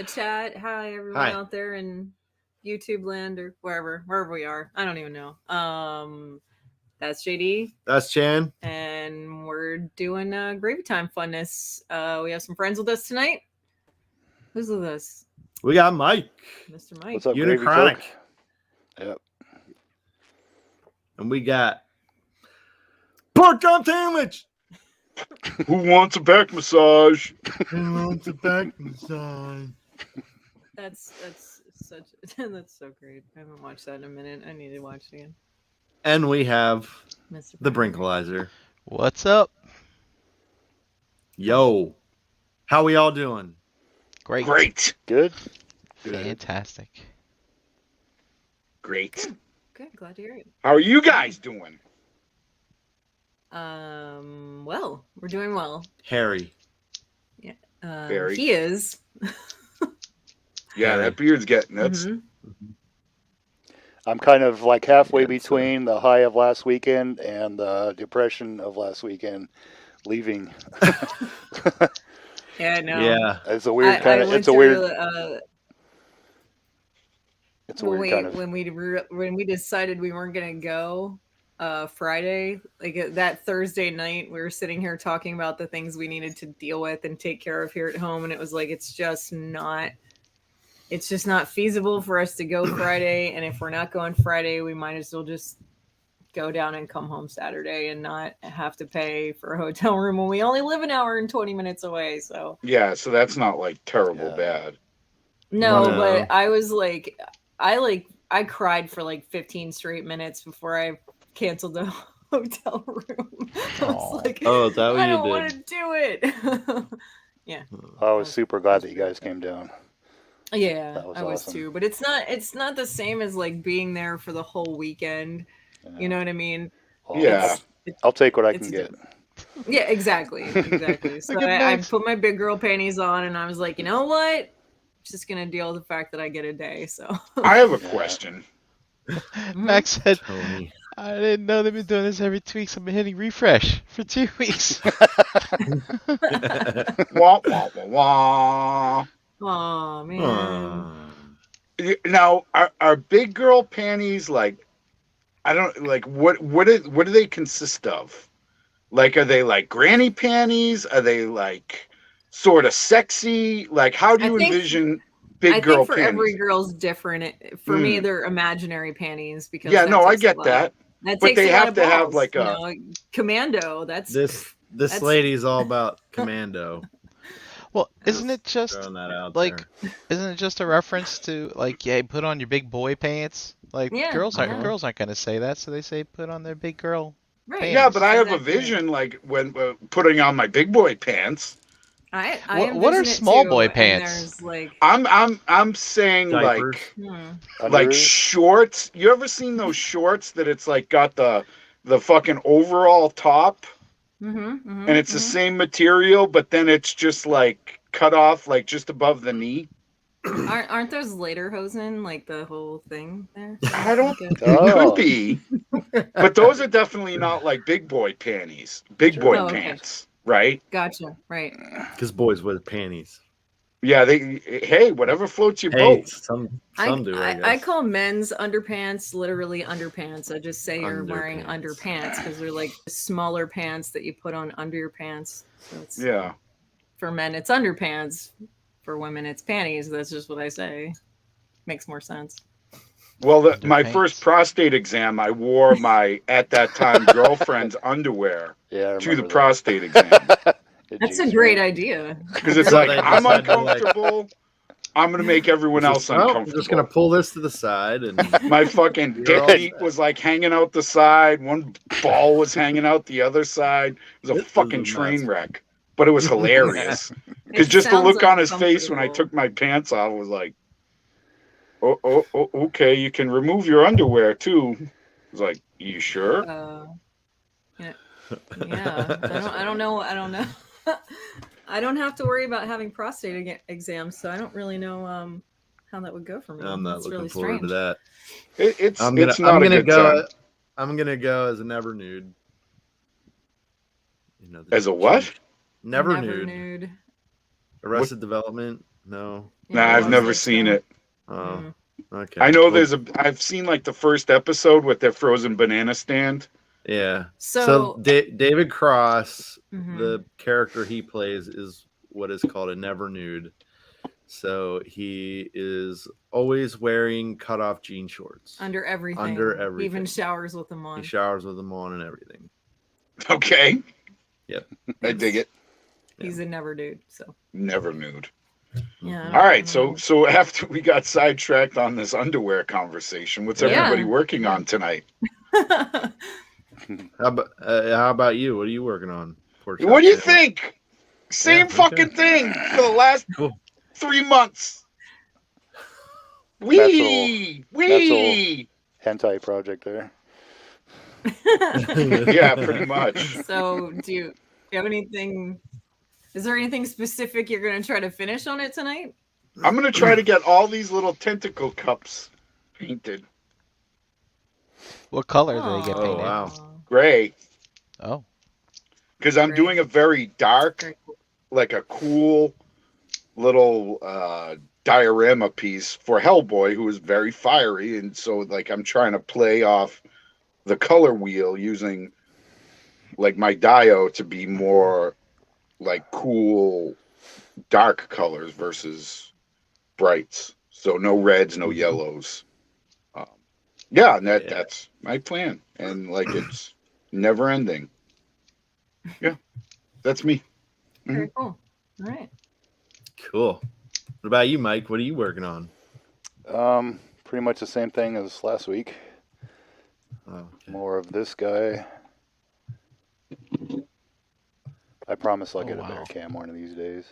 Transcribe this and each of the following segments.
chat. Hi, everyone out there in YouTube land or wherever we are. I don't even know. That's JD. That's Chan. And we're doing Gravy Time funness. We have some friends with us tonight. Who's with us? We got Mike. Mr. Mike. What's up, Unichronic. Yep. And we got pork chop sandwich. Who wants a back massage? Who wants a back massage? That's such that's so great. I haven't watched that in a minute. I need to watch it again. And we have Mr. the Brinkalizer. What's up? Yo. How we all doing? Great. Good. Fantastic. Great. Good. Glad to hear it. How are you guys doing? Well, we're doing well. Harry. Yeah. Very. He is. Yeah, that beard's getting nuts. Mm-hmm. I'm kind of like halfway between the high of last weekend and the depression of last weekend, leaving. Yeah, no. Yeah. It's a weird kind of. It's a weird. It's a weird kind of. When we decided we weren't gonna go Friday, like that Thursday night, we were sitting here talking about the things we needed to deal with and take care of here at home, and it was like it's just not feasible for us to go Friday. And if we're not going Friday, we might as well just go down and come home Saturday and not have to pay for a hotel room when we only live an hour and 20 minutes away. So yeah, so that's not like terrible bad. No, but I was like, I cried for like 15 straight minutes before I canceled the hotel room. I was like, is that what I you don't did? want to do it. Yeah. I was super glad that you guys came down. Yeah, was I was awesome. too. But it's not the same as like being there for the whole weekend. Yeah. You know what I mean? Well, Yeah. I'll take what I can get. Yeah, exactly. So I put my big girl panties on and I was like, you know what? I'm just gonna deal with the fact that I get a day. So I have a question. Max said, Tony. I didn't know they've been doing this every 2 weeks. I've been hitting refresh for 2 weeks. Wah, wah, wah, wah. oh man. Now, are big girl panties like? I don't like what do they consist of? Like, are they like granny panties? Are they like sort of sexy? Like, how do you envision big girl think for panties? every girl's different. For me, they're imaginary panties because yeah, no, I get that. That but takes they a lot have of to balls, have like commando. That's this lady's all about commando. Well, isn't it just Throwing that out like, there. isn't it just a reference to like, yeah, put on your big boy pants? Like girls aren't gonna say that, so they say put on their big girl pants. Yeah, but I have a vision like when putting on my big boy pants. What are small boy pants? Like, I'm saying Diapers. like shorts. You ever seen those shorts that it's like got the fucking overall top, and it's the same material, but then it's just like cut off like just above the knee. Aren't those lederhosen like the whole thing there? I don't. Could be, but those are definitely not like big boy panties. Big boy pants, right? Gotcha. Right. Because boys wear panties. Yeah, hey, whatever floats your boat. Some do. I call men's underpants literally underpants. I just say you're wearing underpants because they're like smaller pants that you put on under your pants. So it's, for men, it's underpants. For women, it's panties. That's just what I say. Makes more sense. Well, my first prostate exam, I wore my, at that time, girlfriend's underwear to the prostate exam. That's a great idea. Because it's like, I'm uncomfortable. I'm going to make everyone else uncomfortable. I'm just going to pull this to the side. And my fucking dick meat was like hanging out the side. One ball was hanging out the other side. It was a fucking train wreck. But it was hilarious. Because just the look on his face when I took my pants off was like, oh, okay, you can remove your underwear too. I was like, you sure? Yeah. I don't know. I don't have to worry about having prostate exams, so I don't really know how that would go for me. I'm not It's looking really forward to that. It's I'm not gonna a good go. time. I'm gonna go as a never nude. As a what? Never nude. Arrested Development. No. Nah, I've never seen it. Oh, okay. I know I've seen like the first episode with their frozen banana stand. Yeah. So David Cross, the character he plays is what is called a never nude. So he is always wearing cutoff jean shorts. Under everything. He even showers with them on. He showers with them on and everything. Okay. Yep. I dig it. He's a never dude, so. Never nude. Yeah. All right, so after we got sidetracked on this underwear conversation, what's everybody working on tonight? How about you? What are you working on? What do you think? Same fucking thing for the last 3 months. Wee! Hentai project there. Yeah, pretty much. So do you have anything? Is there anything specific you're going to try to finish on it tonight? I'm going to try to get all these little tentacle cups painted. What color do they get painted? Oh, wow. Gray. Oh. Because I'm doing a very dark, like a cool little diorama piece for Hellboy, who is very fiery. And so, like, I'm trying to play off the color wheel using, like, my Dio to be more, like, cool, dark colors versus brights. So no reds, no yellows. That's my plan. And, like, it's never ending. Yeah, that's me. Very cool. All right. Cool. What about you, Mike? What are you working on? Pretty much the same thing as last week. Oh, okay. More of this guy. I promise I'll get a better cam one of these days.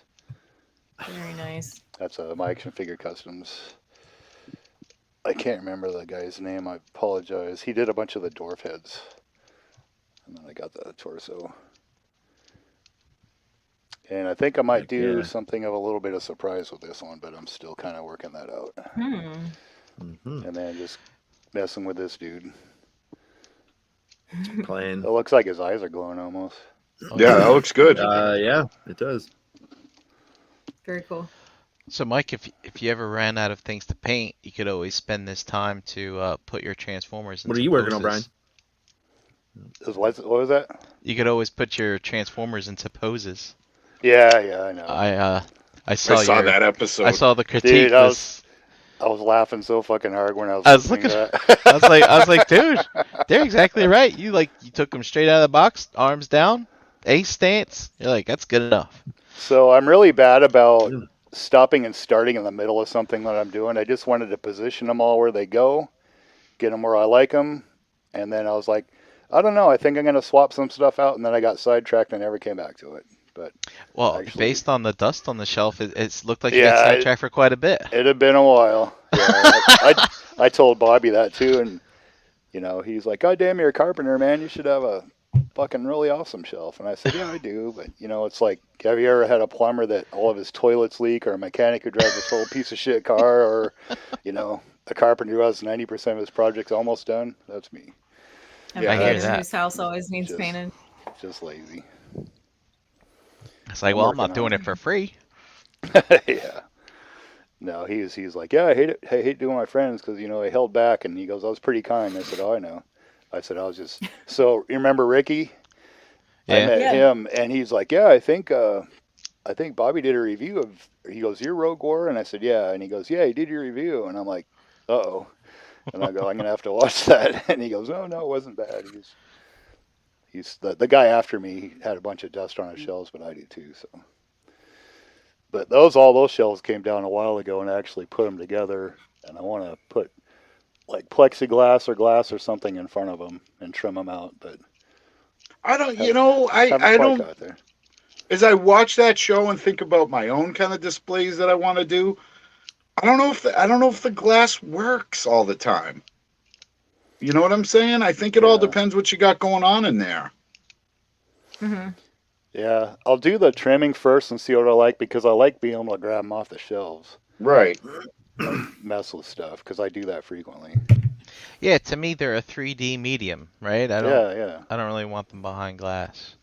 Very nice. That's my Action Figure Customs. I can't remember the guy's name. I apologize. He did a bunch of the dwarf heads. And then I got the torso. And I think I might do something of a little bit of surprise with this one, but I'm still kind of working that out. And then just messing with this dude. Playing. It looks like his eyes are glowing almost. Yeah, that looks good. Yeah, it does. Very cool. So, Mike, if you ever ran out of things to paint, you could always spend this time to put your Transformers into What are you working on, Brian? What was that? You could always put your Transformers into poses. Yeah, I know. I saw that episode. I saw the critique. Dude, I was laughing so fucking hard when I was looking at that. I was like, dude, they're exactly right. You took them straight out of the box, arms down, ace stance. You're like, that's good enough. So I'm really bad about stopping and starting in the middle of something that I'm doing. I just wanted to position them all where they go, get them where I like them, and then I was like, I don't know. I think I'm going to swap some stuff out, and then I got sidetracked and never came back to it. But based on the dust on the shelf, it looked like you got sidetracked for quite a bit. It had been a while. Yeah, I told Bobby that too, and he's like, "God damn, you're a carpenter, man. You should have a fucking really awesome shelf." And I said, "Yeah, I do." But it's like, have you ever had a plumber that all of his toilets leak, or a mechanic who drives this whole piece of shit car, or a carpenter who has 90% of his projects almost done? That's me. I hear that. Whose house always needs painted. Just lazy. It's like, well, I'm not doing it for free. Yeah. No, he's like, yeah, I hate it. I hate doing my friends because I held back, and he goes, I was pretty kind. I said, oh, I know. I said, I was just so. You remember Ricky? Yeah. I met him, and he's like, yeah, I think Bobby did a review of. He goes, your Rogue War, and I said, yeah, and he goes, yeah, he did your review, and I'm like, uh-oh, and I go, I'm gonna have to watch that, and he goes, no, it wasn't bad. He's the guy after me had a bunch of dust on his shelves, but I do too. So, but all those shelves came down a while ago, and I actually put them together. And I want to put like plexiglass or glass or something in front of them and trim them out. But I don't. I don't. Got there. As I watch that show and think about my own kind of displays that I want to do, I don't know if the glass works all the time. You know what I'm saying? I think it all depends what you got going on in there. Mm-hmm. Yeah, I'll do the trimming first and see what I like, because I like being able to grab them off the shelves. Right. Mess with stuff, because I do that frequently. Yeah, to me they're a 3D medium, right? I don't really want them behind glass.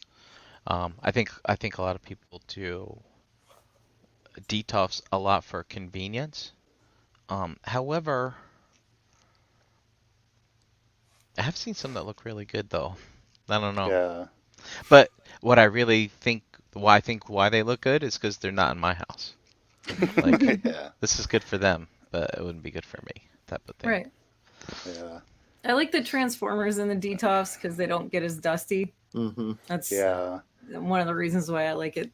I think a lot of people DTOFs a lot for convenience. However, I have seen some that look really good though. I don't know. Yeah. But what I really think, why they look good is because they're not in my house. Like, this is good for them, but it wouldn't be good for me, type of thing. Right. Yeah. I like the Transformers and the DTOFs because they don't get as dusty. Mm-hmm. That's one of the reasons why I like it.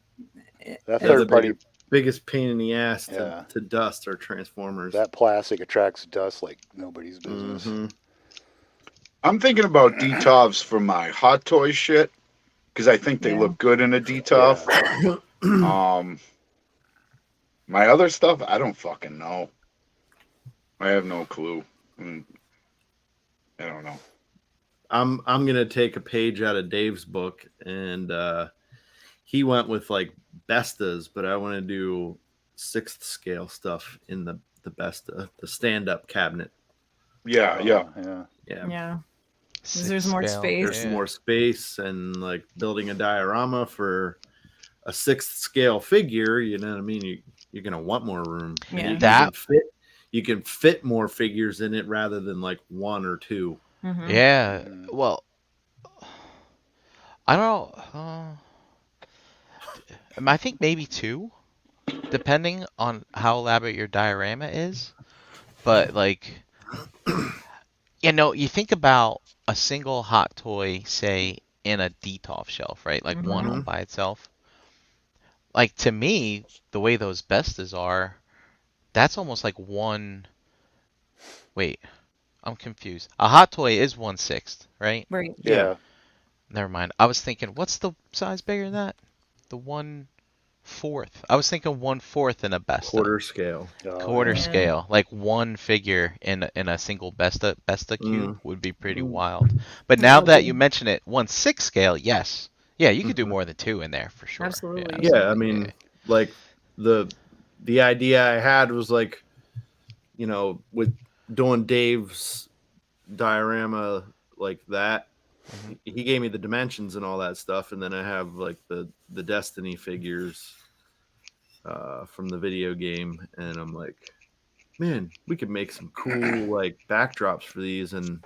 That third party biggest pain in the ass to dust are Transformers. That plastic attracts dust like nobody's business. Mm-hmm. I'm thinking about DTOFs for my hot toy shit because I think they look good in a DTOF. Yeah. My other stuff, I don't fucking know. I have no clue. I don't know. I'm gonna take a page out of Dave's book, and he went with like Bestas, but I want to do 6th scale stuff in the Besta, the stand-up cabinet. Yeah. There's more space. There's more space, and like building a diorama for a 6th scale figure. You know what I mean? You're gonna want more room. Yeah. You can fit more figures in it rather than like 1 or 2. Mm-hmm. Yeah. Well, I don't know. I think maybe 2, depending on how elaborate your diorama is. But like, you think about a single hot toy, say, in a DTOF shelf, right? Like one all by itself. Like, to me, the way those Bestas are, that's almost like one. Wait, I'm confused. A hot toy is 1/6, right? Right. Yeah. Never mind. I was thinking, what's the size bigger than that? The 1/4. I was thinking 1/4 in a Besta. Quarter scale. Quarter scale. Like one figure in a single Besta cube would be pretty wild. But now that you mention it, 1/6 scale, yes. Yeah, you could do more than 2 in there for sure. Absolutely. Yeah, I mean, like the idea I had was like, with doing Dave's diorama like that, he gave me the dimensions and all that stuff, and then I have like the Destiny figures from the video game, and I'm like, man, we could make some cool like backdrops for these, and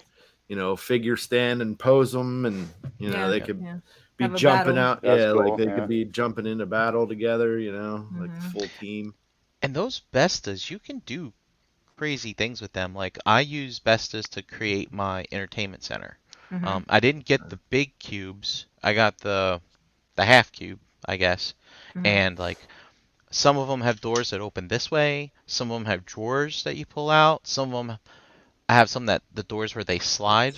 figure stand and pose them, and they could be jumping out. That's cool. Like they could be jumping into battle together, like the full team. And those Bestas, you can do crazy things with them. Like, I use Bestas to create my entertainment center. I didn't get the big cubes. I got the half cube, I guess. And like, some of them have doors that open this way. Some of them have drawers that you pull out. Some of them, I have some that the doors where they slide.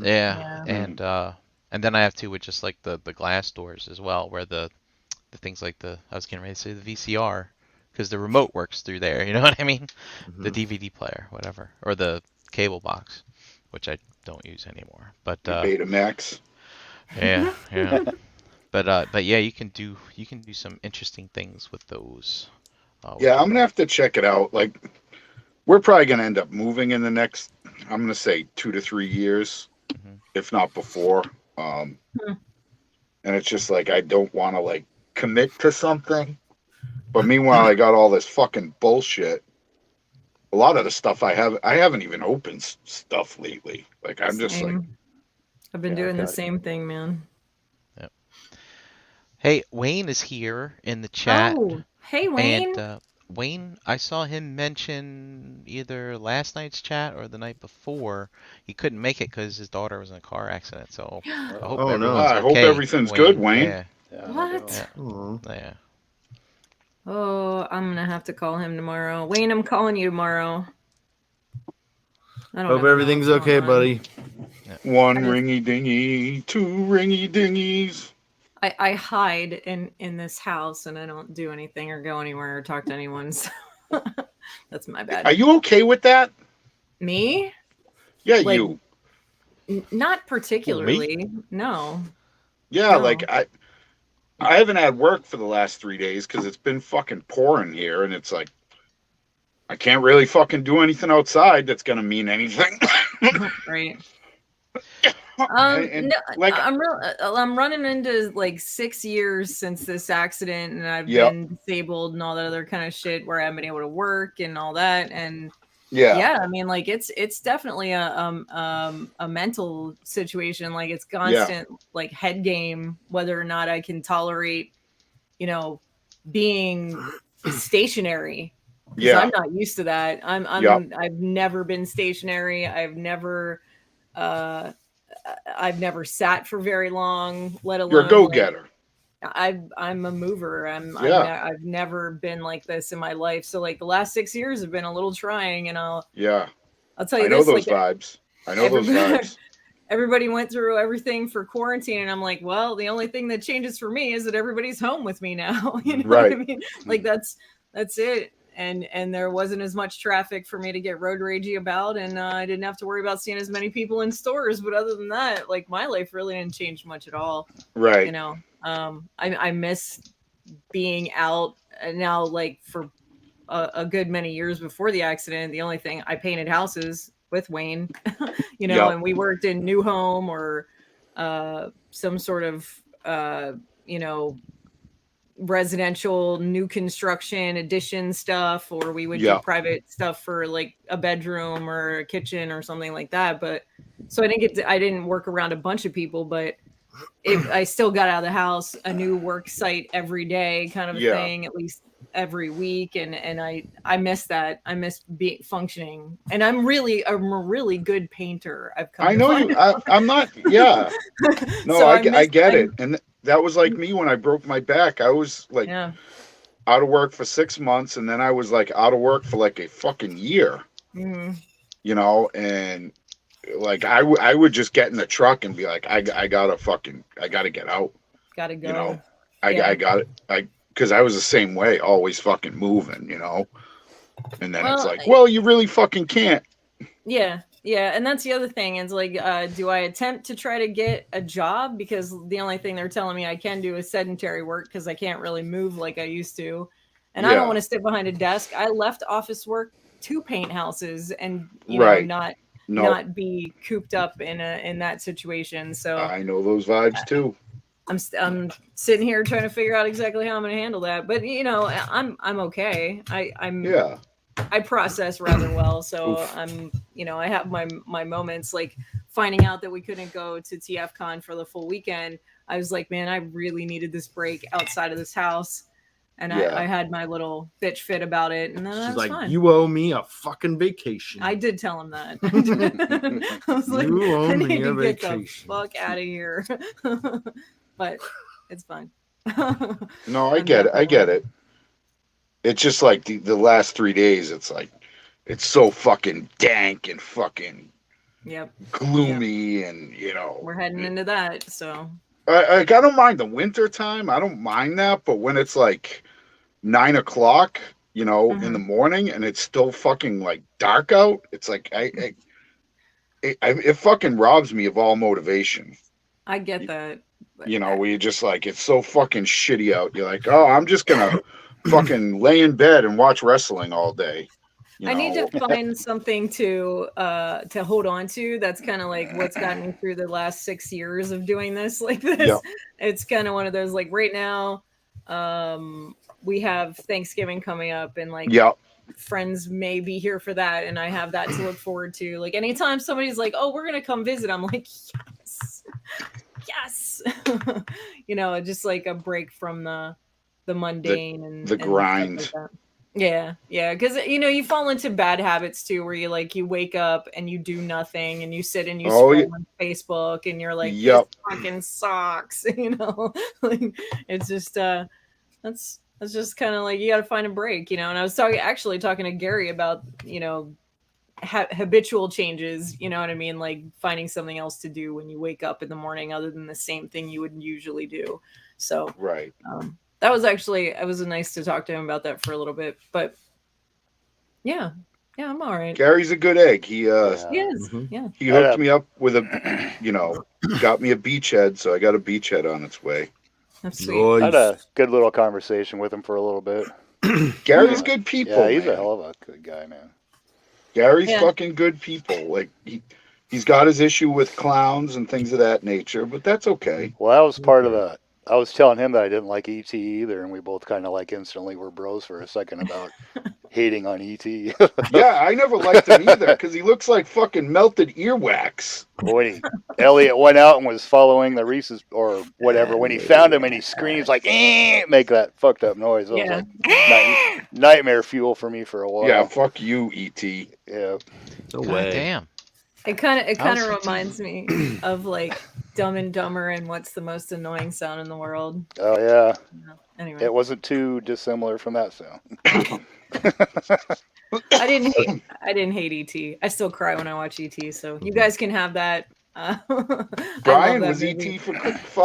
Yeah. And then I have 2 with just like the glass doors as well, where the things like I was getting ready to say the VCR, because the remote works through there. You know what I mean? The DVD player, whatever, or the cable box, which I don't use anymore. But Betamax. Yeah. But yeah, you can do some interesting things with those. Yeah, I'm gonna have to check it out. Like, we're probably gonna end up moving in the next, I'm gonna say 2 to 3 years, if not before. And it's just like, I don't want to like commit to something, but meanwhile I got all this fucking bullshit. A lot of the stuff I haven't even opened stuff lately. Like, I'm just like, I've been doing the same thing, man. Yep. Hey, Wayne is here in the chat. Oh, hey Wayne. And Wayne, I saw him mention either last night's chat or the night before he couldn't make it because his daughter was in a car accident. So I hope I hope everything's good, Wayne. Yeah. What? Yeah. Oh, I'm gonna have to call him tomorrow. Wayne, I'm calling you tomorrow. Hope everything's okay, buddy. 1 ringy dingy, 2 ringy dingies. I hide in this house, and I don't do anything or go anywhere or talk to anyone. So that's my bad. Are you okay with that? Me? Yeah, like, you. Not particularly. No. Yeah, no. Like I haven't had work for the last 3 days because it's been fucking pouring here, and it's like I can't really fucking do anything outside that's gonna mean anything. Right. No, like I'm running into like 6 years since this accident, and I've been disabled and all that other kind of shit where I haven't been able to work and all that. And yeah, I mean, like it's definitely a mental situation. Like it's constant like head game, whether or not I can tolerate, being stationary. Because I'm not used to that. I've never been stationary. I've never sat for very long, let alone you're a go-getter. I'm a mover. I've never been like this in my life. So like the last 6 years have been a little trying, and I'll tell you this. Those vibes. I know those vibes. Everybody went through everything for quarantine, and I'm like, well, the only thing that changes for me is that everybody's home with me now. You know what I mean? Like that's it. And there wasn't as much traffic for me to get road ragey about, and I didn't have to worry about seeing as many people in stores. But other than that, like my life really didn't change much at all. Right. I miss being out now, like for a good many years before the accident. The only thing I painted houses with Wayne, and we worked in new home or some sort of, residential new construction addition stuff, or we would do private stuff for like a bedroom or a kitchen or something like that. But so I didn't work around a bunch of people, but I still got out of the house, a new work site every day kind of a thing, at least every week. And I miss that. I miss being functioning, and I'm a really good painter. I'm not. Yeah. No, so I get it. And that was like me when I broke my back. I was like out of work for 6 months, and then I was like out of work for like a fucking year. Mm-hmm. And like I would just get in the truck and be like, I gotta get out. Gotta go. I got it. Because I was the same way, always fucking moving, And then it's like, well, you really fucking can't. Yeah. Yeah, and that's the other thing. It's like, do I attempt to try to get a job? Because the only thing they're telling me I can do is sedentary work, because I can't really move like I used to. And I don't want to sit behind a desk. I left office work to paint houses and not be cooped up in that situation. So I know those vibes too. I'm sitting here trying to figure out exactly how I'm going to handle that. But I'm okay. I process rather well, so I have my moments, like finding out that we couldn't go to TFCon for the full weekend. I was like, man, I really needed this break outside of this house, and I had my little bitch fit about it, and then she's like, fine. You owe me a fucking vacation. I did tell him that. I was like, you owe me a vacation. Get the fuck out of here. But it's fine. No, I get it. It's just like the last 3 days, it's like, it's so fucking dank and fucking gloomy. And, we're heading into that. So I don't mind the winter time. I don't mind that. But when it's like 9 o'clock, in the morning, and it's still fucking like dark out, it's like, it fucking robs me of all motivation. I get that. Where you just like, it's so fucking shitty out. You're like, oh, I'm just going to fucking lay in bed and watch wrestling all day. I need to find something to hold on to. That's kind of like what's gotten me through the last 6 years of doing this like this. Yep. It's kind of one of those, like right now, we have Thanksgiving coming up, and like friends may be here for that, and I have that to look forward to. Like anytime somebody's like, oh, we're gonna come visit, I'm like, yes. Just like a break from the mundane and the grind. Like yeah, because you fall into bad habits too, where you wake up and you do nothing, and you sit and you scroll on Facebook, and you're like, this fucking sucks. Like it's just that's just kind of like, you got to find a break, And I was actually talking to Gary about habitual changes, you know what I mean, like finding something else to do when you wake up in the morning other than the same thing you would usually do. So right. That was it was nice to talk to him about that for a little bit, but yeah, I'm all right. Gary's a good egg. He is. Yeah. He hooked me up with got me a beachhead, so I got a beachhead on its way. That's sweet. I had a good little conversation with him for a little bit. Gary's good people. Yeah, he's a hell of a good guy, man. Gary's fucking good people. Like He's got his issue with clowns and things of that nature, but that's okay. Well, that was part of the. I was telling him that I didn't like ET either, and we both kind of like instantly were bros for a second about hating on ET. Yeah, I never liked him either because he looks like fucking melted earwax. When Elliot went out and was following the Reese's or whatever, when he found him and he screams like, make that fucked up noise. It was like nightmare fuel for me for a while. Yeah, fuck you, E.T. Yeah. No God way. damn. It kind of reminds me of like Dumb and Dumber and What's the Most Annoying Sound in the World. Oh yeah. Anyway, It wasn't too dissimilar from that sound. I didn't hate ET. I still cry when I watch ET. So you guys can have that. Brian was ET for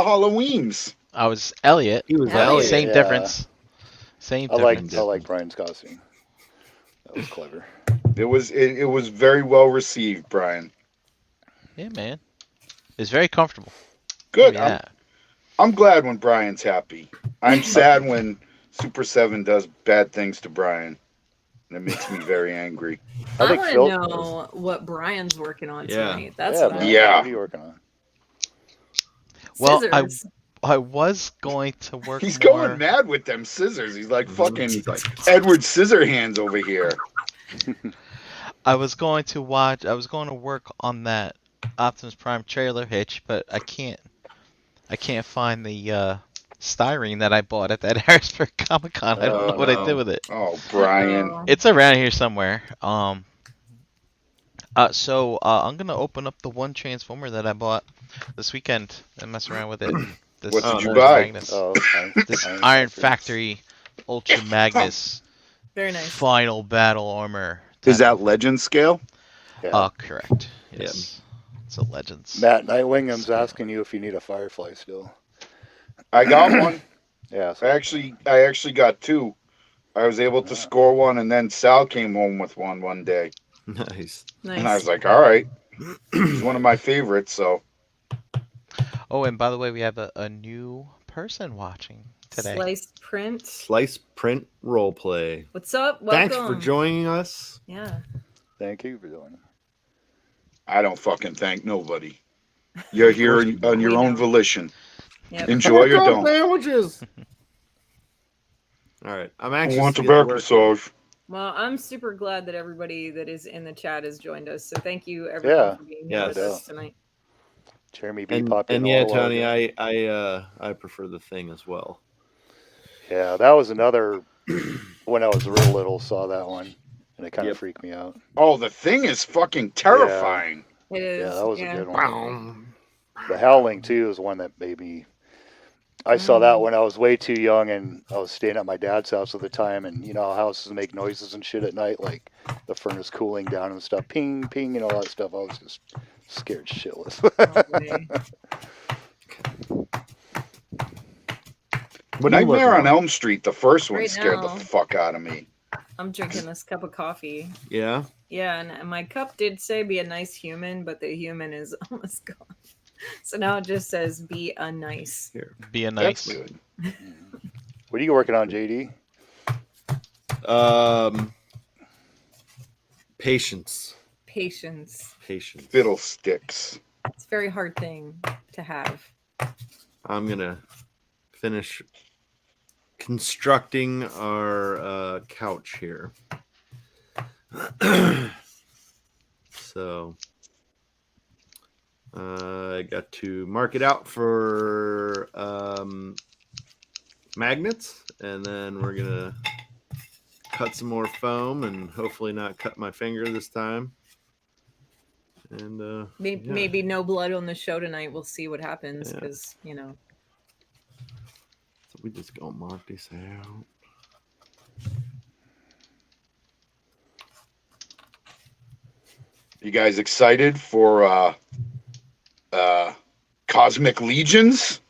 Halloween's. I was Elliot. He was Elliot. Same difference. Same difference. I like Brian's costume. That was clever. It was very well received, Brian. Yeah, man. It's very comfortable. Good. Yeah. I'm glad when Brian's happy. I'm sad when Super 7 does bad things to Brian. And it makes me very angry. I want to know what Brian's working on tonight. That's what what are you working on? Well, Scissors. I was going to work. He's going mad with them scissors. He's like fucking Edward Scissorhands over here. I was going to work on that Optimus Prime trailer hitch, but I can't find the styrene that I bought at that Harrisburg Comic Con. I don't know what I did with it. Oh, Brian. It's around here somewhere. So I'm gonna open up the one Transformer that I bought this weekend and mess around with it. What did you buy? This Iron Factory Ultra Magnus. Very nice. Final Battle Armor. Is that Legend scale? Yeah. Correct. Yes. It's a Legends. Matt Nightwingham's asking you if you need a Firefly still. I got one. Yeah. So. I actually got two. I was able to score one, and then Sal came home with one day. Nice. And I was like, all right. He's one of my favorites, so. Oh, and by the way, we have a new person watching today. Slice Print Roleplay. What's up? Welcome. Thanks for joining us. Yeah. Thank you for joining. I don't fucking thank nobody. You're here on your own volition. Yep. Enjoy your dome. Sandwiches. All right. I'm actually. I want tobacco sauce. Well, I'm super glad that everybody that is in the chat has joined us. So thank you everyone for being here with us tonight. Jeremy B. popping. And yeah, Tony, I prefer the Thing as well. Yeah, that was another. When I was real little, saw that one, and it kind of freaked me out. Oh, the Thing is fucking terrifying. It is. Yeah, that was a good one. The Howling too is one that maybe. I saw that when I was way too young, and I was staying at my dad's house at the time, and you know how houses make noises and shit at night, like the furnace cooling down and stuff, ping, ping, and all that stuff. I was just scared shitless. Nightmare on Elm Street, the first one, scared the fuck out of me. I'm drinking this cup of coffee. Yeah? Yeah, and my cup did say be a nice human, but the human is almost gone. So now it just says be a nice. Here. Be a nice. That's good. What are you working on, JD? Patience. Fiddlesticks. It's a very hard thing to have. I'm going to finish constructing our couch here. So I got to mark it out for magnets, and then we're gonna cut some more foam and hopefully not cut my finger this time. And maybe no blood on the show tonight. We'll see what happens because So we just gonna mark this out. You guys excited for Cosmic Legions?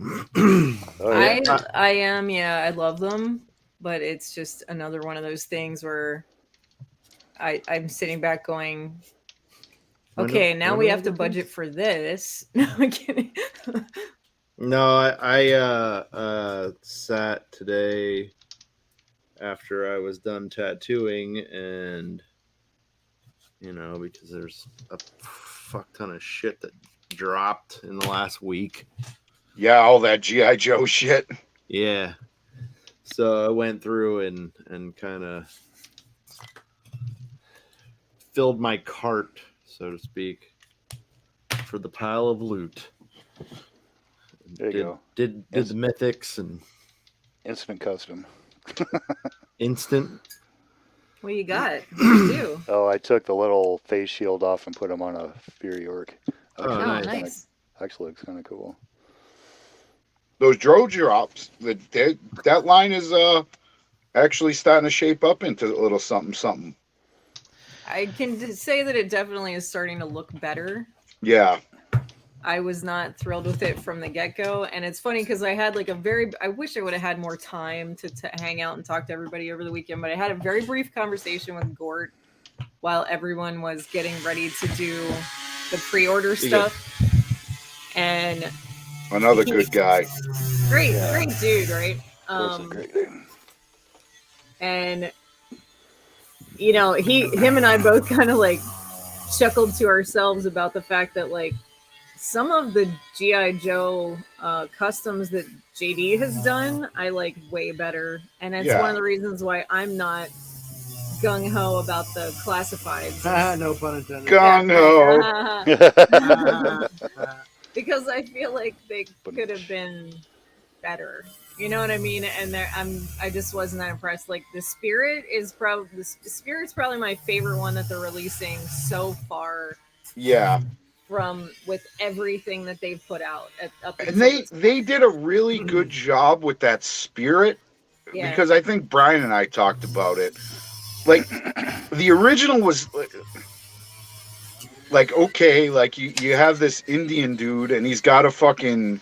I am. Yeah, I love them, but it's just another one of those things where I'm sitting back going, okay, now we have to budget for this. No, I'm kidding. No, I sat today after I was done tattooing, and because there's a fuck ton of shit that dropped in the last week. Yeah, all that G.I. Joe shit. Yeah. So I went through and kind of filled my cart, so to speak, for the pile of loot. There you go. Did the mythics and instant custom. Instant. What you got? What did you do? Oh, I took the little face shield off and put him on a Fury Orc. Nice. Actually looks kind of cool. Those Dro drops, that line is actually starting to shape up into a little something. I can say that it definitely is starting to look better. Yeah. I was not thrilled with it from the get-go, and it's funny because I had I wish I would have had more time to hang out and talk to everybody over the weekend, but I had a very brief conversation with Gort while everyone was getting ready to do the pre-order stuff. And another good guy. Great dude, right? Great dude. And him and I both kind of chuckled to ourselves about the fact that some of the G.I. Joe customs that JD has done, I like way better. And it's one of the reasons why I'm not gung-ho about the classifieds. No pun intended. Gung-ho. Because I feel like they could have been better. You know what I mean? And I just wasn't that impressed. Like the Spirit's probably my favorite one that they're releasing so far. Yeah. With everything that they've put out and they did a really good job with that Spirit, because I think Brian and I talked about it. Like the original was okay, you have this Indian dude and he's got a fucking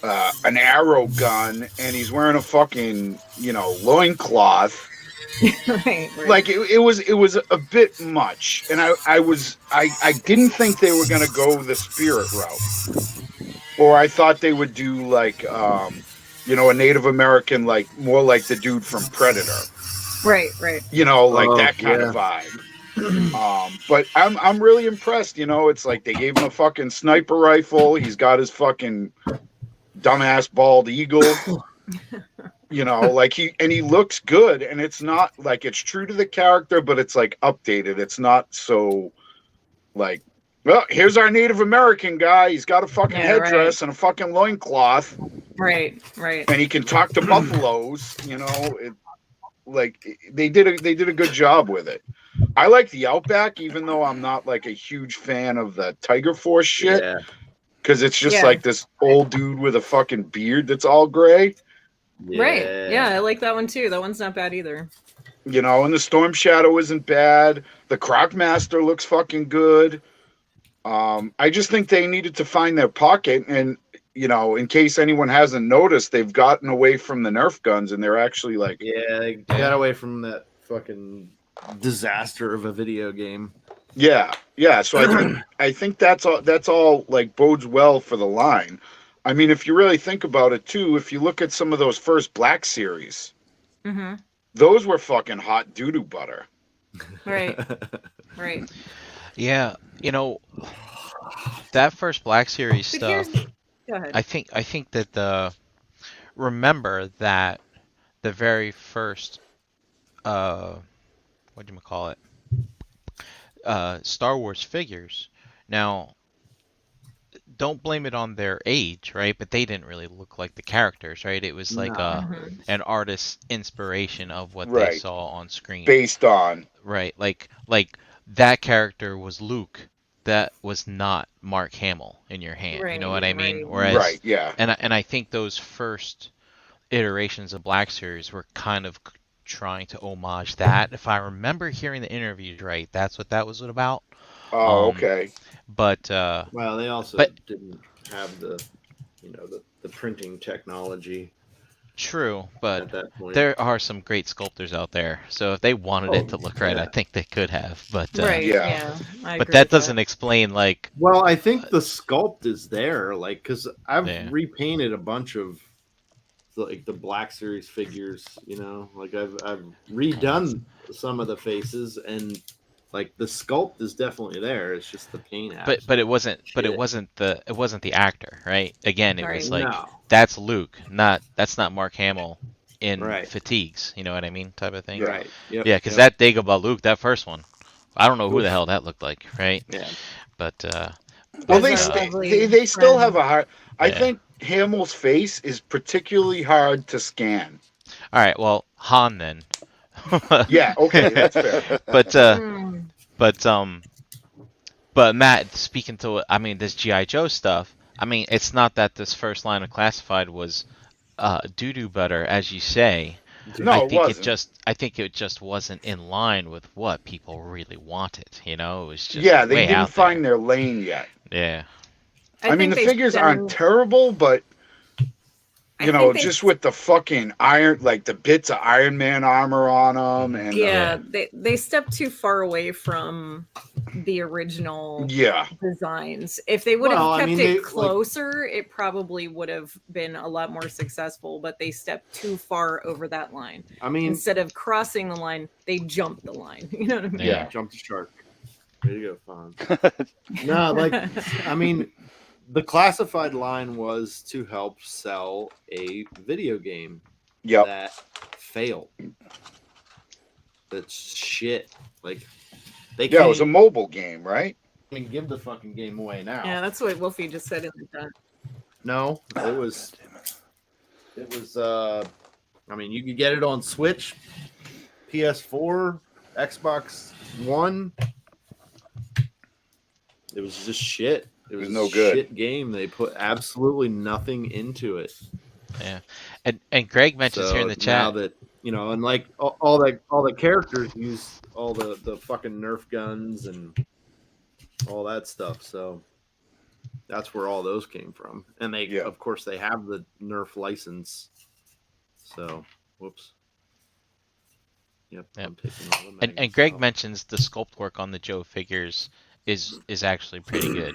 an arrow gun and he's wearing a fucking loincloth. right. It was a bit much, and I didn't think they were gonna go the Spirit route, or I thought they would do a Native American, more like the dude from Predator, right, that kind of vibe. But I'm really impressed. It's like they gave him a fucking sniper rifle. He's got his fucking dumbass bald eagle. He looks good, and it's not it's true to the character, but it's updated. It's not so well, here's our Native American guy. He's got a fucking headdress and a fucking loincloth. Right. And he can talk to buffaloes, they did a good job with it. I like the Outback, even though I'm not a huge fan of the Tiger Force shit. Yeah. Because it's just this old dude with a fucking beard that's all gray. Yeah. Right. Yeah, I like that one too. That one's not bad either. And the Storm Shadow isn't bad. The Crocmaster looks fucking good. I just think they needed to find their pocket, and in case anyone hasn't noticed, they've gotten away from the Nerf guns, and they're actually they got away from that fucking disaster of a video game. Yeah. So I think that's all bodes well for the line. I mean, if you really think about it too, if you look at some of those first Black Series, those were fucking hot doo-doo butter. Right. Yeah, that first Black Series stuff. Go ahead. I think that remember that the very first Star Wars figures. Now, don't blame it on their age, right? But they didn't really look like the characters, right? It was an artist's inspiration of what they saw on screen. Based on. Right. Like that character was Luke. That was not Mark Hamill in your hand. Right, you know what I mean? right. Whereas, yeah. And I think those first iterations of Black Series were kind of trying to homage that. If I remember hearing the interviews right, that's what that was about. Oh, okay. But well, they also didn't have the printing technology. True, but at that point. There are some great sculptors out there. So if they wanted it to look right, I think they could have. But but that doesn't explain Well, I think the sculpt is there, because I've repainted a bunch of the Black Series figures. I've redone some of the faces, and Like the sculpt is definitely there. It's just the paint. But it wasn't. But it wasn't the actor, right? Again, it was like that's Luke, that's not Mark Hamill in fatigues. You know what I mean, type of thing. Right. Yep. Yeah, because that Dagobah Luke, that first one, I don't know who the hell that looked like, right? Yeah. But well, they still have a hard. I think Hamill's face is particularly hard to scan. All right, well, Han then. Yeah, okay, that's fair. But Matt, speaking to this G.I. Joe stuff, it's not that this first line of classified was doo-doo butter, as you say. No, I think it wasn't. I think it just wasn't in line with what people really wanted. You know, it was just they didn't find their lane yet. Yeah. I mean, the figures aren't terrible, but just with the fucking iron, like the bits of Iron Man armor on them, and they stepped too far away from the original designs. If they would have kept it closer, it probably would have been a lot more successful. But they stepped too far over that line. I mean, instead of crossing the line, they jumped the line. You know what I mean? Yeah, jumped the shark. There you go, Fonz. No, the classified line was to help sell a video game that failed. That's shit. Like it was a mobile game, right? I mean, give the fucking game away now. Yeah, that's what Wolfie just said in the chat. No, it was. You could get it on Switch, PS4, Xbox One. It was just shit. It was no good shit game. They put absolutely nothing into it. Yeah, and Greg mentions here in the chat now that and like all the characters use all the fucking Nerf guns and all that stuff. So that's where all those came from. And they of course they have the Nerf license. So whoops. Yep. And Greg mentions the sculpt work on the Joe figures is actually pretty good.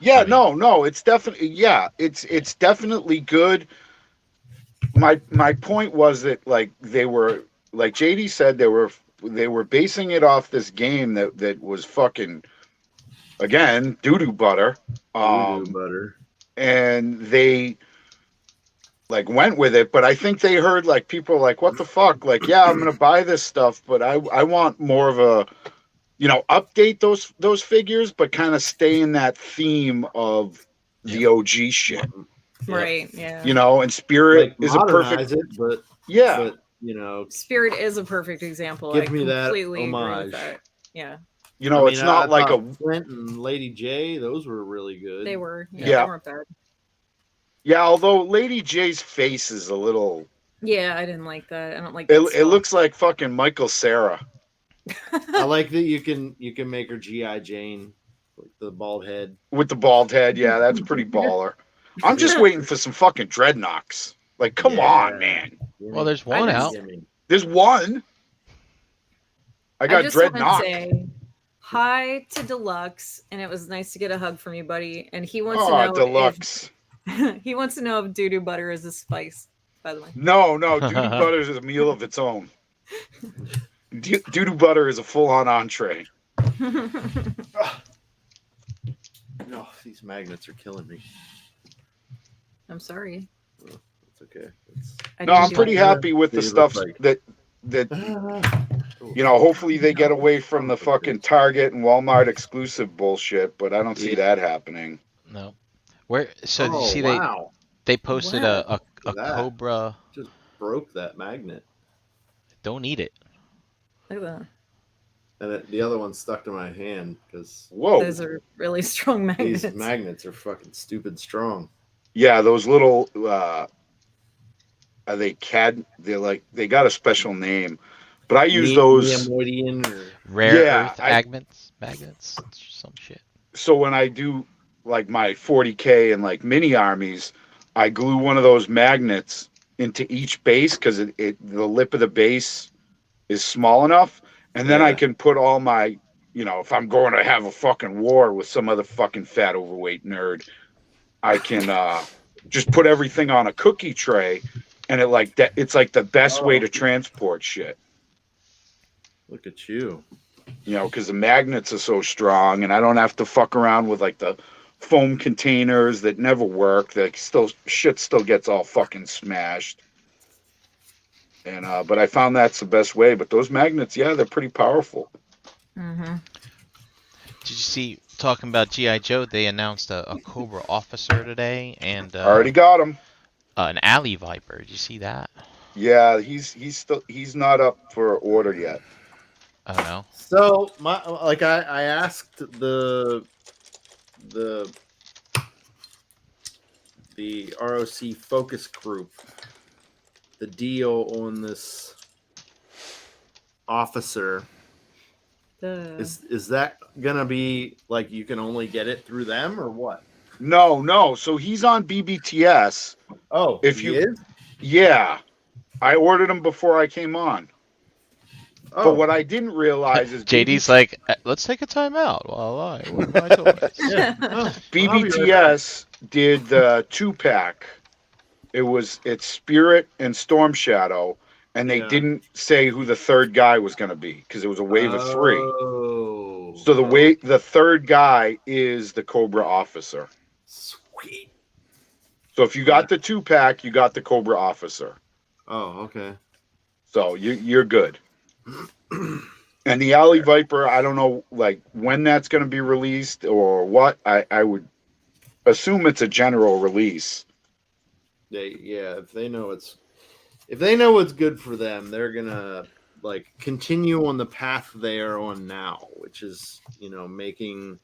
Yeah, no, it's definitely it's definitely good. My point was that like they were like JD said they were basing it off this game that was fucking again doo-doo butter. Doo-doo butter. And they like went with it, but I think they heard like people like what the fuck? Like, yeah, I'm gonna buy this stuff, but I want more of a update those figures, but kind of stay in that theme of the OG shit. Right, yeah. And Spirit is a perfect Spirit is a perfect example. Give me that homage. That. Yeah. It's not like a Flint and Lady J, those were really good. They were. They weren't bad. Yeah, although Lady J's face is a little Yeah, I didn't like that. I don't like that. It looks like fucking Michael Cera. I like that you can make her G.I. Jane with the bald head. With the bald head, yeah, that's pretty baller. I'm just waiting for some fucking dreadnoughts. Like, come on, man. Well, there's one out. There's one. I got dreadnought. Say hi to Deluxe, and it was nice to get a hug from you, buddy. And he wants to know Deluxe. He wants to know if doo-doo butter is a spice, by the way. No, doo-doo butter is a meal of its own. Doo-doo butter is a full-on entree. No, these magnets are killing me. I'm sorry. Well, it's okay. I'm pretty happy with the stuff that hopefully they get away from the fucking Target and Walmart exclusive bullshit, but I don't see that happening. No. Did you see they posted a Cobra. Just broke that magnet. Don't eat it. Look at that. And the other one stuck to my hand because those are really strong magnets. These magnets are fucking stupid strong. Yeah, those little are they they got a special name, but I use those rare earth magnets, some shit. So when I do like my 40K and like mini armies, I glue one of those magnets into each base because the lip of the base is small enough, and then I can put all my, if I'm going to have a fucking war with some other fucking fat overweight nerd, I can just put everything on a cookie tray, and it's like the best way to transport shit. Look at you. You know, because the magnets are so strong, and I don't have to fuck around with like the foam containers that never work. That shit still gets all fucking smashed. And but I found that's the best way. But those magnets, yeah, they're pretty powerful. Mm-hmm. Did you see, talking about G.I. Joe, they announced a Cobra officer today, and Already got him. An alley viper. Did you see that? Yeah, he's not up for order yet. Oh no. So I asked the ROC focus group the deal on this officer. Is that gonna be like you can only get it through them or what? No. So he's on BBTS. Oh, if he you is? Yeah, I ordered him before I came on. Oh. But what I didn't realize is JD's like, let's take a time out while I order my toys. Yeah. BBTS did the 2-pack. It's Spirit and Storm Shadow, and they didn't say who the third guy was going to be because it was a wave of 3. So the third guy is the Cobra officer. Sweet. So if you got the 2-pack, you got the Cobra officer. Oh, okay. So you're good. And the Alley Viper, I don't know like when that's going to be released or what. I would assume it's a general release. If they know what's good for them, they're gonna like continue on the path they are on now, which is making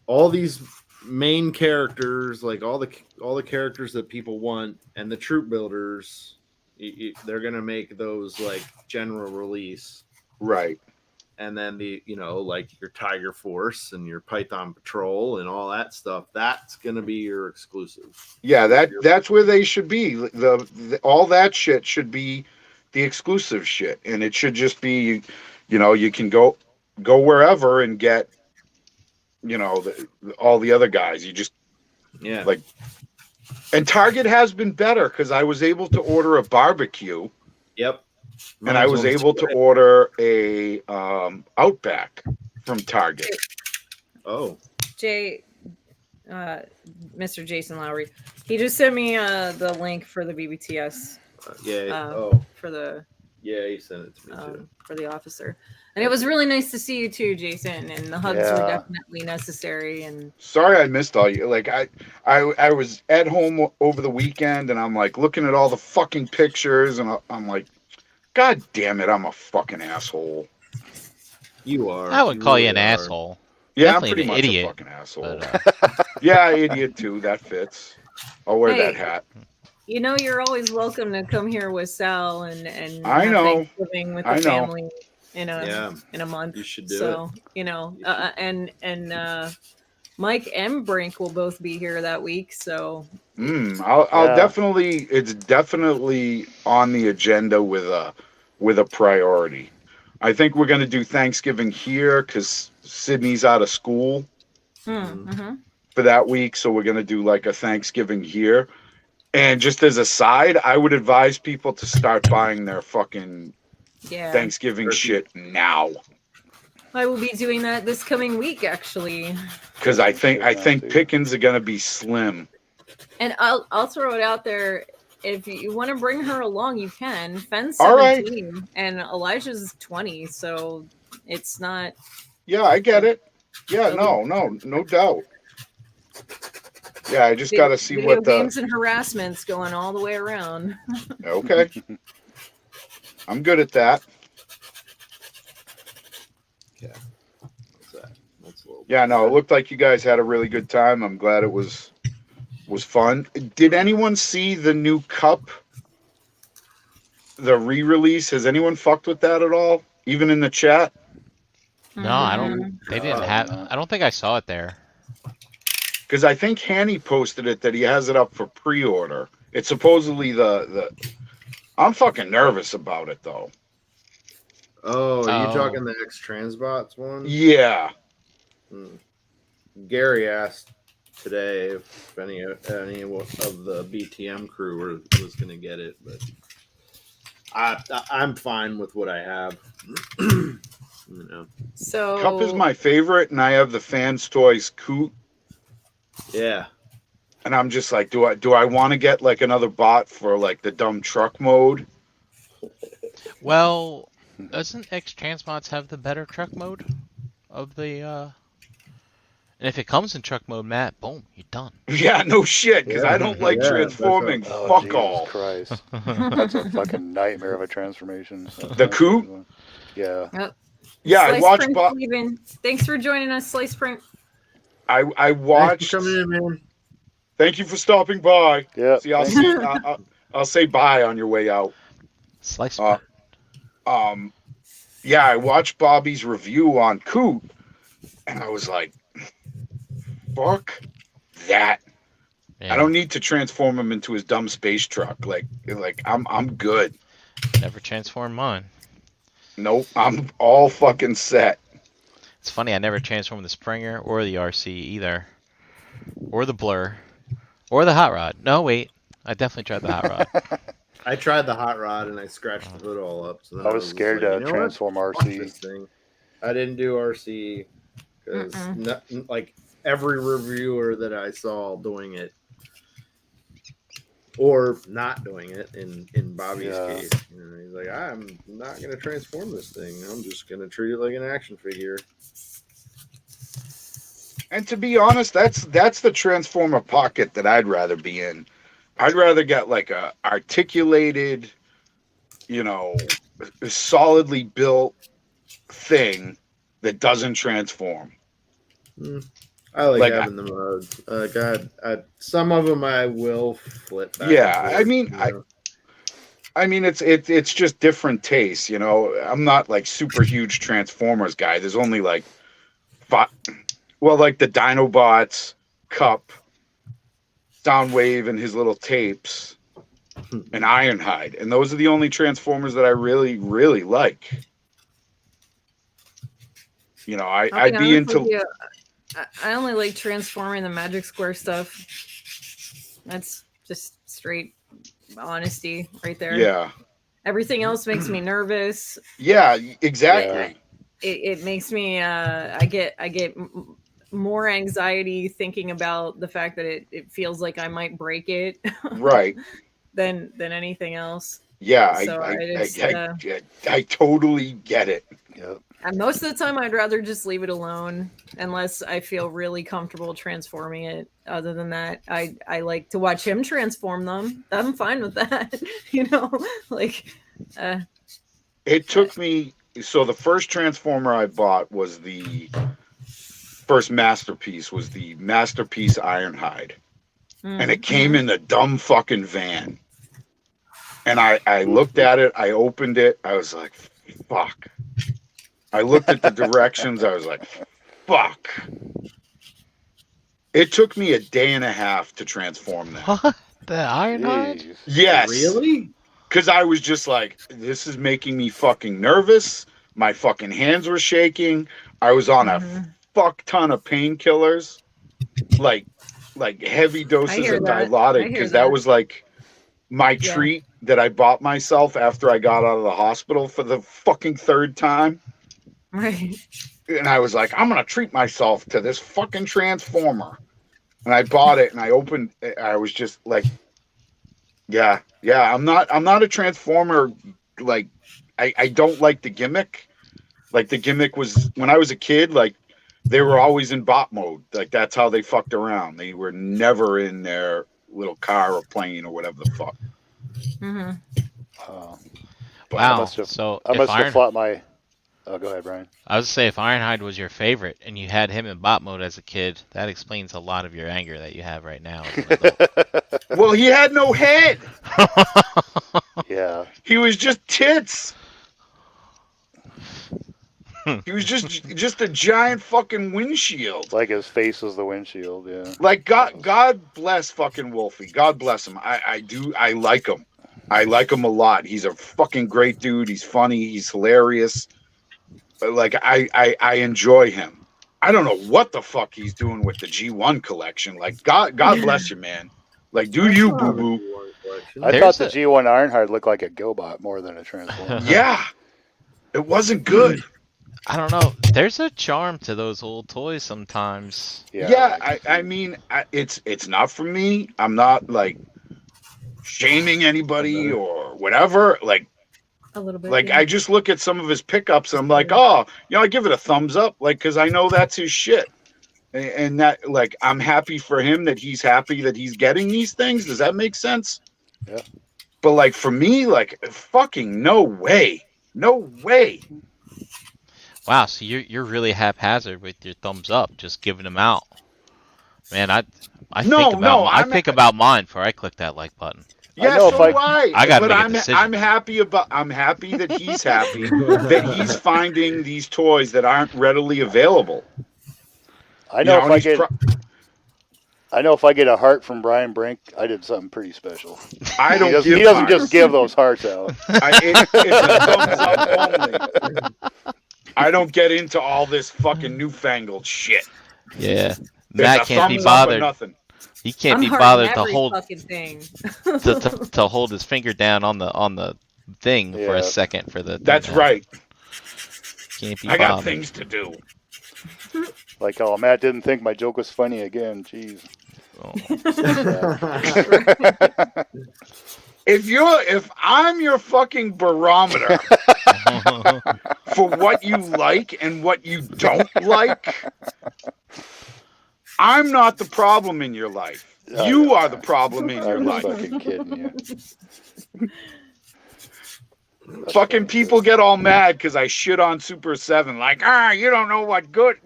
all these main characters, like all the characters that people want, and the troop builders. They're gonna make those like general release, right? And then like your Tiger Force and your Python Patrol and all that stuff. That's gonna be your exclusive. Yeah, that's where they should be. All that shit should be the exclusive shit, and it should just be, you can go wherever and get, all the other guys. You just like. And Target has been better because I was able to order a barbecue. Yep. And I was able to order a Outback from Target. Oh. Mr. Jason Lowry. He just sent me the link for the BBTS. For the. Yeah, he sent it to me too. For the officer. And it was really nice to see you too, Jason. And the hugs were definitely necessary. And sorry I missed all you. Like I was at home over the weekend, and I'm like looking at all the fucking pictures, and I'm like, God damn it, I'm a fucking asshole. You are. I would call you an asshole. Yeah, definitely I'm pretty much idiot, a fucking asshole. But, yeah, idiot too. That fits. I'll wear that hat. You're always welcome to come here with Sal and I know. Thanksgiving with the family in a month. You should do it. And Mike and Brink will both be here that week. So I'll definitely. It's definitely on the agenda with a priority. I think we're going to do Thanksgiving here because Sydney's out of school for that week. So we're going to do like a Thanksgiving here. And just as a side, I would advise people to start buying their fucking Thanksgiving shit now. I will be doing that this coming week, actually. Because I think pickings are going to be slim. And I'll throw it out there. If you want to bring her along, you can. Fenn's 17 and Elijah's 20, so it's not. Yeah, I get it. Yeah, no doubt. Yeah, I just got to see what the games and harassment's going all the way around. Okay, I'm good at that. Yeah, what's that? Yeah, no, it looked like you guys had a really good time. I'm glad it was fun. Did anyone see the new cup? The re-release? Has anyone fucked with that at all? Even in the chat? No, I don't. They didn't have. I don't think I saw it there. Because I think Hanny posted it that he has it up for pre-order. It's supposedly the. I'm fucking nervous about it though. Oh, are you talking the X-Transbots one? Yeah. Gary asked today if any of the BTM crew was going to get it, but I'm fine with what I have. You know. So Cup is my favorite, and I have the Fans Toys Coot. Yeah. And I'm just like, do I want to get like another bot for like the dumb truck mode? Well, doesn't X Transmods have the better truck mode of the? And if it comes in truck mode, Matt, boom, you're done. Yeah, no shit, because I don't like transforming. Fuck all. Christ. That's a fucking nightmare of a transformation. The Coot? Yeah. Yep. Yeah, Slice I watched. Print Thanks for joining us, Slice Print. I watched. Coming in, man. Thank you for stopping by. Yeah. See, I'll say bye on your way out. Slice. Yeah, I watched Bobby's review on Coot, and I was like, fuck that. Yeah. I don't need to transform him into his dumb space truck. Like I'm good. Never transform mine. Nope, I'm all fucking set. It's funny, I never transformed the Springer or the RC either. Or the Blur. Or the Hot Rod. No, wait. I definitely tried the Hot Rod. I tried the Hot Rod and I scratched the hood all up. So I was scared to transform RC. I didn't do RC because like every reviewer that I saw doing it or not doing it in Bobby's case, you know, he's like, I'm not going to transform this thing. I'm just going to treat it like an action figure. And to be honest, that's the Transformer pocket that I'd rather be in. I'd rather get like a articulated, you know, solidly built thing that doesn't transform. I like having the modes. God, some of them I will flip back. Yeah, I mean, I mean, it's just different tastes, you know. I'm not like super huge Transformers guy. There's only like five. Well, like the Dinobots, Cup, Soundwave, and his little tapes, and Ironhide, and those are the only Transformers that I really, really like. You know, I'd be into. I only like transforming the Magic Square stuff. That's just straight honesty right there. Yeah. Everything else makes me nervous. Yeah, exactly. Yeah. It makes me. I get more anxiety thinking about the fact that it feels like I might break it. Right. than anything else. Yeah, so I totally get it. Yep. And most of the time, I'd rather just leave it alone unless I feel really comfortable transforming it. Other than that, I like to watch him transform them. I'm fine with that. You know, like. It took me. So the first Transformer I bought was the first Masterpiece. Was the Masterpiece Ironhide, and it came in a dumb fucking van. And I looked at it. I opened it. I was like, fuck. I looked at the directions. I was like, fuck. It took me a day and a half to transform that. What? The Ironhide? Yes. Really? Because I was just like, this is making me fucking nervous. My fucking hands were shaking. I was on a fuck ton of painkillers. Like heavy doses of Dilaudid. Because that was like my treat that I bought myself after I got out of the hospital for the fucking third time. Right. And I was like, I'm going to treat myself to this fucking Transformer. And I bought it and I opened it. I was just like, yeah, I'm not a Transformer. Like, I don't like the gimmick. Like the gimmick was when I was a kid, like they were always in bot mode. Like that's how they fucked around. They were never in their little car or plane or whatever the fuck. Wow. I must have fought my. Oh, go ahead, Brian. I was to say, if Ironhide was your favorite and you had him in bot mode as a kid, that explains a lot of your anger that you have right now. Well, he had no head. Yeah. He was just tits. He was just a giant fucking windshield. Like his face was the windshield, yeah. Like God bless fucking Wolfie. God bless him. I like him. I like him a lot. He's a fucking great dude. He's funny. He's hilarious. Like I enjoy him. I don't know what the fuck he's doing with the G1 collection. Like God bless you, man. Like do you, boo boo. I thought the G1 Ironhide looked like a GoBot more than a Transformer. Yeah, it wasn't good. I don't know. There's a charm to those old toys sometimes. Yeah, I mean, it's not for me. I'm not like shaming anybody or whatever. Like, a little bit. Like, I just look at some of his pickups and I'm like, oh, I give it a thumbs up, like, because I know that's his shit. And that, like, I'm happy for him that he's happy that he's getting these things. Does that make sense? Yeah. But, like, for me, like, fucking no way. No way. Wow, so you're really haphazard with your thumbs up, just giving them out. Man, I think about mine before I click that like button. Yeah, so do I. I gotta make a decision. I'm happy that he's happy that he's finding these toys that aren't readily available. I know if I get a heart from Brian Brink, I did something pretty special. He doesn't just give those hearts out. It's a thumbs up only. I don't get into all this fucking newfangled shit. Yeah, Matt can't be bothered. He can't be bothered to hold to hold his finger down on the thing for a second for the. That's right. Can't be I bothered. got things to do. Like, oh, Matt didn't think my joke was funny again. Jeez. Oh. If I'm your fucking barometer for what you like and what you don't like, I'm not the problem in your life. You are the problem in your life. Fucking kidding you. Fucking people get all mad because I shit on Super 7. Like, you don't know what good.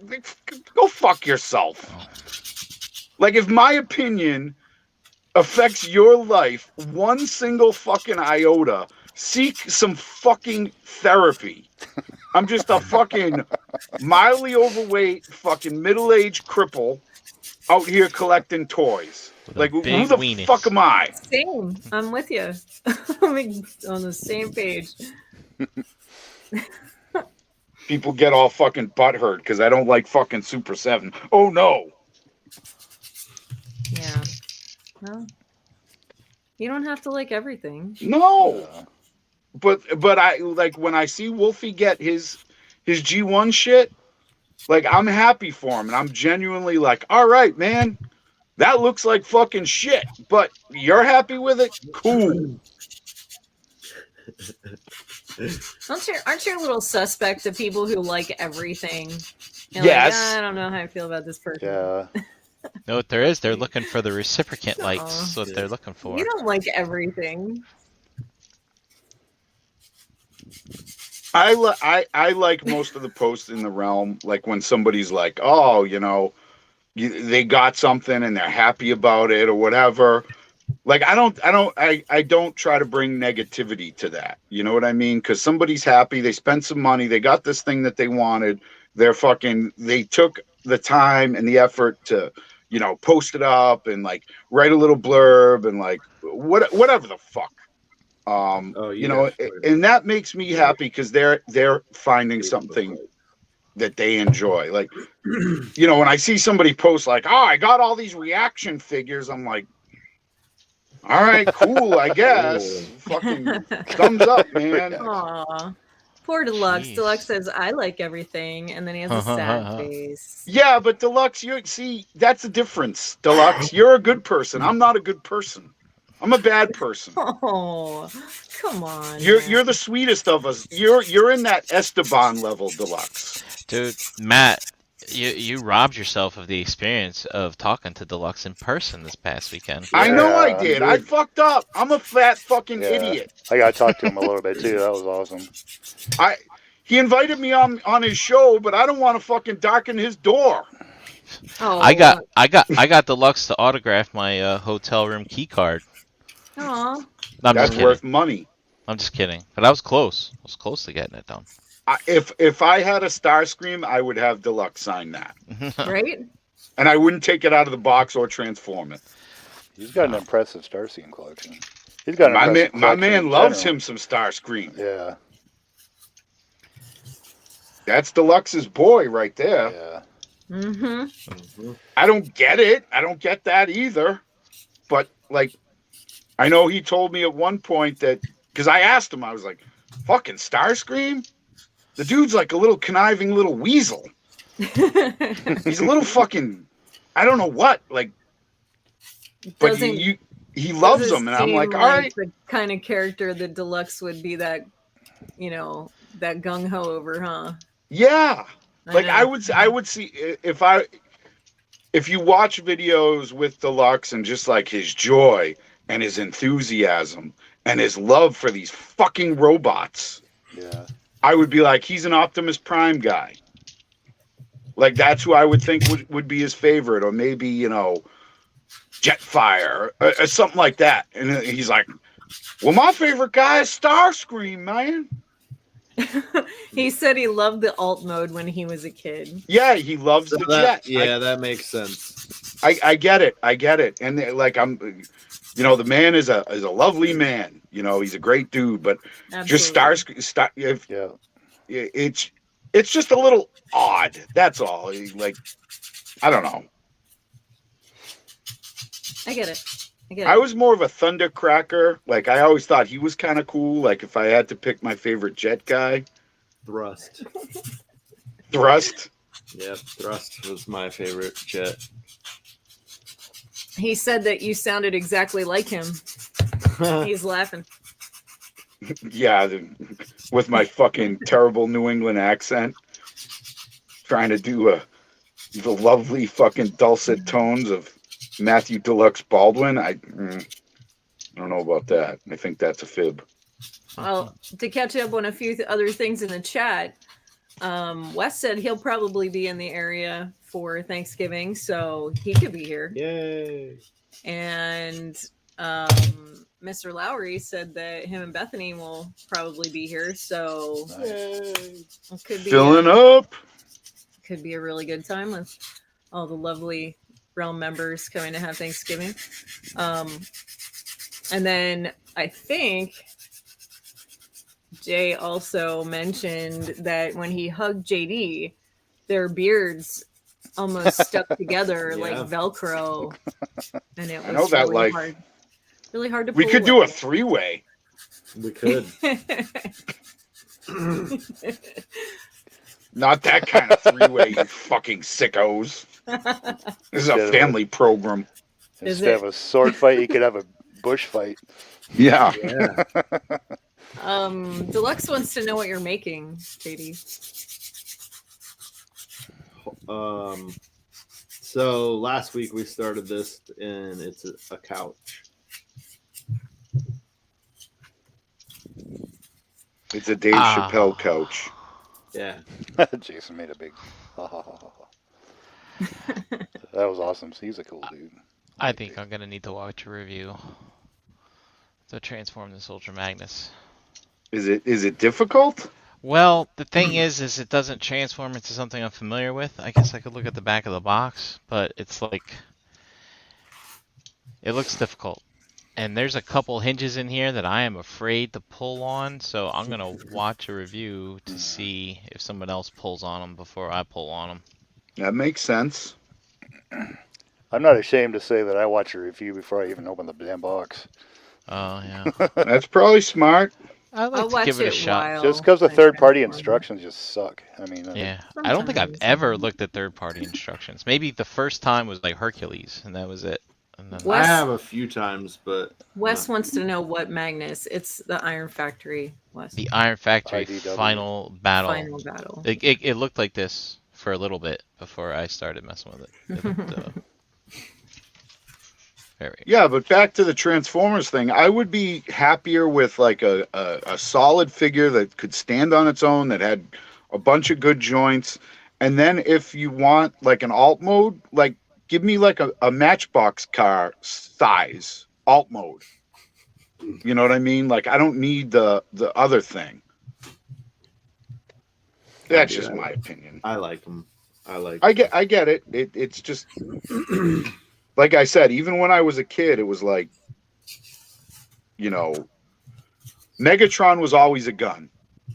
Go fuck yourself. Like, if my opinion affects your life one single fucking iota, seek some fucking therapy. I'm just a fucking mildly overweight, fucking middle-aged cripple out here collecting toys. Like, who the fuck am I? Same. I'm with you. I'm on the same page. People get all fucking butthurt because I don't like fucking Super 7. Oh, no. Yeah. No. You don't have to like everything. No. But I, like, when I see Wolfie get his G1 shit, like, I'm happy for him. And I'm genuinely like, all right, man. That looks like fucking shit, but you're happy with it? Cool. Aren't you a little suspect of people who like everything? Yes. Like, I don't know how I feel about this person. Yeah. No, what there is, they're looking for the reciprocant likes. That's what they're looking for. You don't like everything. I like most of the posts in the realm, like when somebody's like, oh, they got something and they're happy about it or whatever. Like, I don't try to bring negativity to that. You know what I mean? Because somebody's happy, they spent some money, they got this thing that they wanted. They took the time and the effort to, post it up and like write a little blurb and like whatever the fuck. And that makes me happy because they're finding something that they enjoy. Like, when I see somebody post like, oh, I got all these reaction figures, I'm like, all right, cool, I guess. Fucking thumbs up, man. Aw. Poor Deluxe. Jeez. Deluxe says, I like everything, and then he has a sad face. Yeah, but Deluxe, that's the difference. Deluxe, you're a good person. I'm not a good person. I'm a bad person. Oh, come on. You're the sweetest of us. You're in that Esteban level, Deluxe. Dude, Matt, you robbed yourself of the experience of talking to Deluxe in person this past weekend. Yeah, I know I did. I fucked up. I'm a fat fucking idiot. I got to talk to him a little bit too. That was awesome. He invited me on his show, but I don't want to fucking darken his door. Oh. I got Deluxe to autograph my hotel room key card. Aw. That's worth money. I'm just kidding. But I was close. I was close to getting it done. If I had a Starscream, I would have Deluxe sign that. Right? And I wouldn't take it out of the box or transform it. He's got an impressive Starscream collection. He's got my man loves him some Starscream. Yeah. That's Deluxe's boy right there. Yeah. Mm-hmm. I don't get it. I don't get that either. But like, I know he told me at one point that, because I asked him, I was like, fucking Starscream? The dude's like a little conniving little weasel. He's a little fucking, I don't know what, like, but he loves him. And I'm like, all right. The kind of character that Deluxe would be that, that gung-ho over, huh? Yeah. I would see if you watch videos with Deluxe and just like his joy and his enthusiasm and his love for these fucking robots. Yeah. I would be like, he's an Optimus Prime guy. Like, that's who I would think would be his favorite, or maybe, Jetfire, or something like that. And he's like, well, my favorite guy is Starscream, man. He said he loved the alt mode when he was a kid. Yeah, he loves the jet. Yeah, that makes sense. I get it. And like, I'm, the man is a lovely man. He's a great dude, but Absolutely. just it's just a little odd. That's all. Like, I don't know. I get it. I was more of a Thundercracker. Like, I always thought he was kind of cool. Like, if I had to pick my favorite jet guy. Thrust. Yeah, Thrust was my favorite jet. He said that you sounded exactly like him. He's laughing. Yeah, with my fucking terrible New England accent. Trying to do the lovely fucking dulcet tones of Matthew Deluxe Baldwin. I don't know about that. I think that's a fib. Well, to catch up on a few other things in the chat, Wes said he'll probably be in the area for Thanksgiving, so he could be here. Yay! And Mr. Lowry said that him and Bethany will probably be here, so Yay! it could be filling up. Could be a really good time with all the lovely realm members coming to have Thanksgiving. And then I think Jay also mentioned that when he hugged JD, their beards almost stuck together like Velcro, and it was really hard to pull. We could do a 3-way. We could. Not that kind of 3-way, you fucking sickos. This is a family program. Instead of a sword fight, you could have a bush fight. Yeah. Deluxe wants to know what you're making, Katie. So last week we started this, and it's a couch. It's a Dave Chappelle couch. Yeah. Jason made a big. That was awesome. He's a cool dude. I think I'm gonna need to watch a review to transform this Ultra Magnus. Is it difficult? Well, the thing is it doesn't transform into something I'm familiar with. I guess I could look at the back of the box, but it's like it looks difficult. And there's a couple hinges in here that I am afraid to pull on, so I'm gonna watch a review to see if someone else pulls on them before I pull on them. That makes sense. I'm not ashamed to say that I watch a review before I even open the damn box. Oh, yeah. That's probably smart. I'd like to give it a shot. Just because the third-party instructions just suck. I mean, yeah. I don't think I've ever looked at third-party instructions. Maybe the first time was like Hercules, and that was it. And then I have a few times, but Wes wants to know what Magnus. It's the Iron Factory, Wes. The Iron Factory IDW. final battle. Final battle. It looked like this for a little bit before I started messing with it. Yeah, but back to the Transformers thing, I would be happier with like a solid figure that could stand on its own, that had a bunch of good joints. And then if you want like an alt mode, like give me like a Matchbox car size alt mode. You know what I mean? Like I don't need the other thing. That's just my opinion. I like them. I get it. It's just like I said, even when I was a kid, it was like, Megatron was always a gun.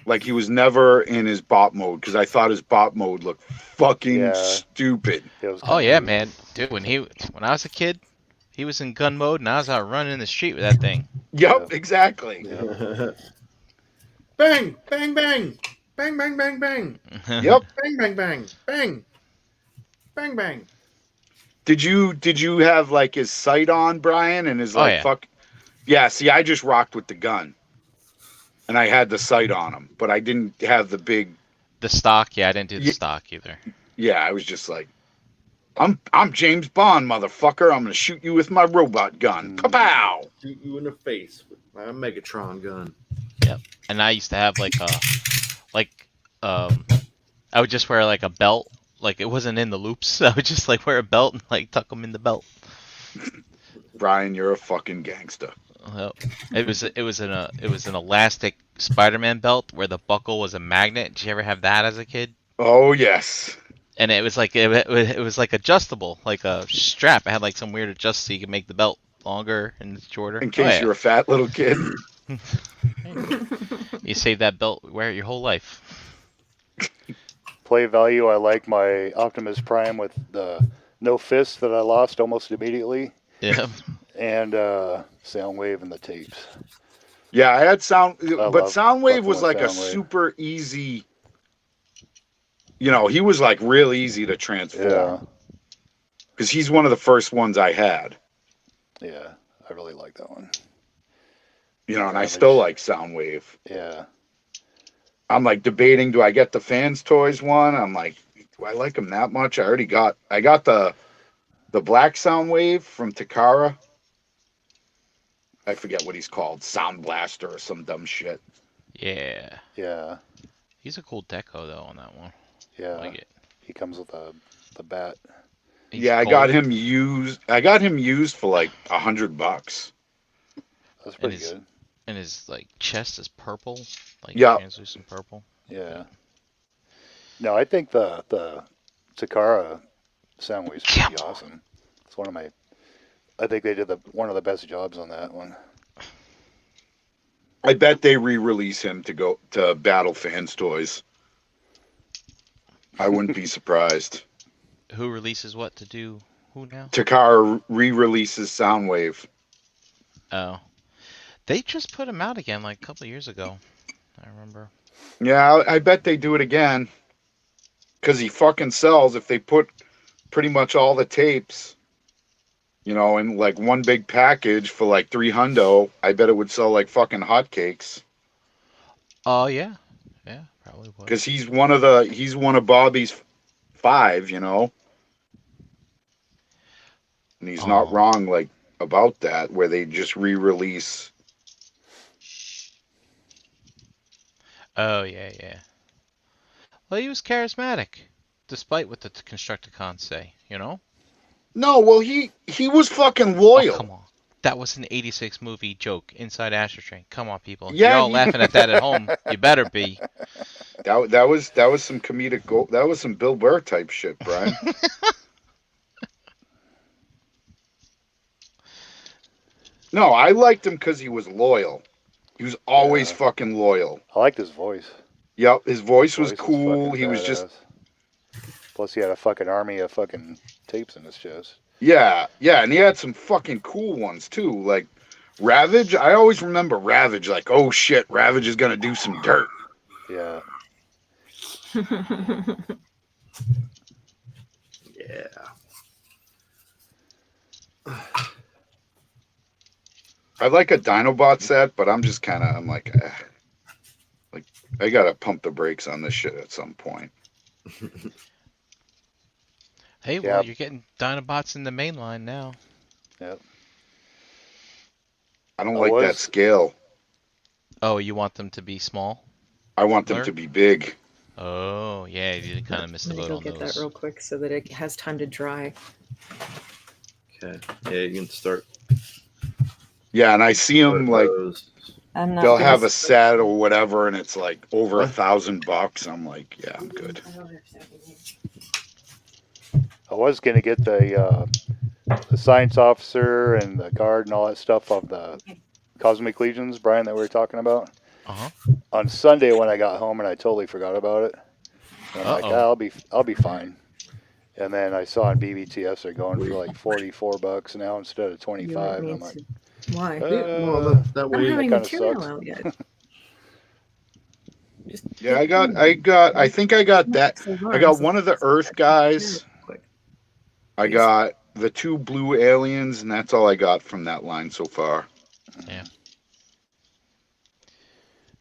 Like he was never in his bot mode because I thought his bot mode looked fucking stupid. Oh yeah, man, dude. When I was a kid, He was in gun mode, and I was out running in the street with that thing. Yep, exactly. Bang, bang, bang, bang, bang, bang, bang. Yep. Bang, bang, bang, bang, bang, bang. Did you have like his sight on, Brian, and his like fuck? Yeah. See, I just rocked with the gun, and I had the sight on him, but I didn't have the stock. Yeah, I didn't do the stock either. Yeah, I was just like, I'm James Bond, motherfucker. I'm gonna shoot you with my robot gun. Pow! Shoot you in the face with my Megatron gun. Yep. And I used to have I would just wear like a belt, like it wasn't in the loops. I would just like wear a belt and like tuck them in the belt. Brian, you're a fucking gangster. It was an elastic Spider-Man belt where the buckle was a magnet. Did you ever have that as a kid? Oh yes. And it was like it was like adjustable, like a strap. It had like some weird adjust so you could make the belt longer and shorter. In case you're a fat little kid. You save that belt, wear it your whole life. Play value, I like my Optimus Prime with the no fist that I lost almost immediately. Yeah. And Soundwave and the tapes. Yeah, I had Soundwave was like a super easy. You know, he was like real easy to transform. Yeah. Because he's one of the first ones I had. Yeah, I really like that one. You know, and I still like Soundwave. Yeah. I'm like debating, do I get the Fans Toys one? I'm like, do I like him that much? I got the black Soundwave from Takara. I forget what he's called. Sound Blaster or some dumb shit. Yeah. Yeah. He's a cool deco though on that one. Yeah. I like it. He comes with the bat. Yeah, I got him used. I got him used for like $100. That's pretty good. And his like chest is purple, like translucent purple. Yeah. No, I think the Takara Soundwave's pretty awesome. It's one of my. I think they did one of the best jobs on that one. I bet they re-release him to go to Battle Fans Toys. I wouldn't be surprised. Who releases what to do? Who now? Takara re-releases Soundwave. Oh. They just put him out again like a couple of years ago. I remember. Yeah, I bet they do it again. Because he fucking sells if they put pretty much all the tapes, you know, in like one big package for like $300. I bet it would sell like fucking hotcakes. Oh, yeah. Yeah, probably would. Because he's one of Bobby's 5, you know. And he's not wrong like about that, where they just re-release. Oh, yeah. Well, he was charismatic, despite what the Constructicons say, you know? No, well, he was fucking loyal. Oh, come on. That was an 86 movie joke, Inside Astrotrain. Come on, people. Yeah, you're all laughing at that at home. You better be. That was some comedic gold. That was some Bill Burr type shit, Brian. No, I liked him because he was loyal. He was always fucking loyal. I liked his voice. Yep, his voice was cool. He was just. Plus, he had a fucking army of fucking tapes in his chest. Yeah, and he had some fucking cool ones too, like Ravage. I always remember Ravage, like, oh shit, Ravage is gonna do some dirt. Yeah. Yeah. I like a Dinobot set, but I'm like, I gotta pump the brakes on this shit at some point. Hey, well, you're getting Dinobots in the main line now. Yep. I don't like that scale. Oh, you want them to be small? I want them to be big. Oh, yeah, you kind of missed the boat on those. Get that real quick so that it has time to dry. Okay. Yeah, you can start. Yeah, and I see them like they'll have a set or whatever, and it's like over $1,000. I'm like, yeah, I'm good. I was gonna get the science officer and the guard and all that stuff of the Cosmic Legions, Brian, that we were talking about. On Sunday when I got home, and I totally forgot about it. And I'm like, I'll be fine. And then I saw on BBTS they're going for like $44 now instead of 25. And I'm like, why? Well, that I don't have any kinda material sucks. out yet. Yeah, I think I got that. I got one of the Earth guys. I got the 2 blue aliens, and that's all I got from that line so far. Yeah.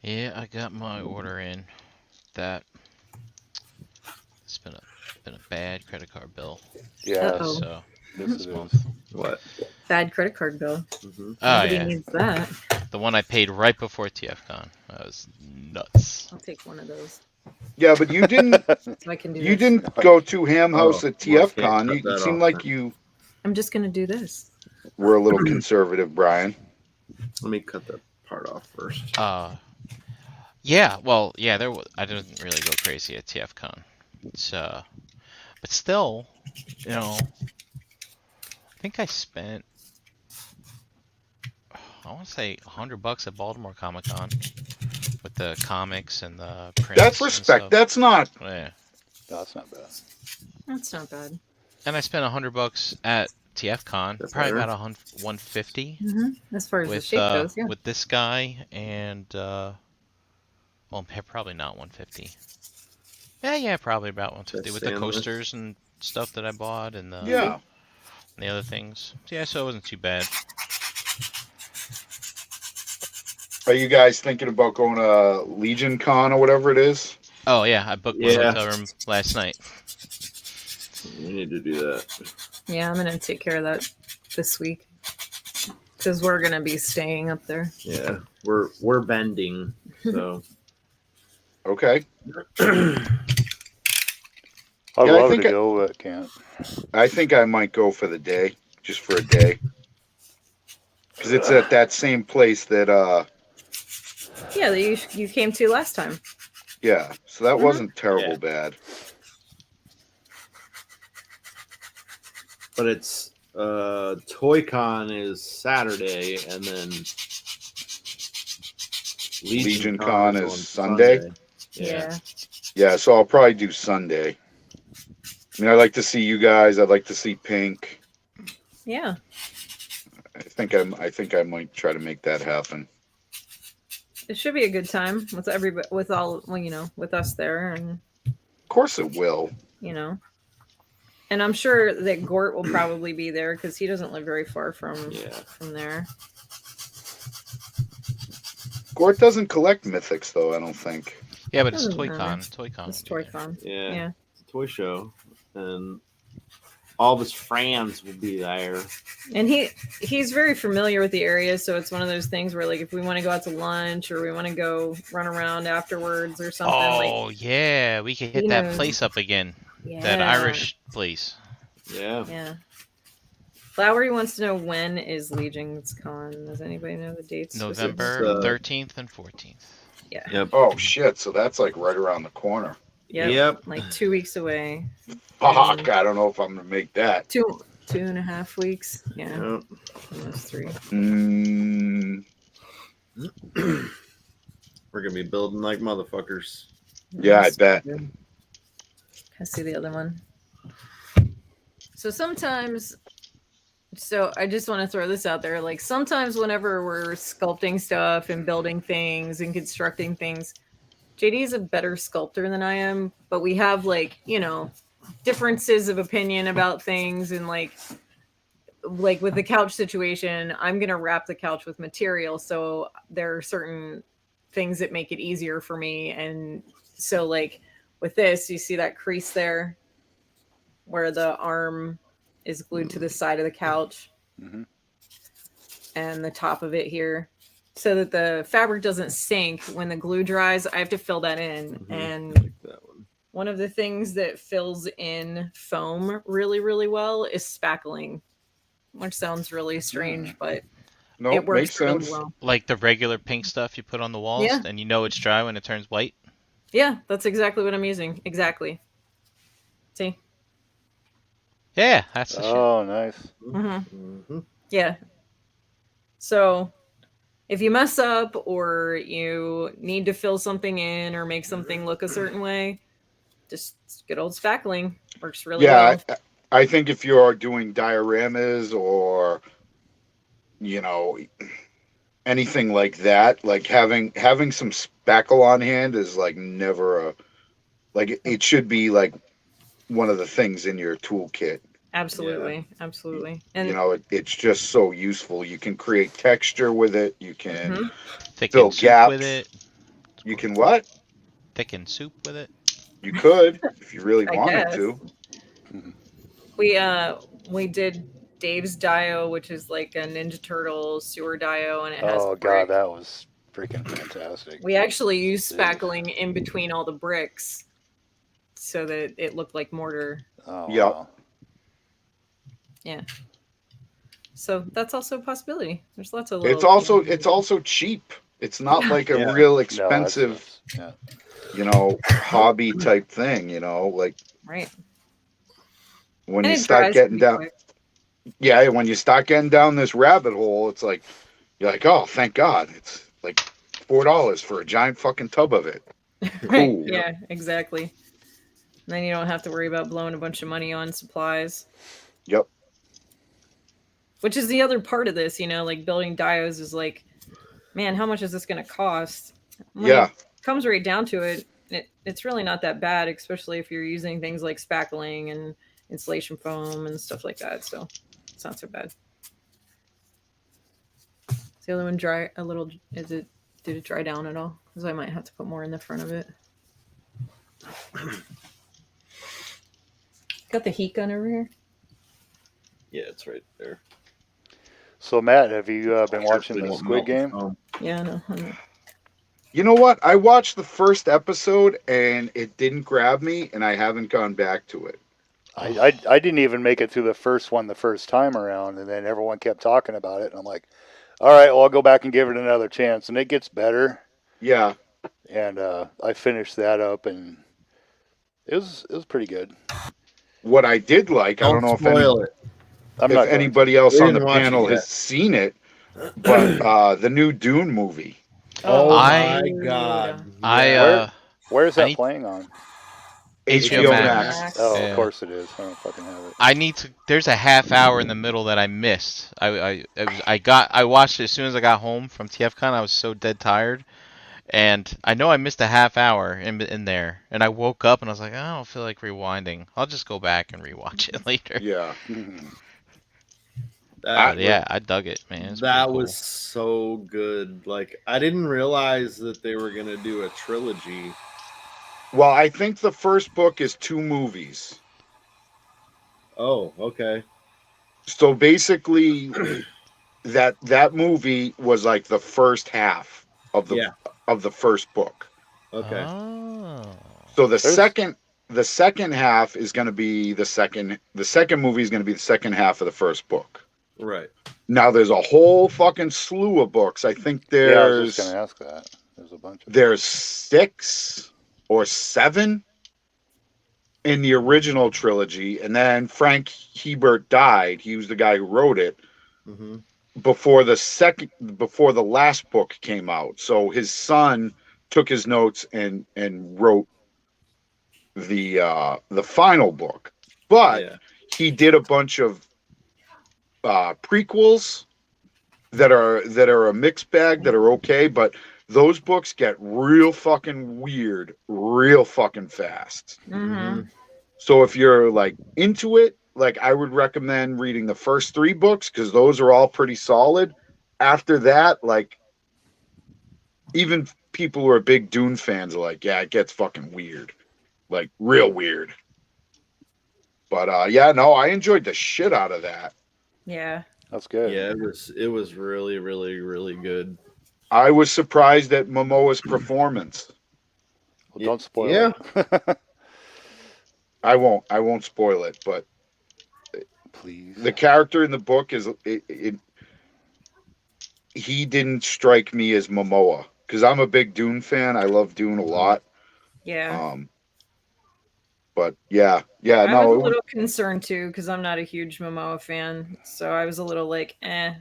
Yeah, I got my order in. It's been a bad credit card bill. Yeah. So this month. What? Bad credit card bill. Oh Nobody yeah. needs that. The one I paid right before TFCon. That was nuts. I'll take one of those. Yeah, but you didn't. So I can do You this. didn't go to Ham House at well, TFCon. It seemed like you I'm just gonna do this. were a little conservative, Brian. Let me cut that part off first. Yeah. Well, yeah. I didn't really go crazy at TFCon. But still, I think I spent, I want to say $100 at Baltimore Comic Con with the comics and the prints. That's respect. That's not. Yeah. No, that's not bad. That's not bad. And I spent $100 at TFCon. That's probably better. about 150 As far as the with shape goes, yeah. with this guy and well, probably not 150. Yeah, probably about 150 with the coasters and stuff that I bought and the other things. Yeah, so it wasn't too bad. Are you guys thinking about going to Legion Con or whatever it is? Oh yeah, I booked my hotel room last night. You need to do that. Yeah, I'm gonna take care of that this week because we're gonna be staying up there. Yeah, we're bending, so. Okay. I'd love to go, but can't. I think I might go for the day, just for a day, because it's at that same place that Yeah, that you came to last time. Yeah, so that wasn't terrible bad. But it's ToyCon is Saturday, and then Legion Con is Sunday. Yeah. Yeah, so I'll probably do Sunday. I mean, I'd like to see you guys. I'd like to see Pink. Yeah. I think I might try to make that happen. It should be a good time with everybody, with all, well, with us there, and of course it will. And I'm sure that Gort will probably be there because he doesn't live very far from there. Gort doesn't collect mythics, though. I don't think. Yeah, but it's ToyCon. It's ToyCon. Yeah. It's a toy show, and all of his friends will be there. And he's very familiar with the area, so it's one of those things where, like, if we want to go out to lunch or we want to go run around afterwards or something. Oh yeah, we could hit that place up again. Yeah. That Irish place. Yeah. Yeah. Flowery wants to know when is Legion's Con. Does anybody know the dates? November 13th and 14th. Yeah. Yep. Oh shit! So that's like right around the corner. Yep. Like 2 weeks away. Fuck! I don't know if I'm gonna make that. 2.5 weeks. Yeah. Yep. Almost 3. We're gonna be building like motherfuckers. Yeah, I bet. I see the other one. So sometimes, I just want to throw this out there. Like, sometimes whenever we're sculpting stuff and building things and constructing things, JD is a better sculptor than I am, but we have, like, differences of opinion about things. And like with the couch situation, I'm going to wrap the couch with material. So there are certain things that make it easier for me. And so, like, with this, you see that crease there where the arm is glued to the side of the couch and the top of it here, so that the fabric doesn't sink when the glue dries. I have to fill that in. And like that one of the things that fills in foam really, really well is spackling, which sounds really strange, but it works makes sense. really well. Like the regular pink stuff you put on the walls, and it's dry when it turns white. Yeah, that's exactly what I'm using. Exactly. See? Yeah, that's the shit. Oh, nice. Yeah. So if you mess up or you need to fill something in or make something look a certain way, just good old spackling works really well. I think if you're doing dioramas or, anything like that, like having some spackle on hand is like never it should be like one of the things in your toolkit. Absolutely. And it's just so useful. You can create texture with it. You can thicken fill gaps with it. You can what? Thicken soup with it. You could if you really wanted to. We did Dave's Dio, which is like a Ninja Turtle sewer Dio, and it has God, that was freaking fantastic. We actually used spackling in between all the bricks so that it looked like mortar. Oh, yep. Wow. Yeah. So that's also a possibility. There's lots of It's also cheap. It's not like a real expensive, hobby type thing, like. Right. When you start getting down, when you start getting down this rabbit hole, it's like, you're like, oh, thank God. It's like $4 for a giant fucking tub of it. Right. Cool. Yeah, exactly. And then you don't have to worry about blowing a bunch of money on supplies. Yep. Which is the other part of this, like building dios is like, man, how much is this going to cost? When it comes right down to it, it's really not that bad, especially if you're using things like spackling and insulation foam and stuff like that. So it's not so bad. Is the other one dry a little? Did it dry down at all? Because I might have to put more in the front of it. Got the heat gun over here? Yeah, it's right there. So Matt, have you been watching the Squid Game? Yeah, I know. You know what? I watched the first episode and it didn't grab me, and I haven't gone back to it. I didn't even make it through the first one the first time around, and then everyone kept talking about it, and I'm like, all right, well, I'll go back and give it another chance, and it gets better. Yeah. And I finished that up, and it was pretty good. What I did like, I don't know if anybody else on the panel has seen it, but the new Dune movie. Oh my God! Where is that playing on? HBO Max. Oh, yeah. Of course it is. I don't fucking have it. I need to. There's a half hour in the middle that I missed. I watched it as soon as I got home from TFCon. I was so dead tired, and I know I missed a half hour in there. And I woke up and I was like, I don't feel like rewinding. I'll just go back and rewatch it later. Yeah. I dug it, man. That was so good. Like, I didn't realize that they were gonna do a trilogy. Well, I think the first book is 2 movies. Oh, okay. So basically, that movie was like the first half of the first book. Okay. Oh. So the second half is going to be the second movie is going to be the second half of the first book. Right. Now there's a whole fucking slew of books. I think there's. Yeah, I was just going to ask that. There's a bunch. There's 6 or 7 in the original trilogy, and then Frank Herbert died. He was the guy who wrote it before the last book came out. So his son took his notes and wrote the final book. But he did a bunch of prequels that are a mixed bag that are okay, but those books get real fucking weird real fucking fast. So if you're like into it, like I would recommend reading the first 3 books because those are all pretty solid. After that, like even people who are big Dune fans are like, yeah, it gets fucking weird, like real weird. But I enjoyed the shit out of that. Yeah, that's good. Yeah, it was really, really, really good. I was surprised at Momoa's performance. Well, don't spoil it. I won't spoil it, but please. The character in the book is he didn't strike me as Momoa because I'm a big Dune fan. I love Dune a lot. Yeah. But I was a little concerned too because I'm not a huge Momoa fan, so I was a little like, I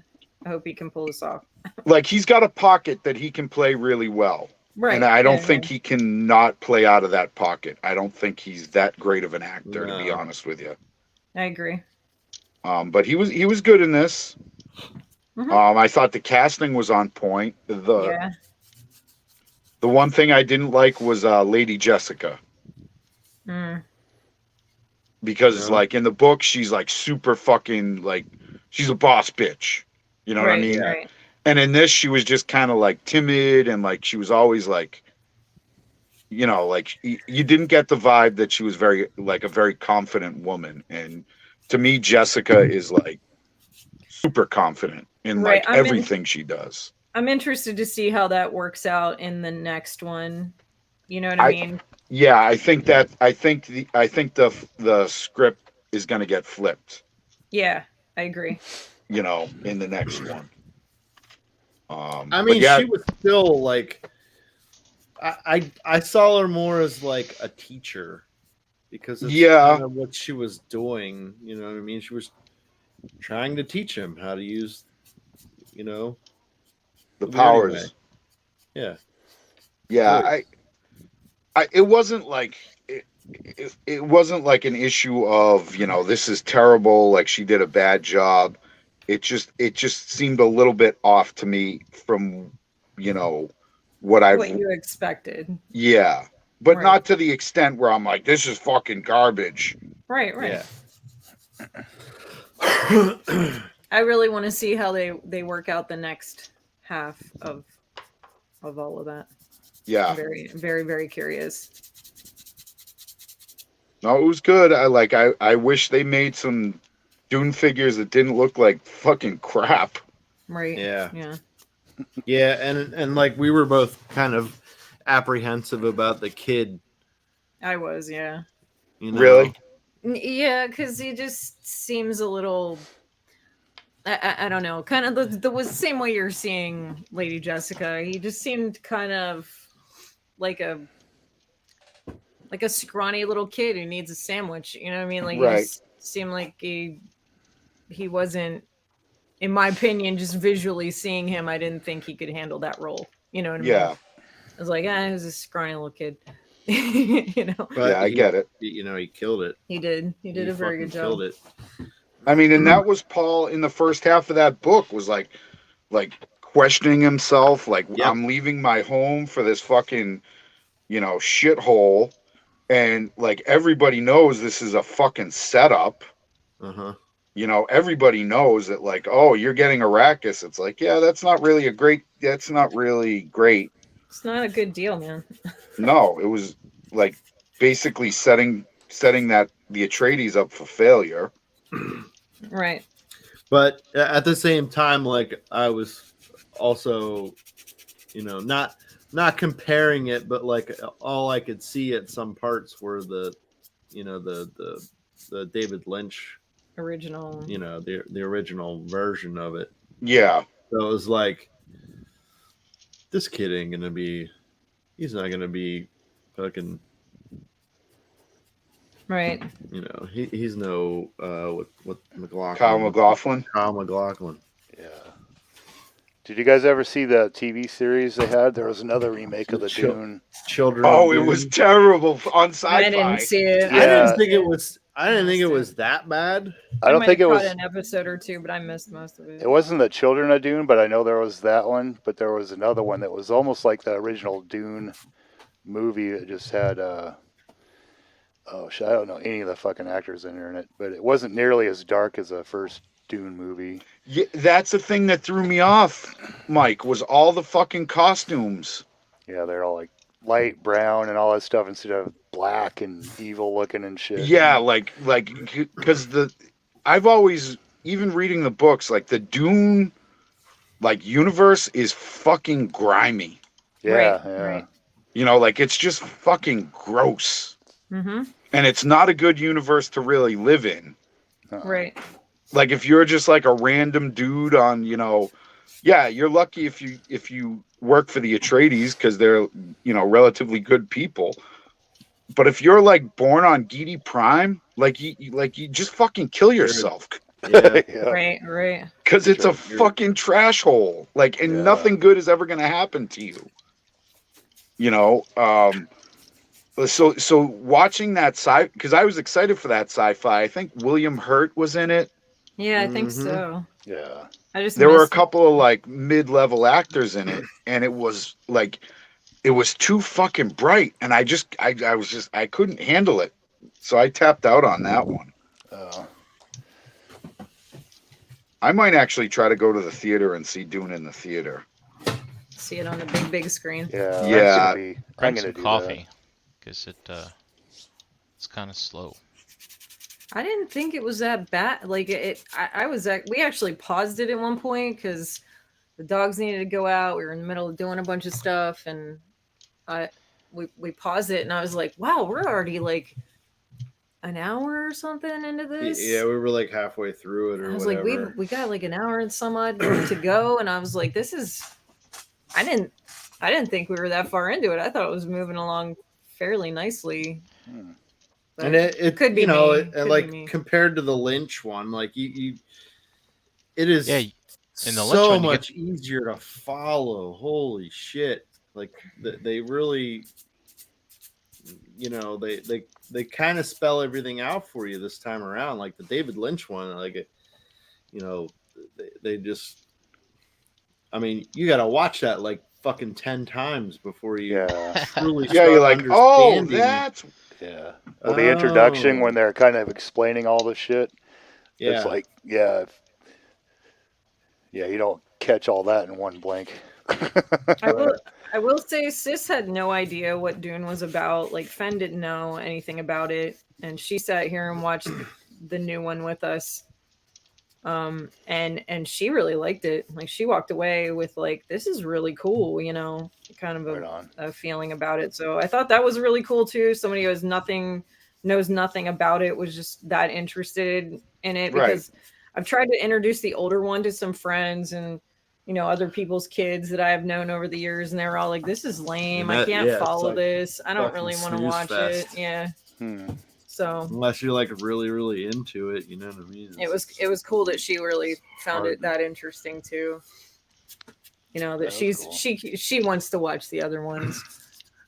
hope he can pull this off. Like he's got a pocket that he can play really well. Right. And I don't think he can not play out of that pocket. I don't think he's that great of an actor, to be honest with you. I agree. But he was good in this. I thought the casting was on point. The one thing I didn't like was Lady Jessica. Because like in the book, she's like super fucking like she's a boss bitch. You know what I mean? Right. And in this, she was just kind of like timid and like she was always like, you know, like you didn't get the vibe that she was very like a very confident woman. And to me, Jessica is like super confident in like everything she does. I'm interested to see how that works out in the next one. You know what I mean? Yeah, I think the script is going to get flipped. Yeah, I agree. You know, in the next one. I mean, she was still like, I saw her more as like a teacher because it's kind of what she was doing. You know what I mean? She was trying to teach him how to use, you know, the powers. Yeah. Yeah. It wasn't like it wasn't like an issue of, you know, this is terrible, like she did a bad job. It just seemed a little bit off to me from, you know, what you expected. Yeah. But not to the extent where I'm like, this is fucking garbage. Right. Yeah. I really want to see how they work out the next half of all of that. Yeah. I'm very, very, very curious. No, it was good. I wish they made some Dune figures that didn't look like fucking crap. Right. Yeah. Yeah. Yeah, and like we were both kind of apprehensive about the kid. I was, yeah. You know? Really? Yeah, because he just seems a little. I don't know, kind of the same way you're seeing Lady Jessica. He just seemed kind of like a scrawny little kid who needs a sandwich. You know what I mean? Like he just seemed like he wasn't, in my opinion, just visually seeing him, I didn't think he could handle that role. You know what I mean? I was like, he was a scrawny little kid. You know? But I get it. You know, he killed it. He did. He did a very good job. Killed it. I mean, and that was Paul in the first half of that book was like questioning himself. Like, I'm leaving my home for this fucking, you know, shithole. And like, everybody knows this is a fucking setup. You know, everybody knows that like, oh, you're getting Arrakis. It's like, yeah, that's not really great. It's not a good deal, man. No, it was like basically setting that the Atreides up for failure. Right. But at the same time, like I was also, you know, not comparing it, but like all I could see at some parts were the, you know, the David Lynch original, you know, the original version of it. Yeah. So it was like, this kid ain't gonna be, he's not gonna be fucking. Right. You know, he's no what McLaughlin. Kyle MacLachlan. Yeah. Did you guys ever see the TV series they had? There was another remake of the Dune. Children. Oh, it was terrible on Sci-Fi. I didn't see it. Yeah. I didn't think it was that bad. I don't think it was an episode or two, but I missed most of it. It wasn't the Children of Dune, but I know there was that one. But there was another one that was almost like the original Dune movie. It just had I don't know any of the fucking actors in it, but it wasn't nearly as dark as the first Dune movie. Yeah, that's the thing that threw me off, Mike, was all the fucking costumes. Yeah, they're all like light brown and all that stuff instead of black and evil looking and shit. Yeah, like because I've always, even reading the books, like the Dune like universe is fucking grimy. Yeah, right. You know, like it's just fucking gross. Mm-hmm. And it's not a good universe to really live in. Right. Like if you're just like a random dude on, you know, yeah, you're lucky if you work for the Atreides because they're, you know, relatively good people. But if you're like born on Gidi Prime, like you just fucking kill yourself. Yeah. Right. Because it's a fucking trash hole. Like, and nothing good is ever going to happen to you. So watching that because I was excited for that sci-fi. I think William Hurt was in it. Yeah, I think so. Yeah. There were a couple of like mid-level actors in it, and it was too fucking bright, and I couldn't handle it, so I tapped out on that one. I might actually try to go to the theater and see Dune in the theater. See it on the big screen. Yeah. I'm gonna do coffee because it's kind of slow. I didn't think it was that bad. Like we actually paused it at one point because the dogs needed to go out. We were in the middle of doing a bunch of stuff, and we paused it, and I was like, wow, we're already like an hour or something into this. Yeah, we were like halfway through it or whatever. I was like, we got like an hour and some odd to go, and I was like, this is. I didn't think we were that far into it. I thought it was moving along fairly nicely. And it could be, compared to the Lynch one, like it is and the so much easier to follow. Holy shit! Like they really, they kind of spell everything out for you this time around. Like the David Lynch one, they just. I mean, you got to watch that like fucking 10 times before you truly start you're like, oh, that's... Yeah. Well, the introduction when they're kind of explaining all the shit. Yeah. It's like, you don't catch all that in one blink. I will say Sis had no idea what Dune was about. Like, Fen didn't know anything about it. And she sat here and watched the new one with us. And she really liked it. Like, she walked away with like, this is really cool, kind of a feeling about it. So I thought that was really cool too. Somebody who knows nothing about it was just that interested in it, because I've tried to introduce the older one to some friends and other people's kids that I have known over the years, and they were all like, this is lame. I can't follow this. I don't really want to watch it. Yeah. So unless you're like really, really into it, you know what I mean? It was cool that she really found it that interesting too. That she wants to watch the other ones.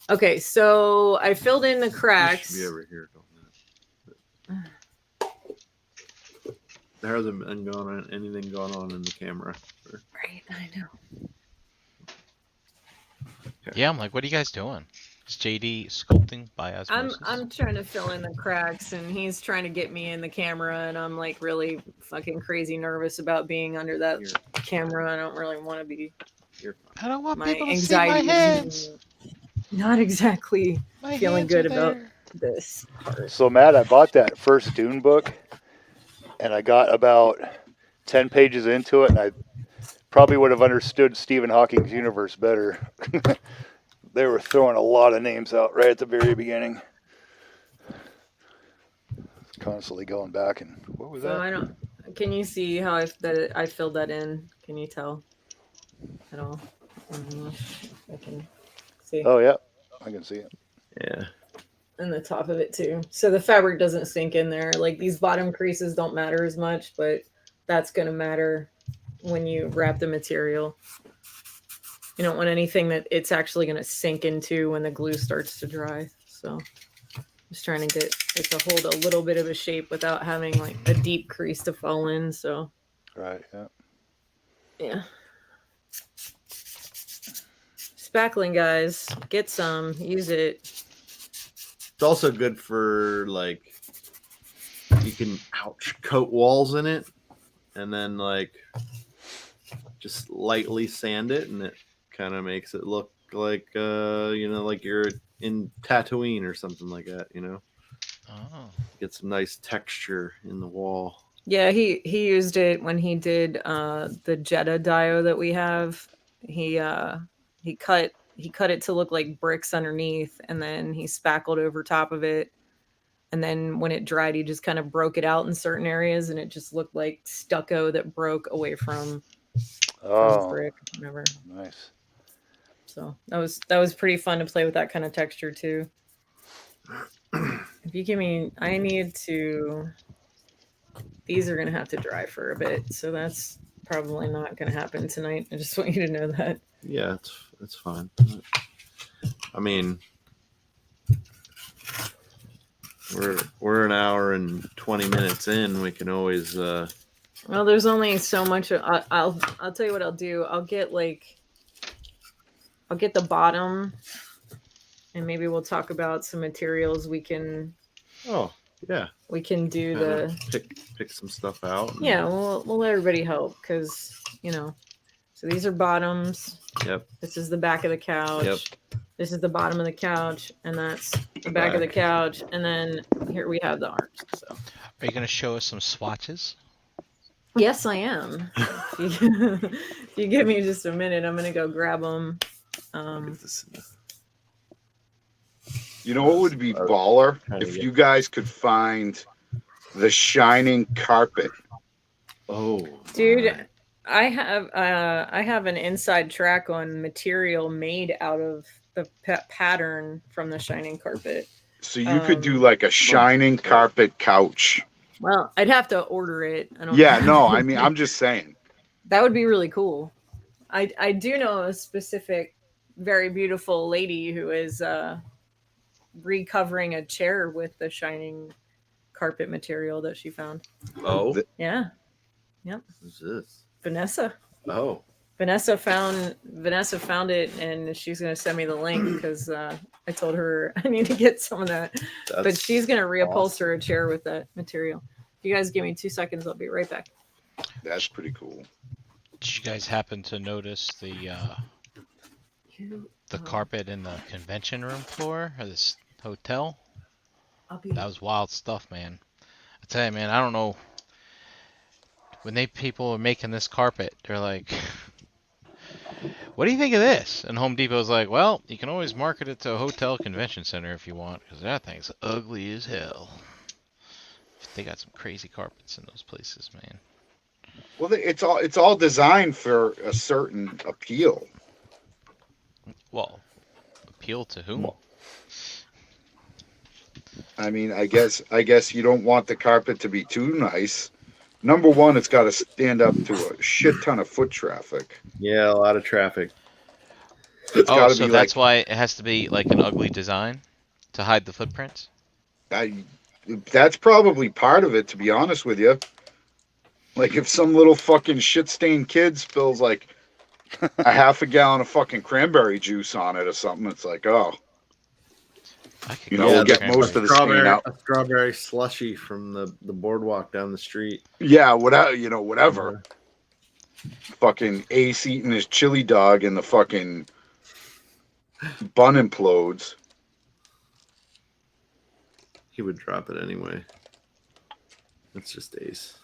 Okay, so I filled in the cracks. Be over here, there hasn't been anything going on in the camera. Right, I know. Okay. Yeah, I'm like, what are you guys doing? Is JD sculpting by osmosis? I'm trying to fill in the cracks, and he's trying to get me in the camera, and I'm like really fucking crazy nervous about being under that camera. I don't really want to be. I don't want people to see my hands. Not exactly feeling good about this part. So Matt, I bought that first Dune book, and I got about 10 pages into it, and I probably would have understood Stephen Hawking's universe better. They were throwing a lot of names out right at the very beginning. Constantly going back and what was that? Can you see how I filled that in? Can you tell at all? I can see. Oh yeah, I can see it. Yeah. And the top of it too. So the fabric doesn't sink in there. Like these bottom creases don't matter as much, but that's going to matter when you wrap the material. You don't want anything that it's actually going to sink into when the glue starts to dry. So just trying to get it to hold a little bit of a shape without having like a deep crease to fall in. So right, yeah. Spackling, guys, get some, use it. It's also good for like you can coat walls in it, and then like just lightly sand it, and it kind of makes it look like like you're in Tatooine or something like that, Get some nice texture in the wall. Yeah, he used it when he did the Jetta dio that we have. He cut it to look like bricks underneath, and then he spackled over top of it, and then when it dried he just kind of broke it out in certain areas, and it just looked like stucco that broke away from brick, whatever. Nice. So that was pretty fun to play with that kind of texture too. If you give me, these are gonna have to dry for a bit, so that's probably not gonna happen tonight. I just want you to know that. Yeah, it's fine. I mean, we're an hour and 20 minutes in. We can always. Well, there's only so much. I'll tell you what I'll do. I'll get the bottom, and maybe we'll talk about some materials we can. Oh yeah. We can do pick some stuff out. Yeah, we'll let everybody help because So these are bottoms. Yep. This is the back of the couch. Yep. This is the bottom of the couch, and that's the back of the couch. And then here we have the arms. So. Are you going to show us some swatches? Yes, I am. If you give me just a minute, I'm going to go grab them. You know what would be baller? If you guys could find the shining carpet. Oh, dude. I have an inside track on material made out of the pattern from the shining carpet. So you could do like a shining carpet couch. Well, I'd have to order it. I mean, I'm just saying. That would be really cool. I do know a specific, very beautiful lady who is recovering a chair with the shining carpet material that she found. Oh. Yeah. Yep. Who's this? Vanessa. Oh. Vanessa found it, and she's gonna send me the link because I told her I need to get some of that. But she's gonna reupholster a chair with that material. If you guys give me 2 seconds, I'll be right back. That's pretty cool. Did you guys happen to notice the carpet in the convention room floor of this hotel? That was wild stuff, man. I tell you, man, I don't know. When people were making this carpet, they're like, what do you think of this? And Home Depot's like, well, you can always market it to a hotel convention center if you want, because that thing's ugly as hell. They got some crazy carpets in those places, man. Well, it's all designed for a certain appeal. Well, appeal to whom? I mean, I guess you don't want the carpet to be too nice. Number one, it's got to stand up to a shit ton of foot traffic. Yeah, a lot of traffic. So that's why it has to be like an ugly design to hide the footprints? That's probably part of it, to be honest with you. Like if some little fucking shit-stained kid spills like a half a gallon of fucking cranberry juice on it or something, it's like, oh. We'll get most of the stain out. A strawberry slushy from the boardwalk down the street. Yeah, whatever. Fucking Ace eating his chili dog and the fucking bun implodes. He would drop it anyway. That's just Ace.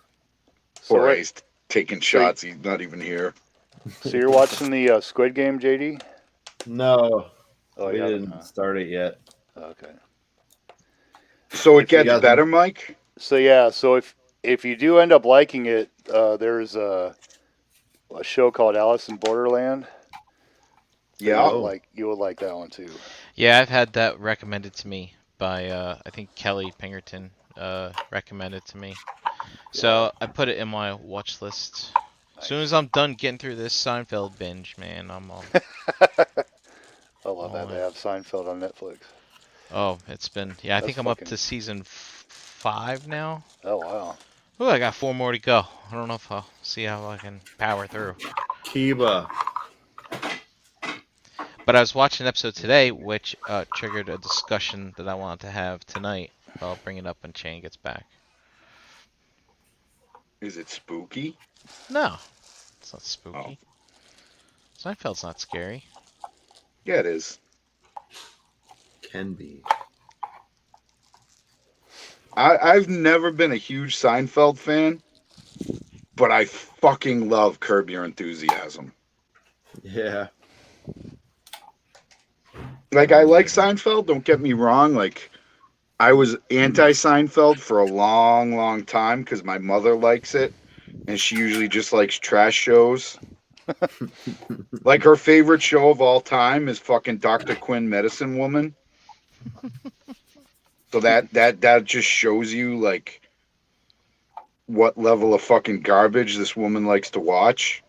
Or Ace taking shots. He's not even here. So you're watching the Squid Game, JD? No. We didn't start it yet. Okay. So it gets better, Mike? So yeah, so if you do end up liking it, there's a show called Alice in Borderland. Yeah. You would like that one too. Yeah, I've had that recommended to me by I think Kelly Pinkerton recommended to me. So I put it in my watch list. As soon as I'm done getting through this Seinfeld binge, man, I'm all... I love that they have Seinfeld on Netflix. Oh, it's been... Yeah, I think I'm up to season 5 now. Oh, wow. Ooh, I got 4 more to go. I don't know if I'll see how I can power through. Kiba. But I was watching an episode today, which triggered a discussion that I wanted to have tonight. I'll bring it up when Shane gets back. Is it spooky? No, it's not spooky. Oh. Seinfeld's not scary. Yeah, it is. Can be. I've never been a huge Seinfeld fan, but I fucking love Curb Your Enthusiasm. Yeah. Like, I like Seinfeld, don't get me wrong. Like, I was anti-Seinfeld for a long, long time because my mother likes it, and she usually just likes trash shows. Like, her favorite show of all time is fucking Dr. Quinn Medicine Woman. So that just shows you, like, what level of fucking garbage this woman likes to watch.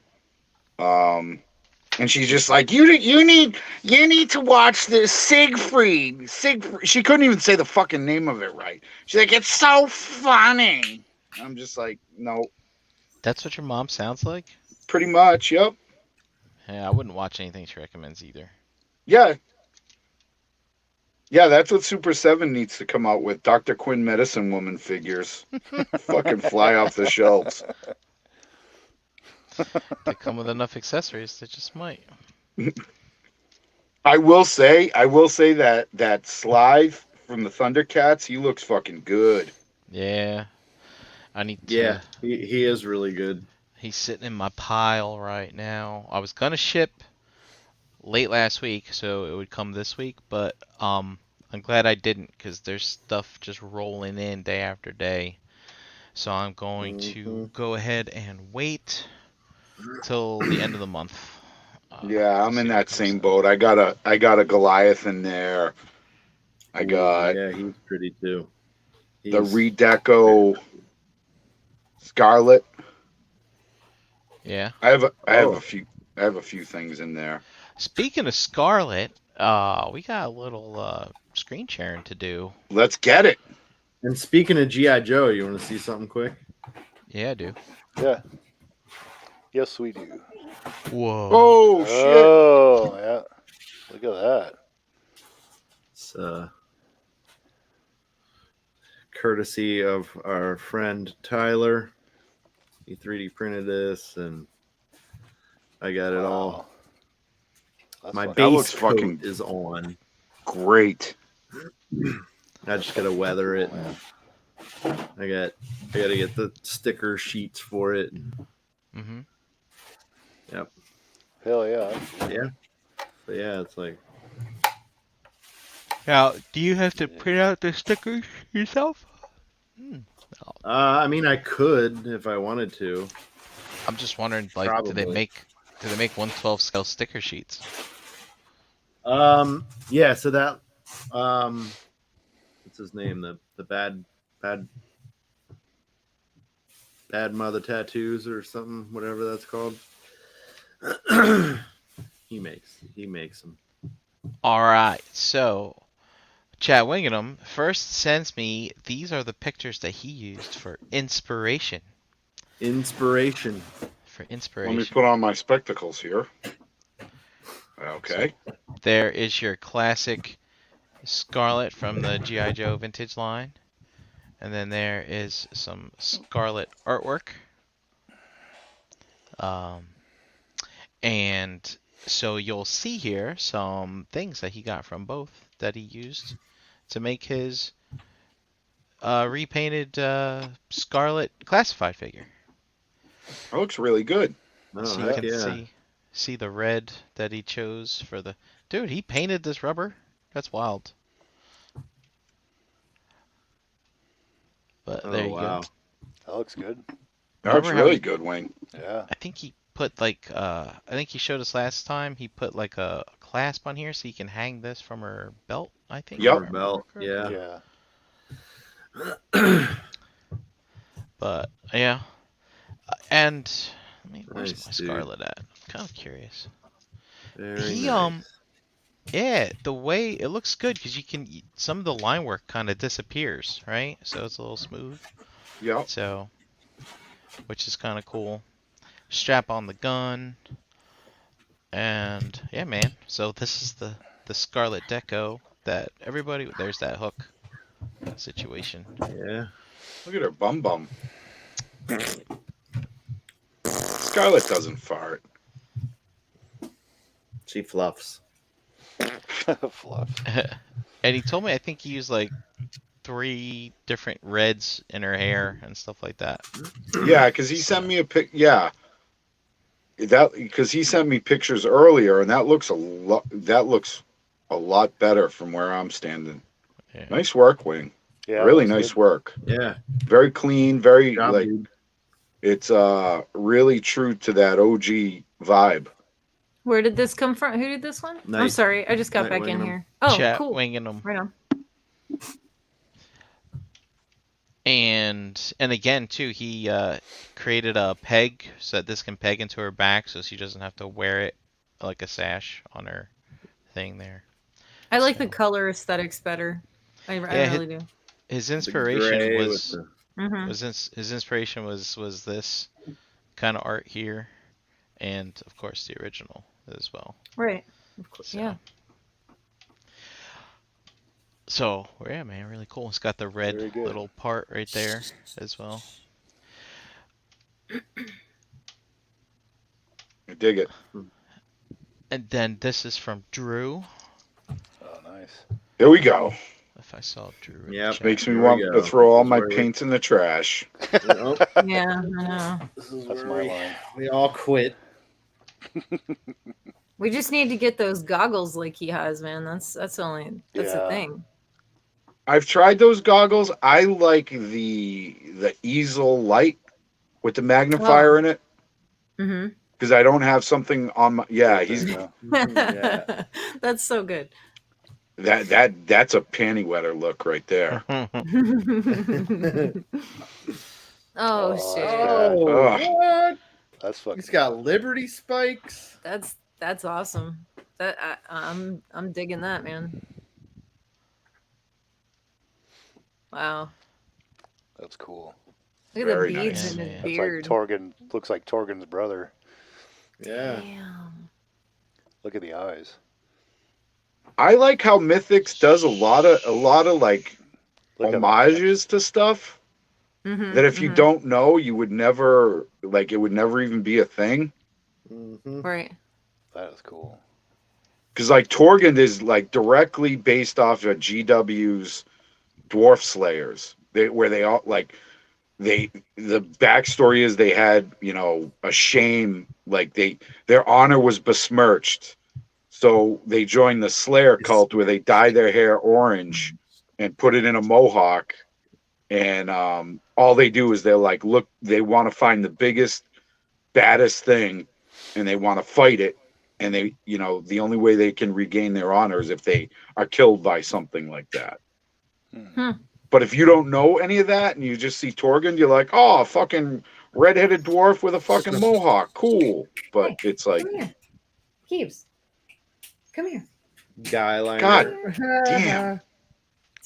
And And she's just like, you need to watch this Siegfried. She couldn't even say the fucking name of it right. She's like, it's so funny. I'm just like, no. That's what your mom sounds like? Pretty much, yep. Yeah, I wouldn't watch anything she recommends either. Yeah. Yeah, that's what Super 7 needs to come out with. Dr. Quinn Medicine Woman figures. Fucking fly off the shelves. They come with enough accessories, they just might. I will say that Slive from the Thundercats, he looks fucking good. Yeah. I need to. Yeah, he is really good. He's sitting in my pile right now. I was gonna ship late last week, so it would come this week, but I'm glad I didn't, because there's stuff just rolling in day after day. So I'm going to go ahead and wait till the end of the month. Yeah, I'm in that same boat. I got a Goliath in there. I got he's pretty too. The Redeco Scarlet. Yeah. I have a few things in there. Speaking of Scarlet, we got a little screen sharing to do. Let's get it. And speaking of G.I. Joe, you want to see something quick? Yeah, I do. Yeah. Yes, we do. Whoa. Oh, shit. Oh, yeah. Look at that. It's courtesy of our friend Tyler. He 3D printed this, and I got it all. That's My fun. base coat is on. Great. I just gotta weather it. I gotta get the sticker sheets for it. Mm-hmm. Yep. Hell yeah. Yeah. But yeah, it's like. Now, do you have to print out the stickers yourself? I mean, I could if I wanted to. I'm just wondering, like, Probably. do they make 1/12 scale sticker sheets? Yeah. So that what's his name? The bad mother tattoos or something, whatever that's called. he makes them. All right, so Chad Wingham first sends me, these are the pictures that he used for inspiration. Inspiration. Let me put on my spectacles here. Okay. So there is your classic Scarlet from the G.I. Joe vintage line. And then there is some Scarlet artwork. And so you'll see here some things that he got from both that he used to make his repainted Scarlet classified figure. That looks really good. So you can see the red that he chose for the... Dude, he painted this rubber. That's wild. But there you go. That looks good. That looks really good, Wayne. Yeah. I think he put like I think he showed us last time. He put like a clasp on here so you can hang this from her belt. I think. Yep. Her belt. Yeah. But yeah, and where's Nice, my Scarlet at? I'm kind of curious. Very He nice. yeah, the way it looks good because you can some of the line work kind of disappears, right? So it's a little smooth. Yeah. So, which is kind of cool. Strap on the gun, and yeah, man. So this is the Scarlet Deco that everybody. There's that hook situation. Yeah. Look at her bum bum. Scarlet doesn't fart. She fluffs. Fluff. And he told me I think he used like 3 different reds in her hair and stuff like that. Yeah, because he sent me a pic. Yeah, that because he sent me pictures earlier, and that looks a lot. That looks a lot better from where I'm standing. Yeah. Nice work, Wing. Yeah. Really nice work. Yeah. Very clean. Very Job, like. dude. It's really true to that OG vibe. Where did this come from? Who did this one? I'm sorry, I just got back in here. Oh, Chat cool. winging them. Right on. And again too, he created a peg so that this can peg into her back, so she doesn't have to wear it like a sash on her thing there. I like the color aesthetics better. I really do. His inspiration was Mm-hmm. his inspiration was this kind of art here, and of course the original as well. Right. Of course. So. Yeah. So yeah, man, really cool. It's got the red little part right there as well. I dig it. And then this is from Drew. Oh, nice. There we go. If I saw Drew. Yeah. Makes me want to throw all my paints in the trash. Yeah, I know. That's my line. We all quit. We just need to get those goggles like he has, man. That's the thing. I've tried those goggles. I like the easel light with the magnifier in it. Mm-hmm. Because I don't have something on my he's yeah. That's so good. That's a panty wetter look right there. Oh shit. Oh, what? That's fucking. He's got Liberty spikes. That's awesome. I'm digging that, man. Wow. That's cool. Look at the beads in his beard. Looks like Torgen's brother. Yeah. Damn. Look at the eyes. I like how Mythics does a lot of like homages to stuff that if you don't know, you would never it would never even be a thing. Mm-hmm. Right. That is cool. Because like Torgen is like directly based off of GW's Dwarf Slayers, where they all like the backstory is they had a shame, like their honor was besmirched, so they joined the Slayer cult where they dye their hair orange and put it in a mohawk, and all they do is they want to find the biggest, baddest thing, and they want to fight it, and they the only way they can regain their honor is if they are killed by something like that. But if you don't know any of that and you just see Torgen, you're like, oh, a fucking redheaded dwarf with a fucking mohawk. Cool. But it's like... Come here. Keeps. Come here. Guy liner. God damn.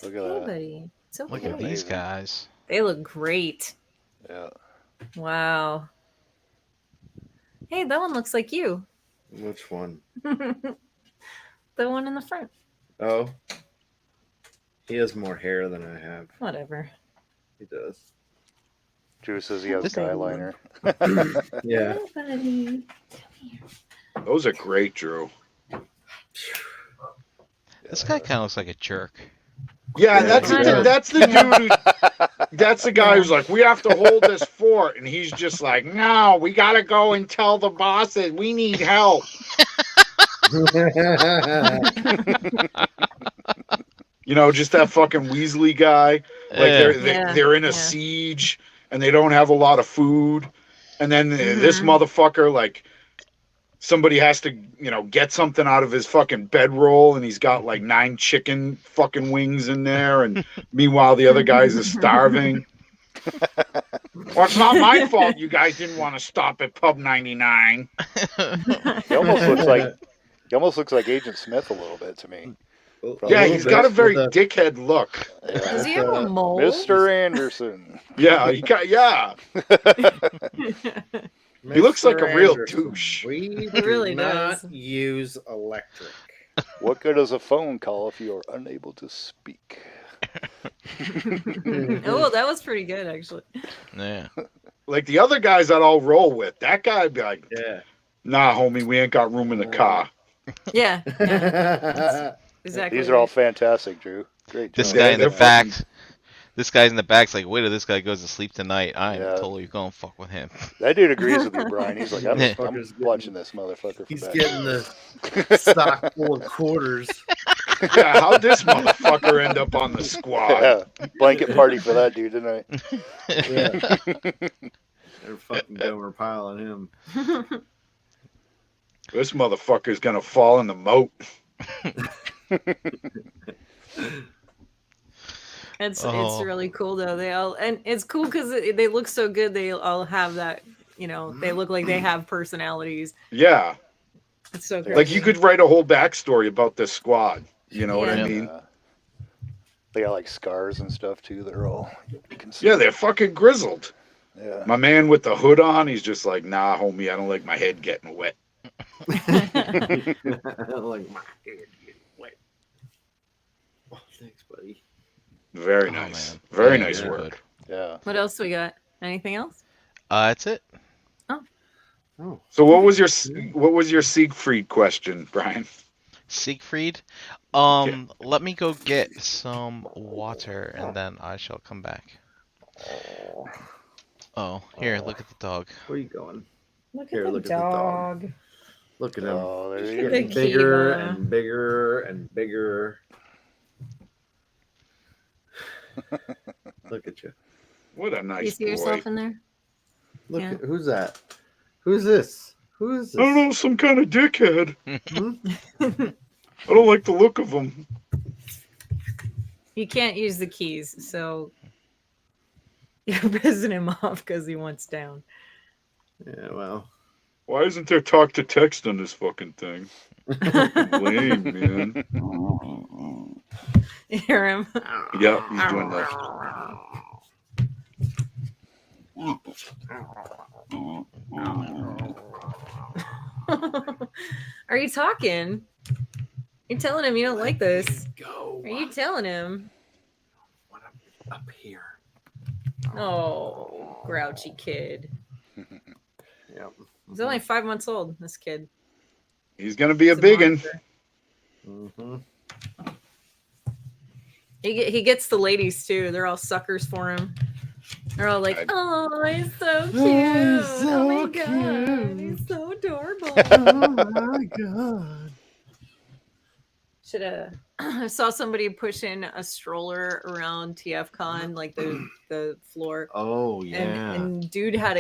Look at that. Buddy. It's okay. Look at these guys. They look great. Yeah. Wow. Hey, that one looks like you. Which one? The one in the front. Oh. He has more hair than I have. Whatever. He does. Drew says he has guy liner. Yeah. Hey, buddy. Come here. Those are great, Drew. This guy kind of looks like a jerk. Yeah, that's the dude. That's the guy who's like, we have to hold this fort, and he's just like, no, we gotta go and tell the bosses we need help. Just that fucking Weasley guy. Like they're in a siege and they don't have a lot of food, and then this motherfucker, like, somebody has to get something out of his fucking bedroll, and he's got like 9 chicken fucking wings in there, and meanwhile the other guys are starving. Well, it's not my fault you guys didn't want to stop at Pub 99. He almost looks like Agent Smith a little bit to me. Yeah, he's got a very dickhead look. Yeah. Does he have a mole? Mr. Anderson. Yeah, he looks like a real douche. We really do not does. use electric. What good is a phone call if you are unable to speak? Oh, that was pretty good, actually. Yeah. Like the other guys that I'll roll with, that guy'd be like, Yeah. Nah, homie, we ain't got room in the car. Yeah. Exactly. These are all fantastic, Drew. Great job. This guy in the back. This guy's in the back's like, wait till this guy goes to sleep tonight. I am totally going to fuck with him. That dude agrees with you, Brian. He's like, I'm watching this motherfucker. He's getting the stock full of quarters. Yeah, how'd this motherfucker end up on the squad? Yeah, blanket party for that dude tonight. Yeah. They're fucking Gomer Pyle on him. This motherfucker's gonna fall in the moat. It's really cool though. And it's cool because they look so good. They all have that, they look like they have personalities. Yeah. It's so crazy. Like you could write a whole backstory about this squad. You know what I mean? They got like scars and stuff too. They're all. Yeah, they're fucking grizzled. Yeah. My man with the hood on, he's just like, nah, homie, I don't like my head getting wet. I don't like my head getting wet. Oh, thanks, buddy. Very nice. Man. Very nice work. Yeah. What else we got? Anything else? That's it. Oh. So what was your Siegfried question, Brian? Siegfried? Let me go get some water and then I shall come back. Oh, here, look at the dog. Where are you going? Look at the dog. Look at him. Oh, there He's you getting bigger and bigger and bigger. Look at you. What a nice boy. You see yourself in there? Look at who's that? Who's this? Who is this? I don't know, some kind of dickhead. I don't like the look of him. You can't use the keys, so you're pissing him off because he wants down. Yeah, well. Why isn't there talk to text on this fucking thing? Lame, man. You hear him? Yeah, he's doing that. Are you talking? You're telling him you don't like this. Go. Are you telling him? What up here? Oh, grouchy kid. Yep. He's only 5 months old, this kid. He's going to be a big one. Mm-hmm. He gets the ladies, too. They're all suckers for him. They're all like, oh, he's so cute. Oh, my God. He's so adorable. Oh, my God. I saw somebody pushing a stroller around TFCon, like the floor. Oh yeah. And dude had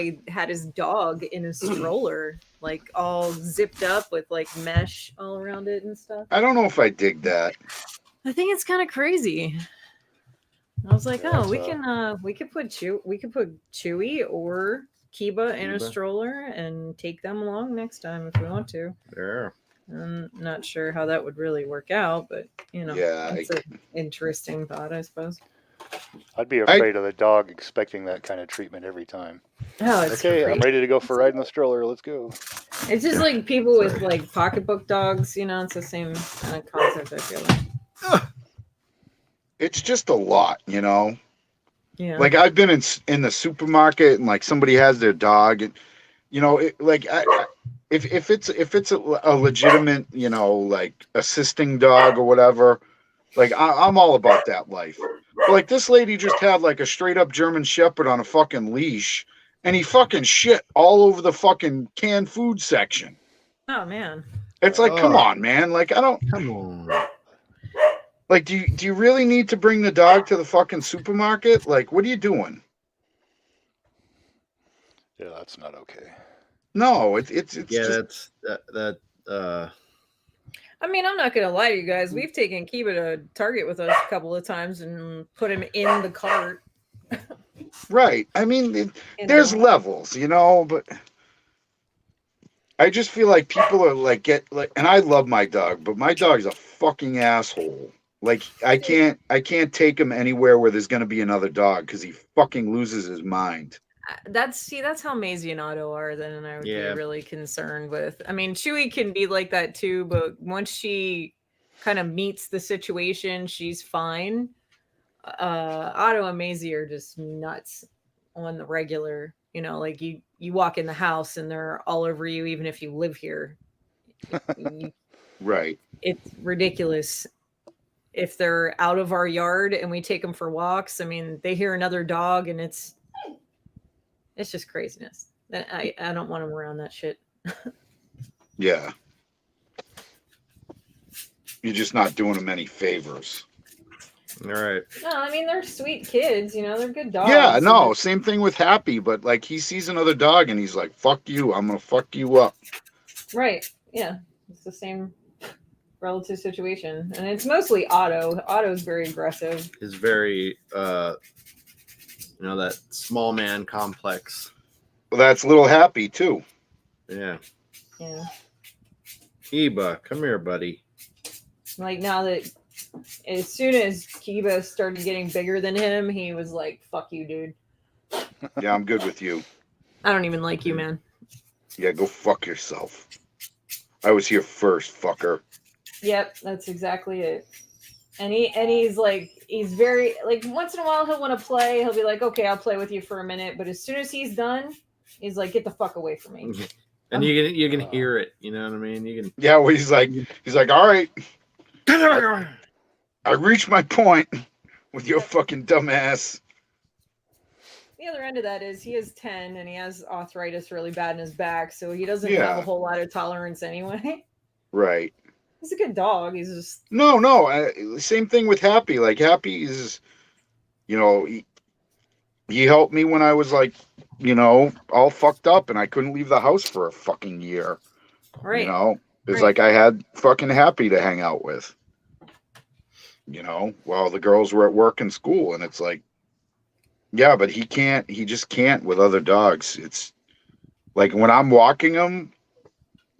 his dog in a stroller, like all zipped up with like mesh all around it and stuff. I don't know if I dig that. I think it's kind of crazy. I was like, oh, we could put Chewy or Kiba in a stroller and take them along next time if we want to. Yeah. I'm not sure how that would really work out, but it's an interesting thought, I suppose. I'd be afraid of the dog expecting that kind of treatment every time. Oh, it's okay, crazy. I'm ready to go for a ride in the stroller. Let's go. It's just like people with like pocketbook dogs, it's the same kind of concept, I feel like. It's just a lot, Yeah. Like I've been in the supermarket and like somebody has their dog and if it's a legitimate, like assisting dog or whatever, like I'm all about that life. But like this lady just had like a straight up German Shepherd on a fucking leash and he fucking shit all over the fucking canned food section. Oh man. It's like, come on, man. Like come on. Like, do you really need to bring the dog to the fucking supermarket? Like, what are you doing? Yeah, that's not okay. No, it's yeah, just... that. I mean, I'm not gonna lie to you guys. We've taken Kiba to Target with us a couple of times and put him in the cart. Right. I mean, there's levels, but I just feel like people are like and I love my dog, but my dog's a fucking asshole. Like I can't take him anywhere where there's gonna be another dog because he fucking loses his mind. That's how Maisie and Otto are. Then I would be really concerned with. I mean, Chewy can be like that too, but once she kind of meets the situation, she's fine. Otto and Maisie are just nuts on the regular. Like you walk in the house and they're all over you, even if you live here. Right. It's ridiculous. If they're out of our yard and we take them for walks, I mean, they hear another dog and it's just craziness. I don't want them around that shit. Yeah. You're just not doing them any favors. All right. No, I mean, they're sweet kids, they're good dogs. Yeah, no, same thing with Happy, but like he sees another dog and he's like, fuck you, I'm going to fuck you up. Right. Yeah. It's the same relative situation. And it's mostly Otto. Otto's very aggressive. Is very, that small man complex. Well, that's little Happy too. Yeah. Yeah. Kiba, come here, buddy. Like now that as soon as Kiba started getting bigger than him, he was like, fuck you, dude. Yeah, I'm good with you. I don't even like you, man. Yeah, go fuck yourself. I was here first, fucker. Yep, that's exactly it. And he's like, he's very, like, once in a while he'll want to play. He'll be like, okay, I'll play with you for a minute. But as soon as he's done, he's like, get the fuck away from me. And you can hear it. You know what I mean? You can. Yeah, well, he's like, all right. I reached my point with your fucking dumbass. The other end of that is he is 10 and he has arthritis really bad in his back, so he doesn't have a whole lot of tolerance anyway. Right. He's a good dog. He's just no. Same thing with Happy. Like Happy is, you know, he helped me when I was like, you know, all fucked up and I couldn't leave the house for a fucking year. Right. You know, it's like I had fucking Happy to hang out with. You know, while the girls were at work and school, and it's like, yeah, but he just can't with other dogs. It's like when I'm walking him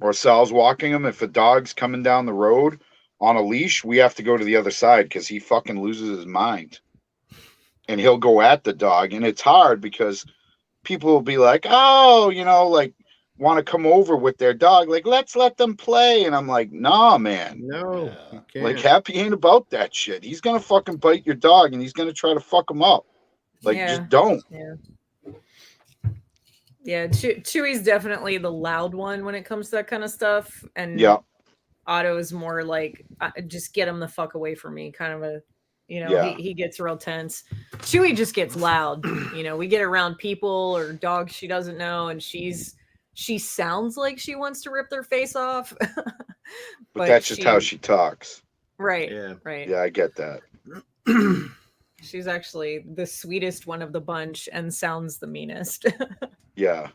or Sal's walking him, if a dog's coming down the road on a leash, we have to go to the other side because he fucking loses his mind. And he'll go at the dog. And it's hard because people will be like, oh, you know, like want to come over with their dog. Like, let's let them play. And I'm like, nah, man. No. Yeah. Like, Happy ain't about that shit. He's going to fucking bite your dog and he's going to try to fuck him up. Like, just don't. Yeah, Chewy's definitely the loud one when it comes to that kind of stuff. And Otto is more like, just get him the fuck away from me, kind of a, you know, he gets real tense. Chewy just gets loud. You know, we get around people or dogs she doesn't know, and she sounds like she wants to rip their face off. but that's just how she talks. Right. Yeah. Right. Yeah, I get that. She's actually the sweetest one of the bunch and sounds the meanest. Yeah,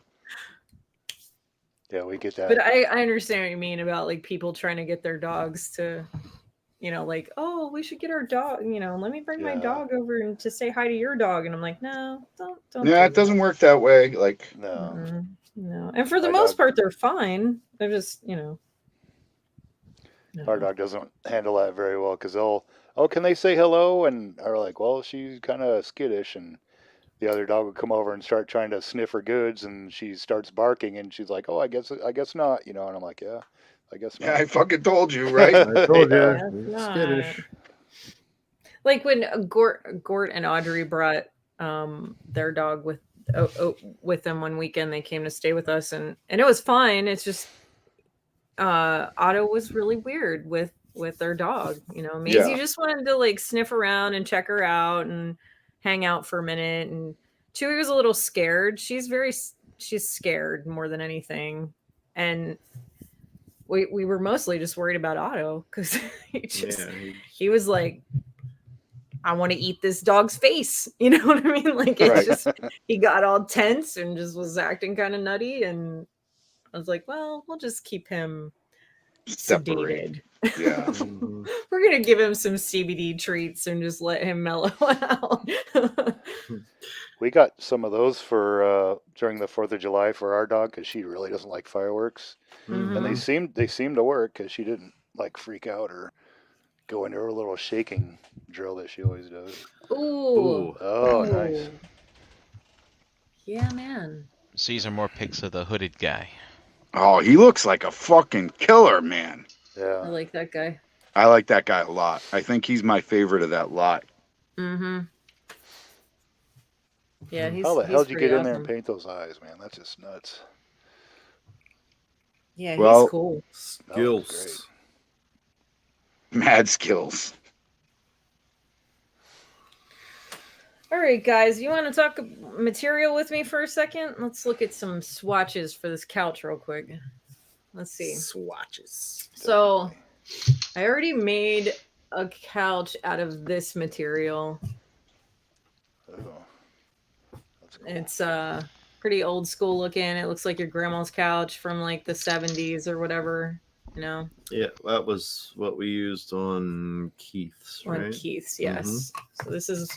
we get that. But I understand what you mean about like people trying to get their dogs to, you know, like, oh, we should get our dog, you know, let me bring my dog over and to say hi to your dog. And I'm like, no, don't. Yeah, it doesn't work that way. Like, no. No. And for the most part, they're fine. They're just, you know. No. Our dog doesn't handle that very well because can they say hello? And are like, well, she's kind of skittish, and the other dog would come over and start trying to sniff her goods, and she starts barking, and she's like, oh, I guess not, you know. And I'm like, yeah, I guess not. Yeah, I fucking told you, right? I told you. Skittish. Like when Gort and Audrey brought their dog with them one weekend, they came to stay with us, and it was fine. It's just Otto was really weird with their dog, you know. Maisie just wanted to like sniff around and check her out and hang out for a minute, and Chewy was a little scared. She's scared more than anything, and we were mostly just worried about Otto because he was like, I want to eat this dog's face, you know what I mean? Like it's just he got all tense and just was acting kind of nutty, and I was like, well, we'll just keep him sedated. Yeah. We're gonna give him some CBD treats and just let him mellow out. We got some of those for during the 4th of July for our dog because she really doesn't like fireworks, and they seemed to work because she didn't like freak out or go into her little shaking drill that she always does. Ooh. Oh, nice. Yeah, man. So these are more pics of the hooded guy. Oh, he looks like a fucking killer, man. Yeah. I like that guy. I like that guy a lot. I think he's my favorite of that lot. Mm-hmm. Yeah, How the hell did you get in there and paint those eyes, man? That's just nuts. Yeah, he's cool. Skills. Mad skills. All right, guys, you want to talk material with me for a second? Let's look at some swatches for this couch real quick. Let's see. Swatches. So I already made a couch out of this material. Oh, that's cool. It's pretty old school looking. It looks like your grandma's couch from like the 70s or whatever, you know? Yeah, that was what we used on Keith's, right? On Keith's, yes. So this is,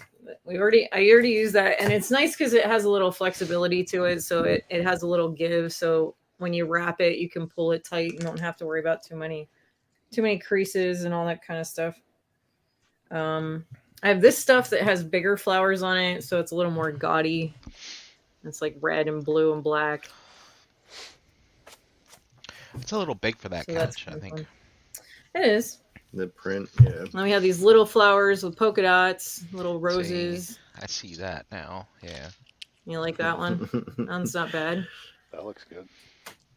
I already used that, and it's nice because it has a little flexibility to it. So it has a little give. So when you wrap it, you can pull it tight and don't have to worry about too many creases and all that kind of stuff. I have this stuff that has bigger flowers on it, so it's a little more gaudy. It's like red and blue and black. It's a little big for that couch, I think. Fun. It is. The print, yeah. Then we have these little flowers with polka dots, little roses. I see that now, yeah. You like that one? That one's not bad. That looks good.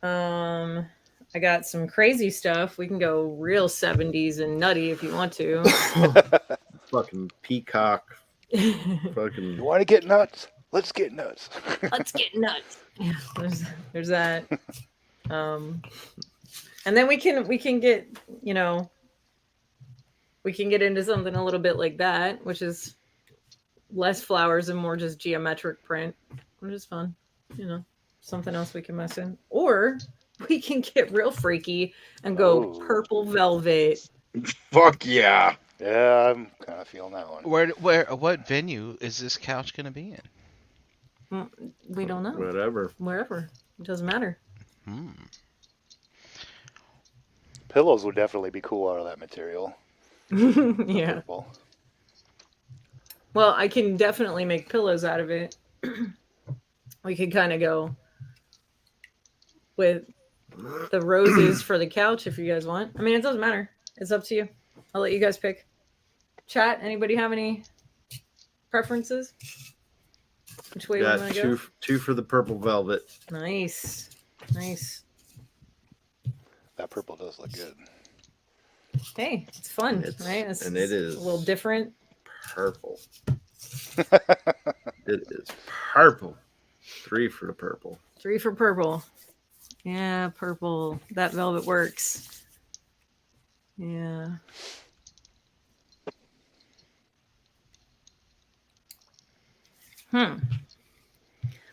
I got some crazy stuff. We can go real 70s and nutty if you want to. Fucking peacock. Fucking. You want to get nuts? Let's get nuts. Let's get nuts. Yeah, there's that. And then we can get, you know, we can get into something a little bit like that, which is less flowers and more just geometric print, which is fun. You know, something else we can mess in. Or we can get real freaky and go purple velvet. Fuck yeah. Yeah, I'm kind of feeling that one. What venue is this couch going to be in? We don't know. Wherever. It doesn't matter. Pillows would definitely be cool out of that material. Yeah. Purple. Well, I can definitely make pillows out of it. We could kind of go with the roses for the couch if you guys want. I mean, it doesn't matter. It's up to you. I'll let you guys pick. Chat, anybody have any preferences? Which way we want to go? Two for the purple velvet. Nice. That purple does look good. Hey, it's fun, right? It is a little different. Purple. It is purple. 3 for the purple. 3 for purple. Yeah, purple. That velvet works. Yeah.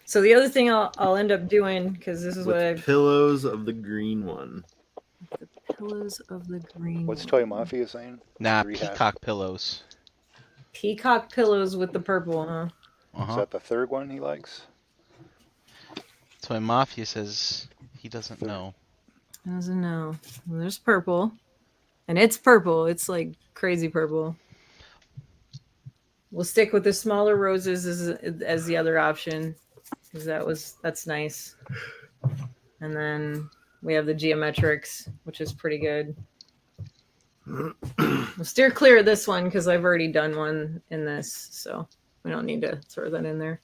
So the other thing I'll end up doing, because this is what pillows of the green one. The pillows of the green. What's Toy Mafia saying? Nah, peacock pillows. Peacock pillows with the purple, huh? Is that the third one he likes? Toy Mafia says he doesn't know. Doesn't know. Well, there's purple. And it's purple. It's like crazy purple. We'll stick with the smaller roses as the other option. Because that's nice. And then we have the geometrics, which is pretty good. We'll steer clear of this one because I've already done one in this, so we don't need to throw that in there.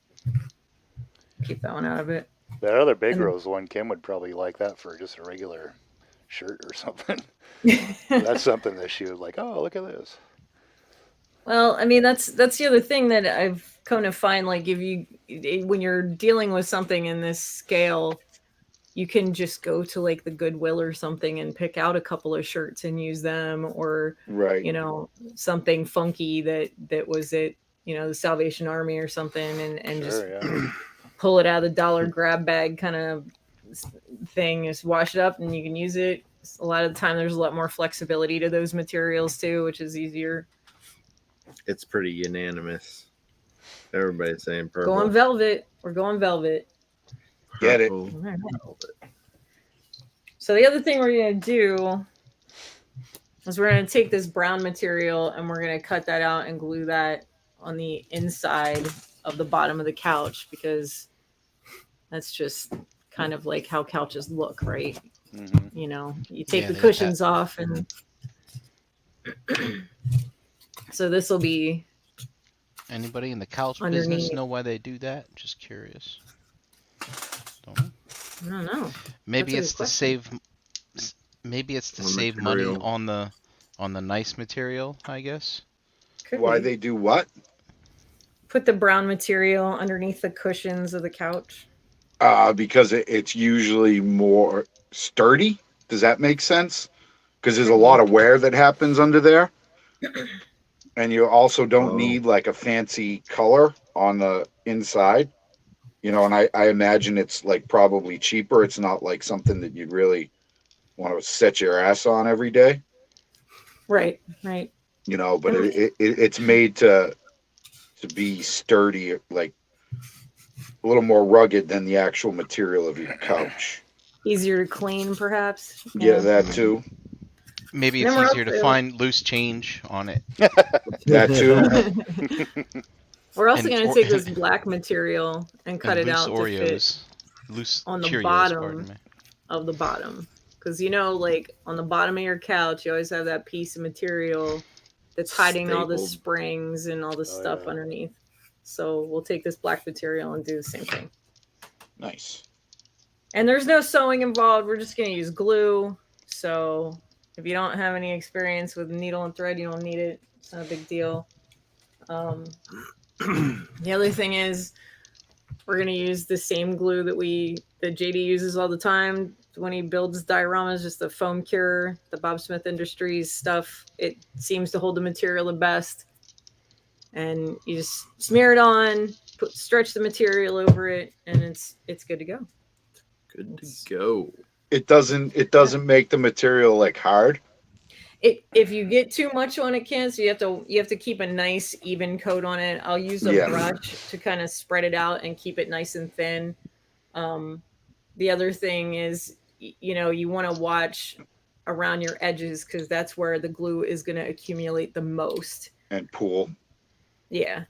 Keep that one out of it. That other big rose one, Kim would probably like that for just a regular shirt or something. That's something that she was like, oh, look at this. Well, I mean, that's the other thing that I've come to find. Like, when you're dealing with something in this scale, you can just go to like the Goodwill or something and pick out a couple of shirts and use them, or you know, something funky that was at, you know, the Salvation Army or something, and just pull it out of the dollar grab bag kind of thing. Just wash it up and you can use it. A lot of the time, there's a lot more flexibility to those materials too, which is easier. It's pretty unanimous. Everybody's saying purple. Going velvet. We're going velvet. Get it. So the other thing we're going to do is we're going to take this brown material and we're going to cut that out and glue that on the inside of the bottom of the couch, because that's just kind of like how couches look, right? Mm-hmm. You know, you take the cushions off, and so this will be. Anybody in the couch underneath. Business know why they do that? Just curious. I don't know. Maybe it's to save. Maybe it's to save money on the nice material, I guess. Why they do what? Put the brown material underneath the cushions of the couch. Because it's usually more sturdy. Does that make sense? Because there's a lot of wear that happens under there. And you also don't need like a fancy color on the inside. You know, and I imagine it's like probably cheaper. It's not like something that you'd really want to set your ass on every day. Right. You know, but it's made to be sturdy, like a little more rugged than the actual material of your couch. easier to clean, perhaps. Yeah, that too. Maybe it's easier to find loose change on it. That too. We're also going to take this black material and cut it out Oreos. to fit loose on the Cheerios, bottom of the bottom. Because, you know, like on the bottom of your couch, you always have that piece of material that's hiding all the springs and all the stuff underneath. So we'll take this black material and do the same thing. Nice. And there's no sewing involved. We're just going to use glue. So if you don't have any experience with needle and thread, you don't need it. It's not a big deal. The other thing is we're going to use the same glue that JD uses all the time when he builds dioramas, just the foam cure, the Bob Smith Industries stuff. It seems to hold the material the best. And you just smear it on, stretch the material over it, and it's good to go. Good to go. It doesn't make the material like hard. If you get too much on it, Ken, so you have to keep a nice even coat on it. I'll use a brush to kind of spread it out and keep it nice and thin. The other thing is, you know, you want to watch around your edges because that's where the glue is going to accumulate the most. And pool. Yeah,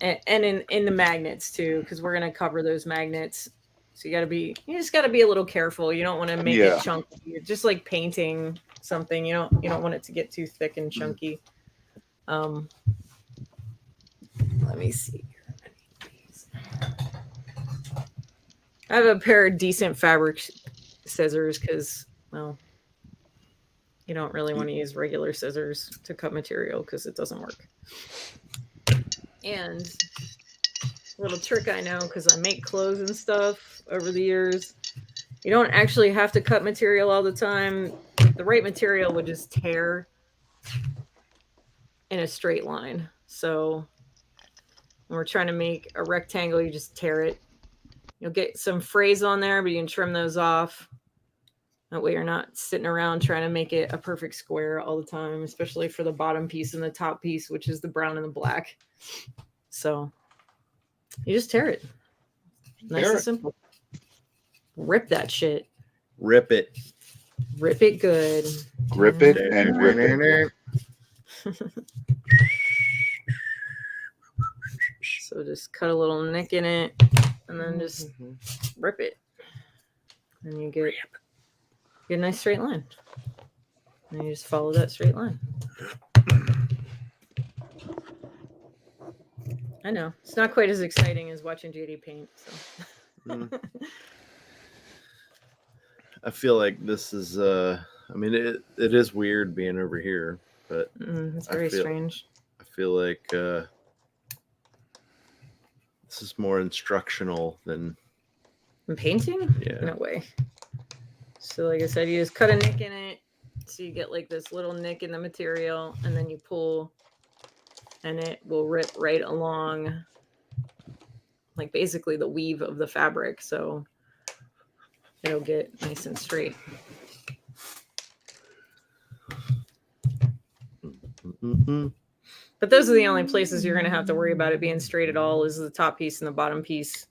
and in the magnets too, because we're going to cover those magnets. So you just got to be a little careful. You don't want to make it chunky. You're just like painting something. You don't want it to get too thick and chunky. Let me see. I have a pair of decent fabric scissors because, well, you don't really want to use regular scissors to cut material because it doesn't work. And a little trick I know because I make clothes and stuff over the years. You don't actually have to cut material all the time. The right material would just tear in a straight line. So when we're trying to make a rectangle, you just tear it. You'll get some frays on there, but you can trim those off. That way you're not sitting around trying to make it a perfect square all the time, especially for the bottom piece and the top piece, which is the brown and the black. So you just tear it. Nice and simple. Rip that shit. Rip it. Rip it good. Grip it and rip it. So just cut a little nick in it and then just rip it. And you get a nice straight line. And you just follow that straight line. I know. It's not quite as exciting as watching JD paint. So. I feel like this is, I mean, it is weird being over here, but it's very strange. I feel like this is more instructional than painting? Yeah. No way. So like I said, you just cut a nick in it. So you get like this little nick in the material and then you pull and it will rip right along like basically the weave of the fabric. So it'll get nice and straight. But those are the only places you're going to have to worry about it being straight at all is the top piece and the bottom piece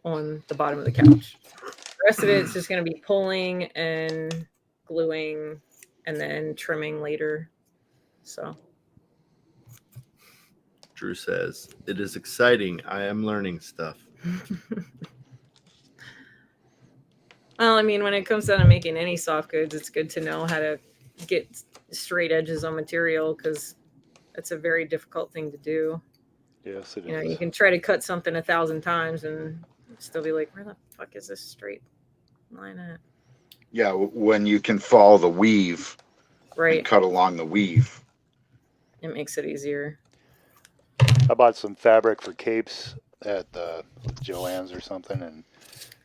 on the bottom of the couch. The rest of it's just going to be pulling and gluing and then trimming later. So Drew says, it is exciting. I am learning stuff. Well, I mean, when it comes down to making any soft goods, it's good to know how to get straight edges on material because that's a very difficult thing to do. Yes, it is. You know, you can try to cut something 1,000 times and still be like, where the fuck is this straight line at? Yeah, when you can follow the weave, right? And cut along the weave. It makes it easier. I bought some fabric for capes at Joann's or something, and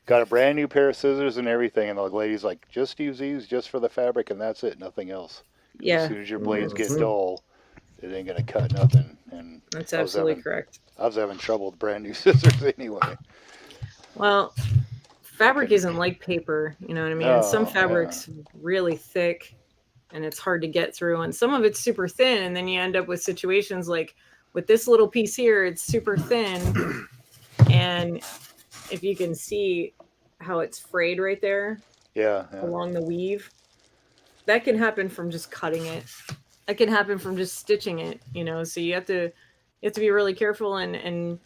got a brand new pair of scissors and everything. And the lady's like, "Just use these just for the fabric, and that's it, nothing else." Yeah. As soon as your blades get dull, it ain't gonna cut nothing. And that's absolutely correct. I was having trouble with brand new scissors anyway. Well, fabric isn't like paper, you know what I mean? And some fabric's really thick and it's hard to get through. And some of it's super thin. And then you end up with situations like with this little piece here, it's super thin. And if you can see how it's frayed right there. along the weave. That can happen from just cutting it. That can happen from just stitching it, so you have to be really careful and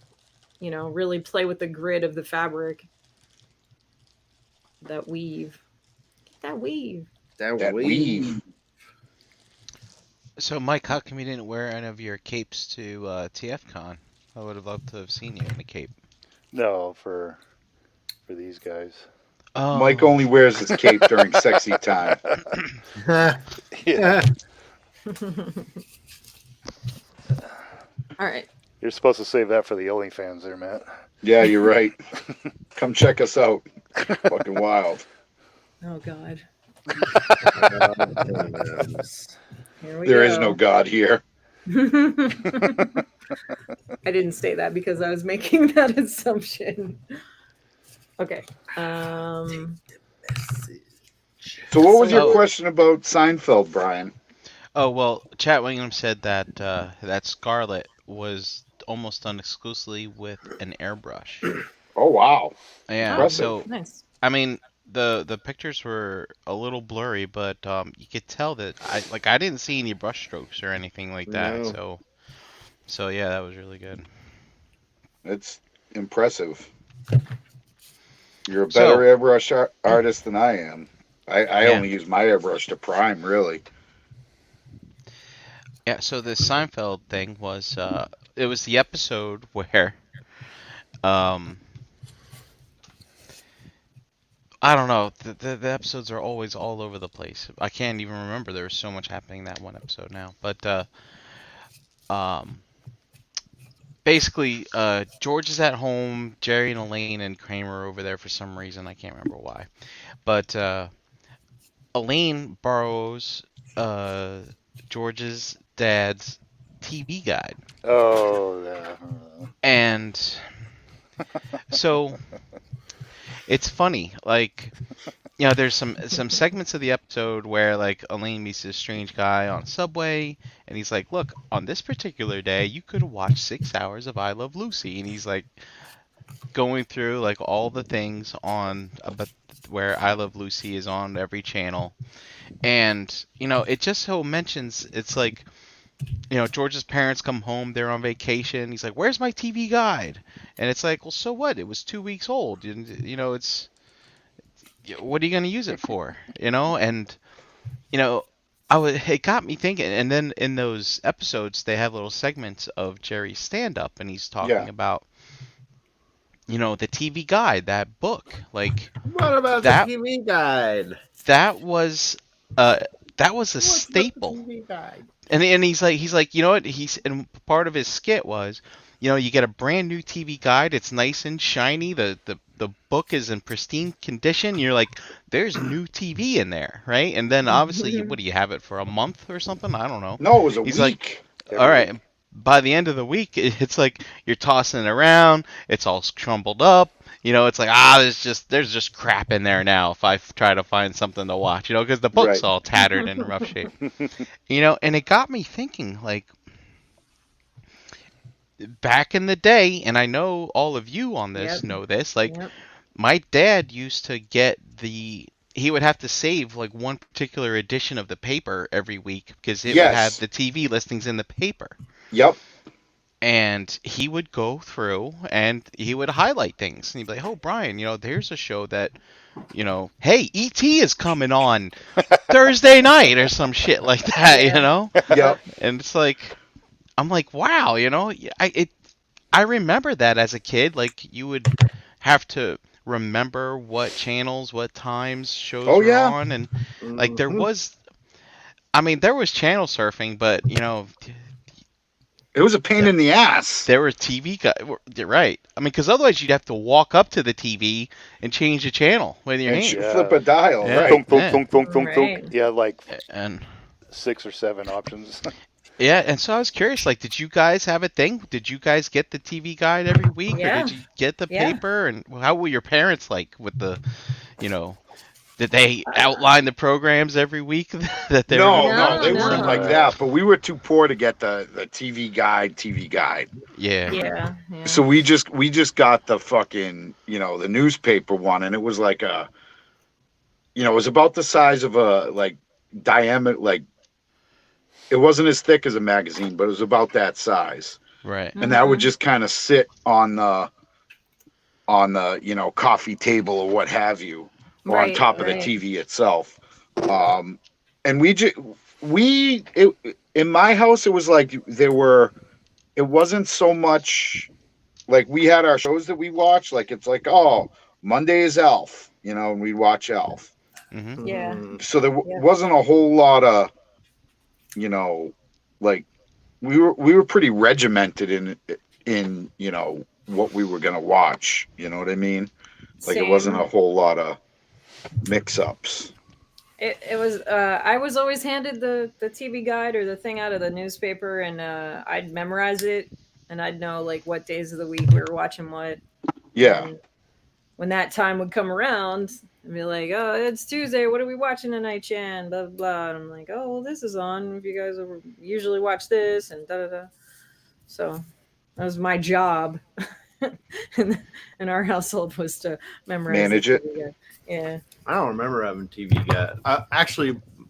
really play with the grid of the fabric. That weave. That weave. That weave. So, Mike, how come you didn't wear any of your capes to TFCon? I would have loved to have seen you in a cape. No, for these guys. Oh. Mike only wears his cape during sexy time. Yeah. All right. You're supposed to save that for the OnlyFans there, Matt. Yeah, you're right. Come check us out. Fucking wild. Oh, God. There is no God here. I didn't say that because I was making that assumption. Okay. So what was your question about Seinfeld, Brian? Oh, well, Chat Wingham said that that Scarlet was almost done exclusively with an airbrush. Oh, wow. Yeah, Impressive. so, nice. I mean, the pictures were a little blurry, but you could tell that I didn't see any brush strokes or anything like that. No. So yeah, that was really good. It's impressive. You're a better airbrush artist than I am. I only use my airbrush to prime, really. Yeah, so the Seinfeld thing was it was the episode where I don't know, the episodes are always all over the place. I can't even remember, there was so much happening in that one episode now. But basically, George is at home, Jerry and Elaine and Kramer are over there for some reason, I can't remember why. But Elaine borrows George's dad's TV guide. Oh, yeah. And so it's funny, like, there's some segments of the episode where, like, Elaine meets this strange guy on a subway, and he's like, look, on this particular day, you could have watched 6 hours of I Love Lucy, and he's like going through like all the things on about where I Love Lucy is on every channel, and it just so mentions, it's like, George's parents come home, they're on vacation, he's like, where's my TV guide? And it's like, well, so what, it was 2 weeks old, and it's, what are you going to use it for? And it got me thinking. And then in those episodes they have little segments of Jerry's stand-up, and he's talking about the TV guide, that book. Like, what about that, the TV guide? That was a staple. TV guide? And he's like, you know what? And part of his skit was, you get a brand new TV guide. It's nice and shiny. The book is in pristine condition. You're like, there's new TV in there, right? And then obviously, what do you have it for a month or something? I don't know. No, it was a He's week. Like, all right. By the end of the week, it's like you're tossing it around. It's all crumbled up. It's like, there's just crap in there now if I try to find something to watch, because the book's all tattered and in rough shape. And it got me thinking, like, back in the day, and I know all of you on this know this, like, my dad used to get he would have to save like one particular edition of the paper every week because it would have the TV listings in the paper. Yep. And he would go through and he would highlight things. And he'd be like, oh, Brian, there's a show that, hey, E.T. is coming on Thursday night or some shit like that, Yep. And it's like, I'm like, wow, I remember that as a kid. Like, you would have to remember what channels, what times shows were on. And, like, there was channel surfing, but, it was a pain in the ass. There were TV guys, right? I mean, because otherwise you'd have to walk up to the TV and change the channel with your hand. Flip a dial, right? Thunk, thunk, thunk, thunk, thunk. Yeah, like and 6 or 7 options. Yeah, and so I was curious, like, did you guys have a thing? Did you guys get the TV guide every week, or did you get the paper? And how were your parents like with the, did they outline the programs every week that they No, they weren't like that. But we were too poor to get the TV guide. Yeah. So we just got the fucking, the newspaper one, and it was like it was about the size of a diameter, it wasn't as thick as a magazine, but it was about that size. Right. And that would just kind of sit on the coffee table or what have you, or on top of the TV itself. And in my house, it was like it wasn't so much like we had our shows that we watched. Like it's like, oh, Monday is Elf, and we'd watch Elf. Mm-hmm. Yeah. So there wasn't a whole lot of, like we were pretty regimented in what we were gonna watch. You know what I mean? Like it wasn't a whole lot of mix-ups. It was I was always handed the TV guide or the thing out of the newspaper, and I'd memorize it, and I'd know like what days of the week we were watching what. Yeah. And when that time would come around, I'd be like, oh, it's Tuesday, what are we watching tonight, Chan? Blah, blah, blah. And I'm like, oh, well, this is on. If you guys usually watch this, and da-da-da. So that was my job in our household, was to manage it. Yeah. I don't remember having TV guide.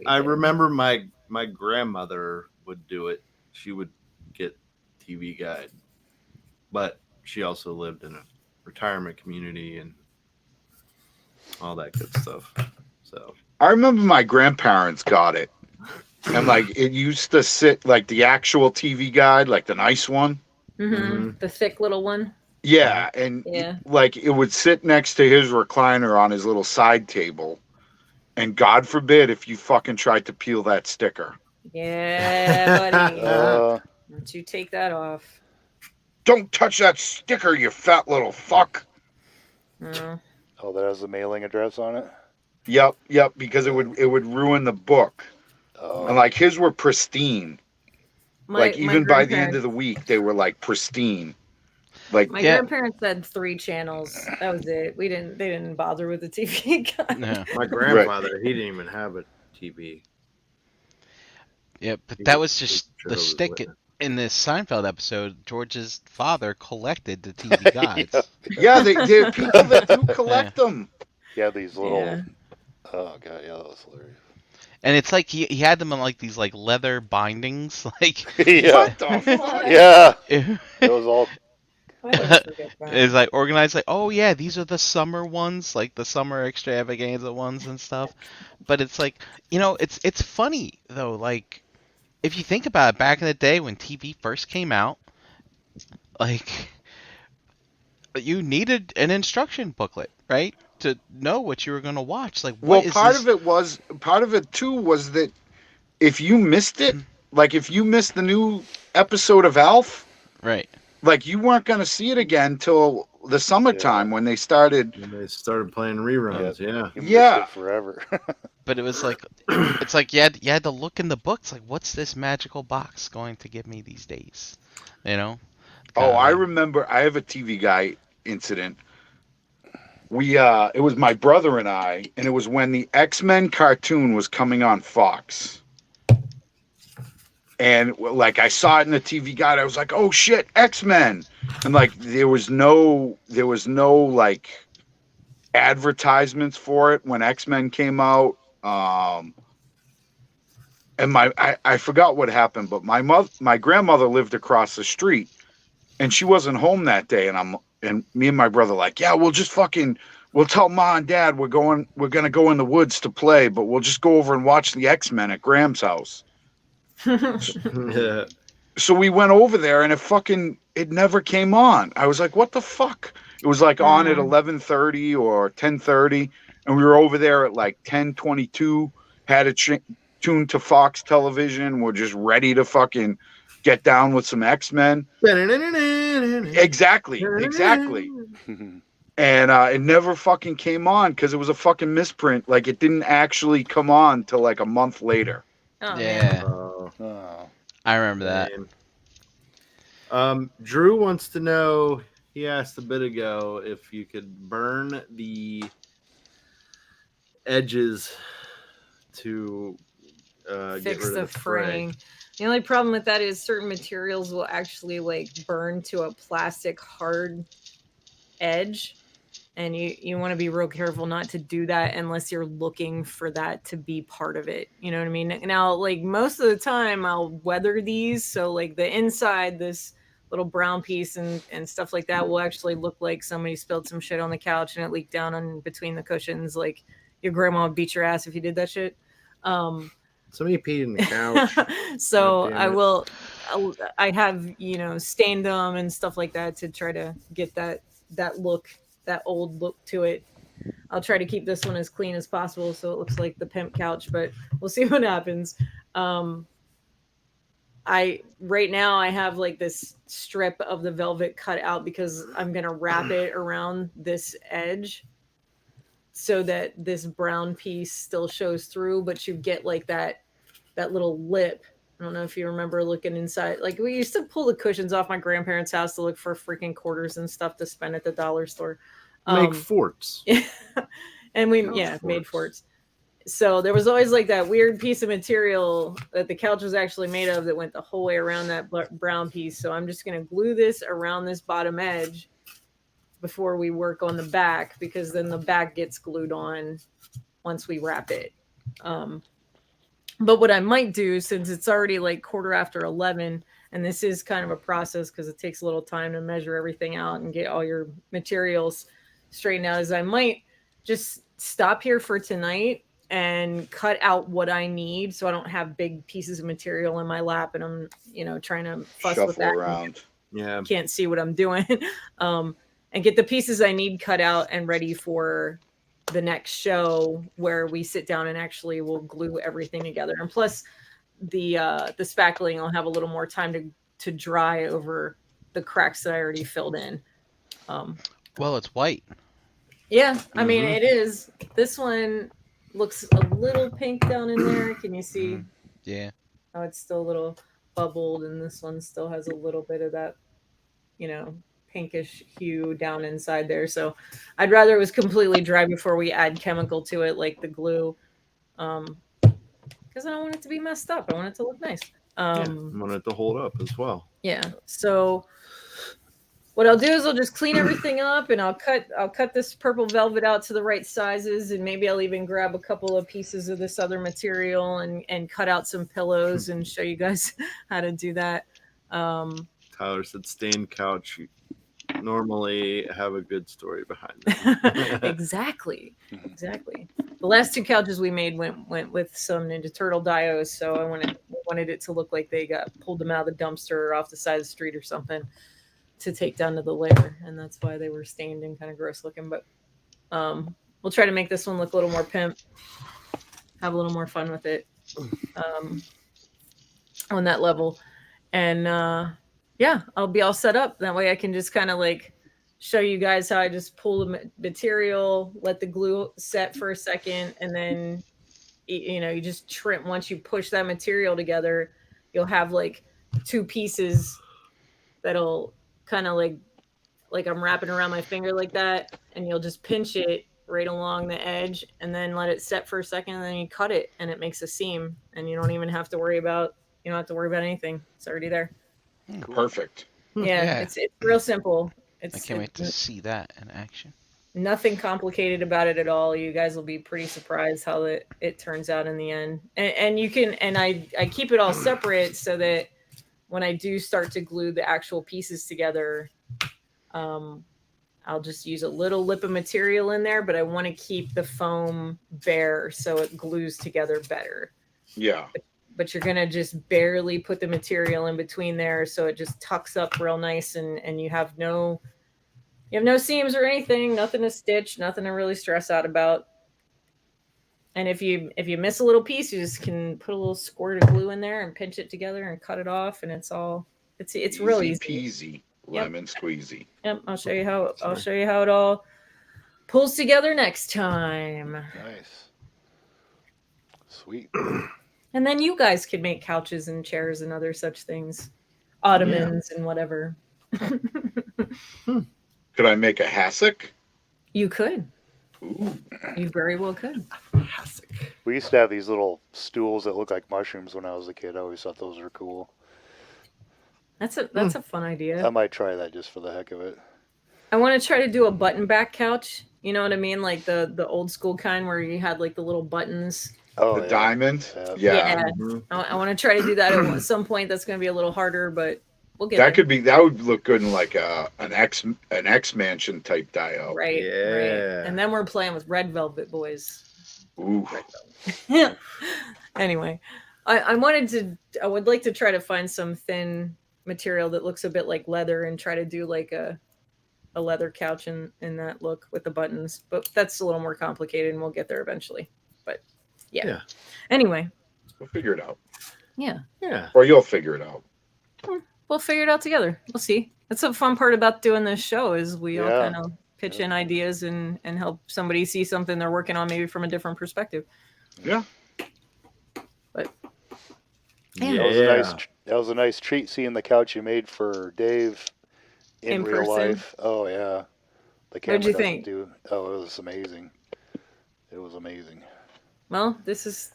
I remember my grandmother would do it. She would get TV guide, but she also lived in a retirement community and all that good stuff. So I remember my grandparents got it, and like it used to sit like the actual TV guide, like the nice one. Mm-hmm. The thick little one. Yeah, and like it would sit next to his recliner on his little side table, and God forbid if you fucking tried to peel that sticker. Yeah, buddy. Don't you take that off. Don't touch that sticker, you fat little fuck. Oh, that has the mailing address on it? Yep, because it would ruin the book. Oh. And like his were pristine. Even by the end of the week, they were like pristine. Like my grandparents had 3 channels. That was it. They didn't bother with the TV guide. No. My grandfather, he didn't even have a TV. Yeah, but that was just the stick in this Seinfeld episode. George's father collected the TV guides. Yeah, there are people that do collect them. Yeah, these little. Yeah. Oh god, yeah, that was hilarious. And it's like he had them in like these like leather bindings, like what the fuck? Yeah, it was all. It's like organized, like, oh yeah, these are the summer ones, like the summer extravaganza ones and stuff. But it's like, it's funny though. Like, if you think about it, back in the day when TV first came out, like, you needed an instruction booklet, right, to know what you were going to watch. Like, part of it too was that if you missed it, like if you missed the new episode of Alf, right, like you weren't going to see it again till the summertime when they started. When they started playing reruns, yeah, forever. But it was like, it's like you had to look in the books, like, what's this magical box going to give me these days, I remember. I have a TV guy incident. It was my brother and I, and it was when the X-Men cartoon was coming on Fox. And like I saw it in the TV guide, I was like, "Oh shit, X-Men!" And like there was no like advertisements for it when X-Men came out. And I forgot what happened, but my grandmother lived across the street, and she wasn't home that day. And me and my brother like, yeah, we'll tell Ma and Dad we're gonna go in the woods to play, but we'll just go over and watch the X-Men at Graham's house. Yeah. So we went over there, and it never came on. I was like, what the fuck? It was like on at 11:30 or 10:30, and we were over there at like 10:22. Had it tuned to Fox Television. We're just ready to fucking get down with some X-Men. Exactly. And it never fucking came on because it was a fucking misprint. Like it didn't actually come on till like a month later. Oh, yeah. I remember that. Drew wants to know, he asked a bit ago if you could burn the edges to fix get rid the of the fraying. The only problem with that is certain materials will actually like burn to a plastic hard edge. And you want to be real careful not to do that unless you're looking for that to be part of it. You know what I mean? Now, like most of the time I'll weather these. So like the inside, this little brown piece and stuff like that will actually look like somebody spilled some shit on the couch and it leaked down on between the cushions. Like your grandma would beat your ass if you did that shit. Somebody peed in the couch. So I have, stained them and stuff like that to try to get that look, that old look to it. I'll try to keep this one as clean as possible so it looks like the pimp couch, but we'll see what happens. Right now I have like this strip of the velvet cut out because I'm going to wrap it around this edge so that this brown piece still shows through, but you get like that little lip. I don't know if you remember looking inside. Like we used to pull the cushions off my grandparents' house to look for freaking quarters and stuff to spend at the dollar store. Make forts. And made forts. So there was always like that weird piece of material that the couch was actually made of that went the whole way around that brown piece. So I'm just going to glue this around this bottom edge before we work on the back, because then the back gets glued on once we wrap it. But what I might do, since it's already like 11:15, and this is kind of a process because it takes a little time to measure everything out and get all your materials straightened out, is I might just stop here for tonight and cut out what I need so I don't have big pieces of material in my lap and I'm, trying to fuss with that around. Yeah. Can't see what I'm doing. And get the pieces I need cut out and ready for the next show where we sit down and actually will glue everything together. And plus the spackling will have a little more time to dry over the cracks that I already filled in. Well, it's white. Yeah, I mean, it is. This one looks a little pink down in there. Can you see? Yeah. Oh, it's still a little bubbled, and this one still has a little bit of that, pinkish hue down inside there. So I'd rather it was completely dry before we add chemical to it, like the glue, because I don't want it to be messed up. I want it to look nice. I want it to hold up as well. Yeah. So what I'll do is I'll just clean everything up, and I'll cut this purple velvet out to the right sizes, and maybe I'll even grab a couple of pieces of this other material and cut out some pillows and show you guys how to do that. Tyler said stained couch normally have a good story behind them. Exactly. The last two couches we made went with some Ninja Turtle dios, so I wanted it to look like they pulled them out of the dumpster or off the side of the street or something to take down to the lair, and that's why they were stained and kind of gross looking. But we'll try to make this one look a little more pimp, have a little more fun with it on that level. And I'll be all set up. That way I can just kind of like show you guys how I just pull the material, let the glue set for a second, and then you just trim. Once you push that material together, you'll have like two pieces that'll kind of like I'm wrapping around my finger like that, and you'll just pinch it right along the edge and then let it set for a second, and then you cut it and it makes a seam, and you don't even have to worry about anything. It's already there. Perfect. Yeah. It's real simple. I can't wait to see that in action. Nothing complicated about it at all. You guys will be pretty surprised how it turns out in the end. And you can, and I keep it all separate so that when I do start to glue the actual pieces together, I'll just use a little lip of material in there, but I want to keep the foam bare so it glues together better. Yeah. But you're going to just barely put the material in between there so it just tucks up real nice, and you have no seams or anything, nothing to stitch, nothing to really stress out about. And if you miss a little piece, you just can put a little squirt of glue in there and pinch it together and cut it off, and it's real easy. Peasy, lemon squeezy. Yep, I'll show you how it all pulls together next time. Nice. Sweet. And then you guys could make couches and chairs and other such things, ottomans and whatever. Could I make a hassock? You could. Ooh. You very well could. Hassock. We used to have these little stools that look like mushrooms when I was a kid. I always thought those were cool. That's a fun idea. I might try that just for the heck of it. I want to try to do a button back couch. You know what I mean? Like the old school kind where you had like the little buttons. Oh, the diamond. Yeah. I want to try to do that at some point. That's going to be a little harder, but we'll get that there. that would look good in like an X Mansion type dial. Right. Yeah. And then we're playing with Red Velvet Boys. Ooh. Anyway, I would like to try to find some thin material that looks a bit like leather and try to do like a leather couch in that look with the buttons, but that's a little more complicated and we'll get there eventually. But yeah. Anyway, we'll figure it out. Yeah. Or you'll figure it out. We'll figure it out together. We'll see. That's the fun part about doing this show is we all kind of pitch in ideas and help somebody see something they're working on maybe from a different perspective. Yeah. But that was a nice treat seeing the couch you made for Dave in real life. Oh yeah. The camera What'd you think? it was amazing. It was amazing. Well, this is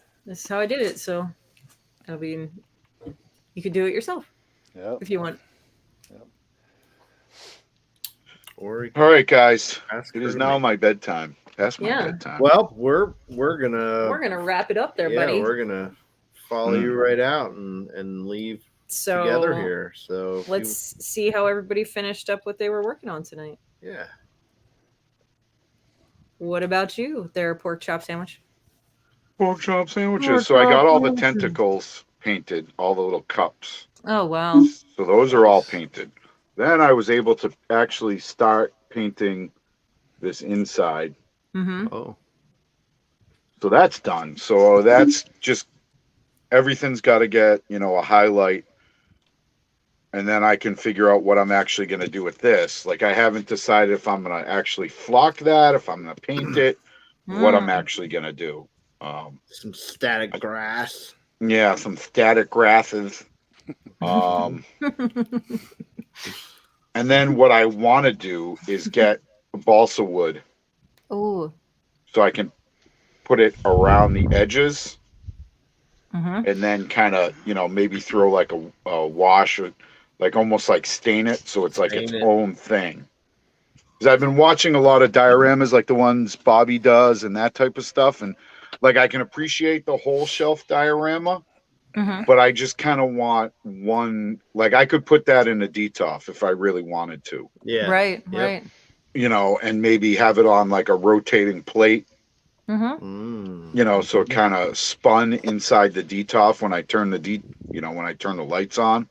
how I did it, so I mean you could do it yourself. Yeah. If you want. Yep. All right, guys. It is now my bedtime. That's my bedtime. Well, we're gonna wrap it up there, buddy. Yeah, we're gonna follow you right out and leave together here. So let's see how everybody finished up what they were working on tonight. Yeah. What about you, there, pork chop sandwich? Pork chop sandwiches. So I got all the tentacles painted, all the little cups. Oh wow! So those are all painted. Then I was able to actually start painting this inside. Mm-hmm. Oh. So that's done. So that's just everything's got to get, a highlight. And then I can figure out what I'm actually going to do with this. Like I haven't decided if I'm going to actually flock that, if I'm going to paint it, what I'm actually going to do. Some static grass. Yeah, some static grasses. And then what I want to do is get a balsa wood. Oh. So I can put it around the edges. Mm-hmm. And then kind of, maybe throw like a wash, or like almost like stain it so it's like its own thing. Because I've been watching a lot of dioramas like the ones Bobby does and that type of stuff. And like I can appreciate the whole shelf diorama, but I just kind of want one. Like I could put that in a DTOF if I really wanted to. Yeah. Right. And maybe have it on like a rotating plate. Mm-hmm. So it kind of spun inside the DTOF when I turn when I turn the lights on.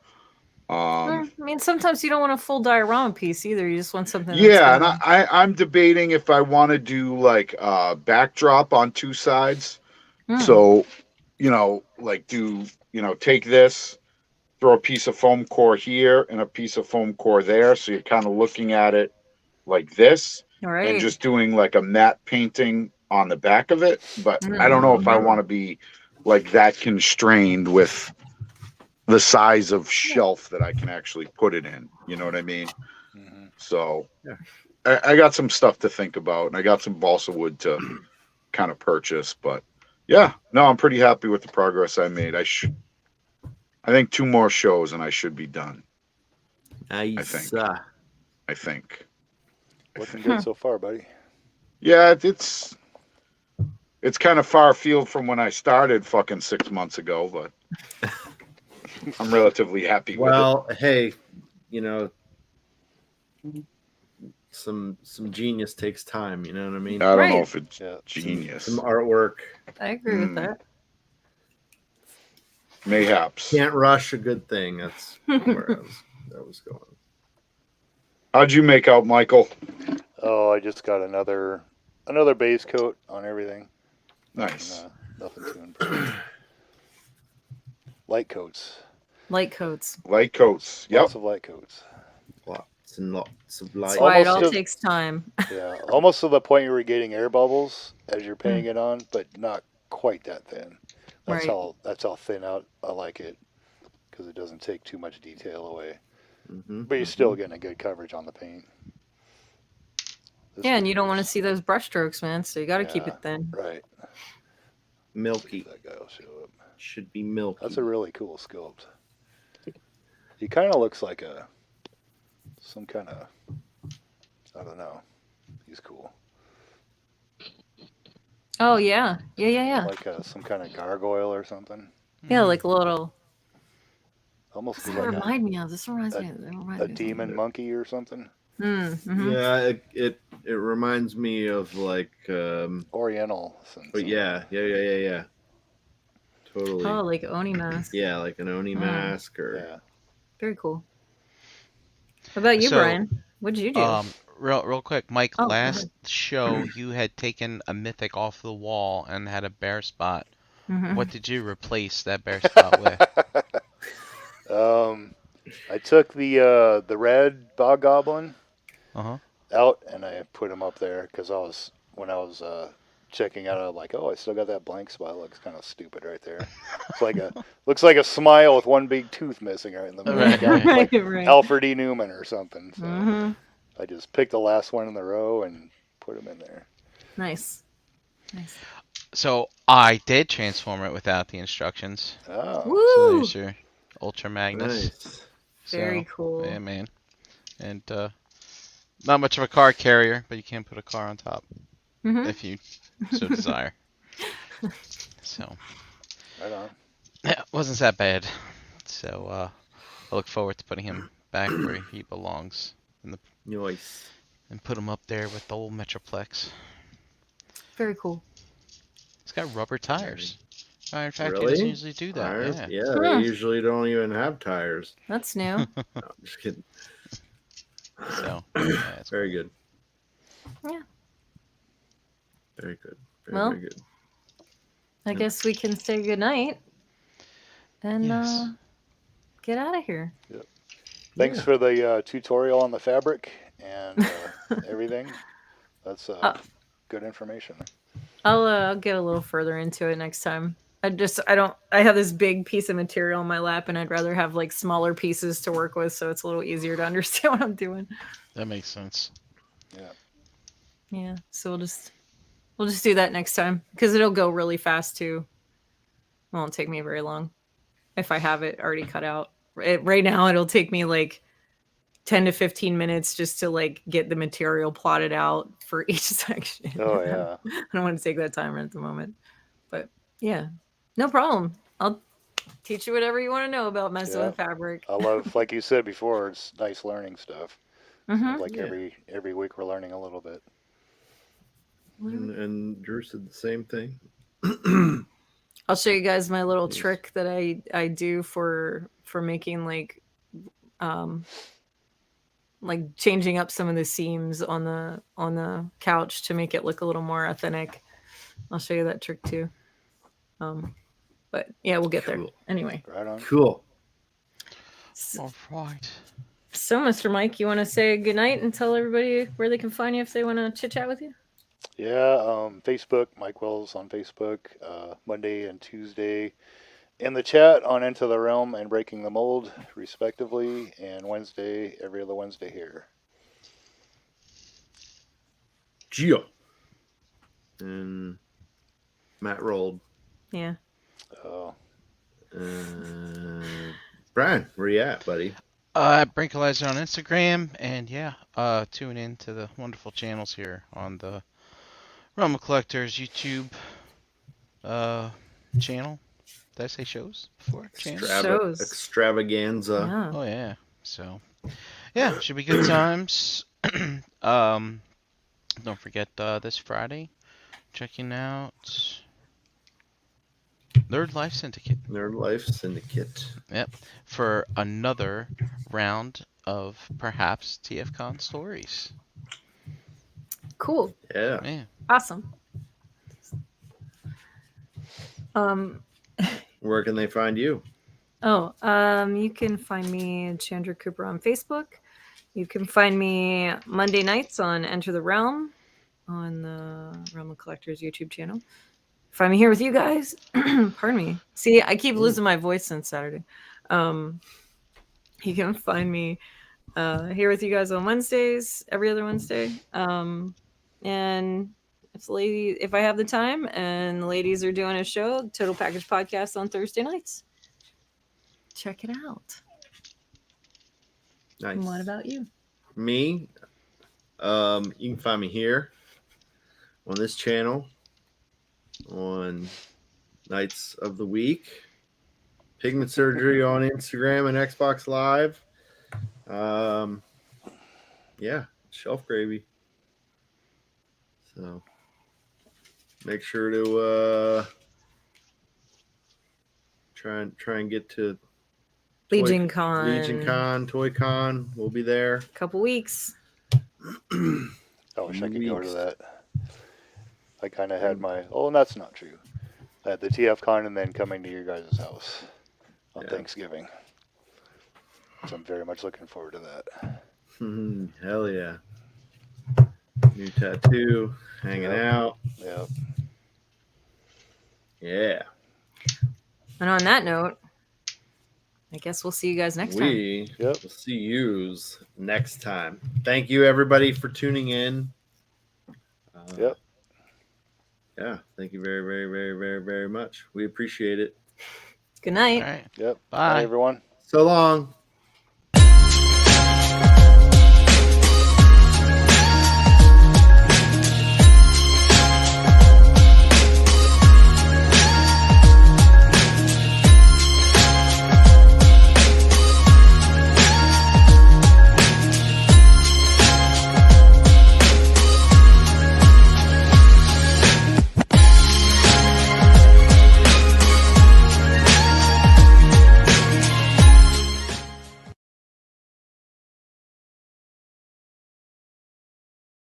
I mean, sometimes you don't want a full diorama piece either. You just want something. Yeah, and I'm debating if I want to do like a backdrop on two sides. So, like take this, throw a piece of foam core here and a piece of foam core there. So you're kind of looking at it like this, and just doing like a matte painting on the back of it. But I don't know if I want to be like that constrained with the size of shelf that I can actually put it in. You know what I mean? So I got some stuff to think about, and I got some balsa wood to kind of purchase. But yeah, no, I'm pretty happy with the progress I made. I think 2 more shows and I should be done. Nice. I think. Looking good so far, buddy. Yeah, it's kind of far afield from when I started fucking 6 months ago, but I'm relatively happy with it. Well, hey, some genius takes time, you know what I mean? I don't know if it's genius. Some artwork. I agree with that. Mayhaps. Can't rush a good thing. That's where I was going. How'd you make out, Michael? Oh, I just got another base coat on everything. Nice. Nothing too important. Light coats. Light coats. Yep. Lots of light coats. Lots and lots of light. That's why it all takes time. Yeah, almost to the point where you're getting air bubbles as you're painting it on, but not quite that thin. That's how thin out I like it, because it doesn't take too much detail away. But you're still getting a good coverage on the paint. And you don't want to see those brush strokes, man. So you got to keep it thin. Right. Milky. That guy will show up. Should be milky. That's a really cool sculpt. He kind of looks like some kind of, I don't know. He's cool. Oh yeah. Like some kind of gargoyle or something. Yeah, like a little. Almost This like reminds me. a demon monkey or something. Mm-hmm. Yeah, it reminds me of like Oriental. But yeah. Totally. Oh, like Oni mask. Yeah, like an Oni mask or. Yeah. Very cool. What about you, Brian? What did you do? Real quick, Mike. Last show, you had taken a mythic off the wall and had a bear spot. Mm-hmm. What did you replace that bear spot with? I took the red bog goblin out and I put him up there because when I was checking out, I was like, oh, I still got that blank spot. It looks kind of stupid right there. It's like looks like a smile with one big tooth missing right in the middle. Like Alfred E. Newman or something. So I just picked the last one in the row and put him in there. Nice. So I did transform it without the instructions. Oh. Woo! So there's your Ultra Magnus. Nice. Very cool. Yeah, man. And not much of a car carrier, but you can put a car on top if you so desire. So. Right on. Yeah, wasn't that bad. So I look forward to putting him back where he belongs. Nice. And put him up there with the old Metroplex. Very cool. It's got rubber tires. In fact, really? He doesn't usually do that. Tires? Yeah, they usually don't even have tires. That's new. No, I'm just kidding. So, yeah, it's very good. Yeah. Very good. Very good. I guess we can say goodnight and get out of here. Yep. Thanks for the tutorial on the fabric and everything. That's good information. I'll get a little further into it next time. I have this big piece of material in my lap and I'd rather have like smaller pieces to work with so it's a little easier to understand what I'm doing. That makes sense. Yeah. Yeah, so we'll just do that next time because it'll go really fast too. It won't take me very long if I have it already cut out. Right now it'll take me like 10 to 15 minutes just to like get the material plotted out for each section. Oh yeah. I don't want to take that time at the moment. But yeah, no problem. I'll teach you whatever you want to know about messing with fabric. I love, like you said before, it's nice learning stuff. Mm-hmm. Like every week we're learning a little bit. And Drew said the same thing. I'll show you guys my little trick that I do for making like changing up some of the seams on the couch to make it look a little more authentic. I'll show you that trick too. But yeah, we'll get there. Anyway. Right on. Cool. All right. So, Mr. Mike, you want to say goodnight and tell everybody where they can find you if they want to chit chat with you? Yeah, Facebook, Mike Wells on Facebook, Monday and Tuesday in the chat on Into the Realm and Breaking the Mold, respectively, and Wednesday, every other Wednesday here. Gio. And Matt rolled. Yeah. Oh. Brian, where you at, buddy? Brinkalizer on Instagram, and tune in to the wonderful channels here on the Realm of Collectors YouTube channel. Did I say shows before? Shows. Extravaganza. Yeah. Oh yeah. So should be good times. Don't forget this Friday, checking out Nerd Life Syndicate. Nerd Life Syndicate. Yep. For another round of perhaps TFCon stories. Cool. Yeah. Awesome. Where can they find you? You can find me Chandra Cooper on Facebook. You can find me Monday nights on Enter the Realm on the Realm of Collectors YouTube channel. Find me here with you guys. Pardon me. See, I keep losing my voice since Saturday. You can find me here with you guys on Wednesdays, every other Wednesday. And if I have the time and the ladies are doing a show, Total Package Podcast on Thursday nights. Check it out. Nice. And what about you? Me? You can find me here on this channel on nights of the week. Pigment Surgery on Instagram and Xbox Live. Yeah, ShelfGravy. So make sure to try and get to Legion Con, Toy Con. We'll be there. Couple weeks. I wish I could go to that. I kind of had my. Oh, that's not true. I had the TF Con and then coming to your guys' house on Thanksgiving. So I'm very much looking forward to that. Hell yeah. New tattoo, hanging out. Yep. Yeah. And on that note, I guess we'll see you guys next time. We'll see yous next time. Thank you, everybody, for tuning in. Yeah, thank you very, very, very, very, very much. We appreciate it. Good night. All right. Yep. Bye. Bye, everyone. So long.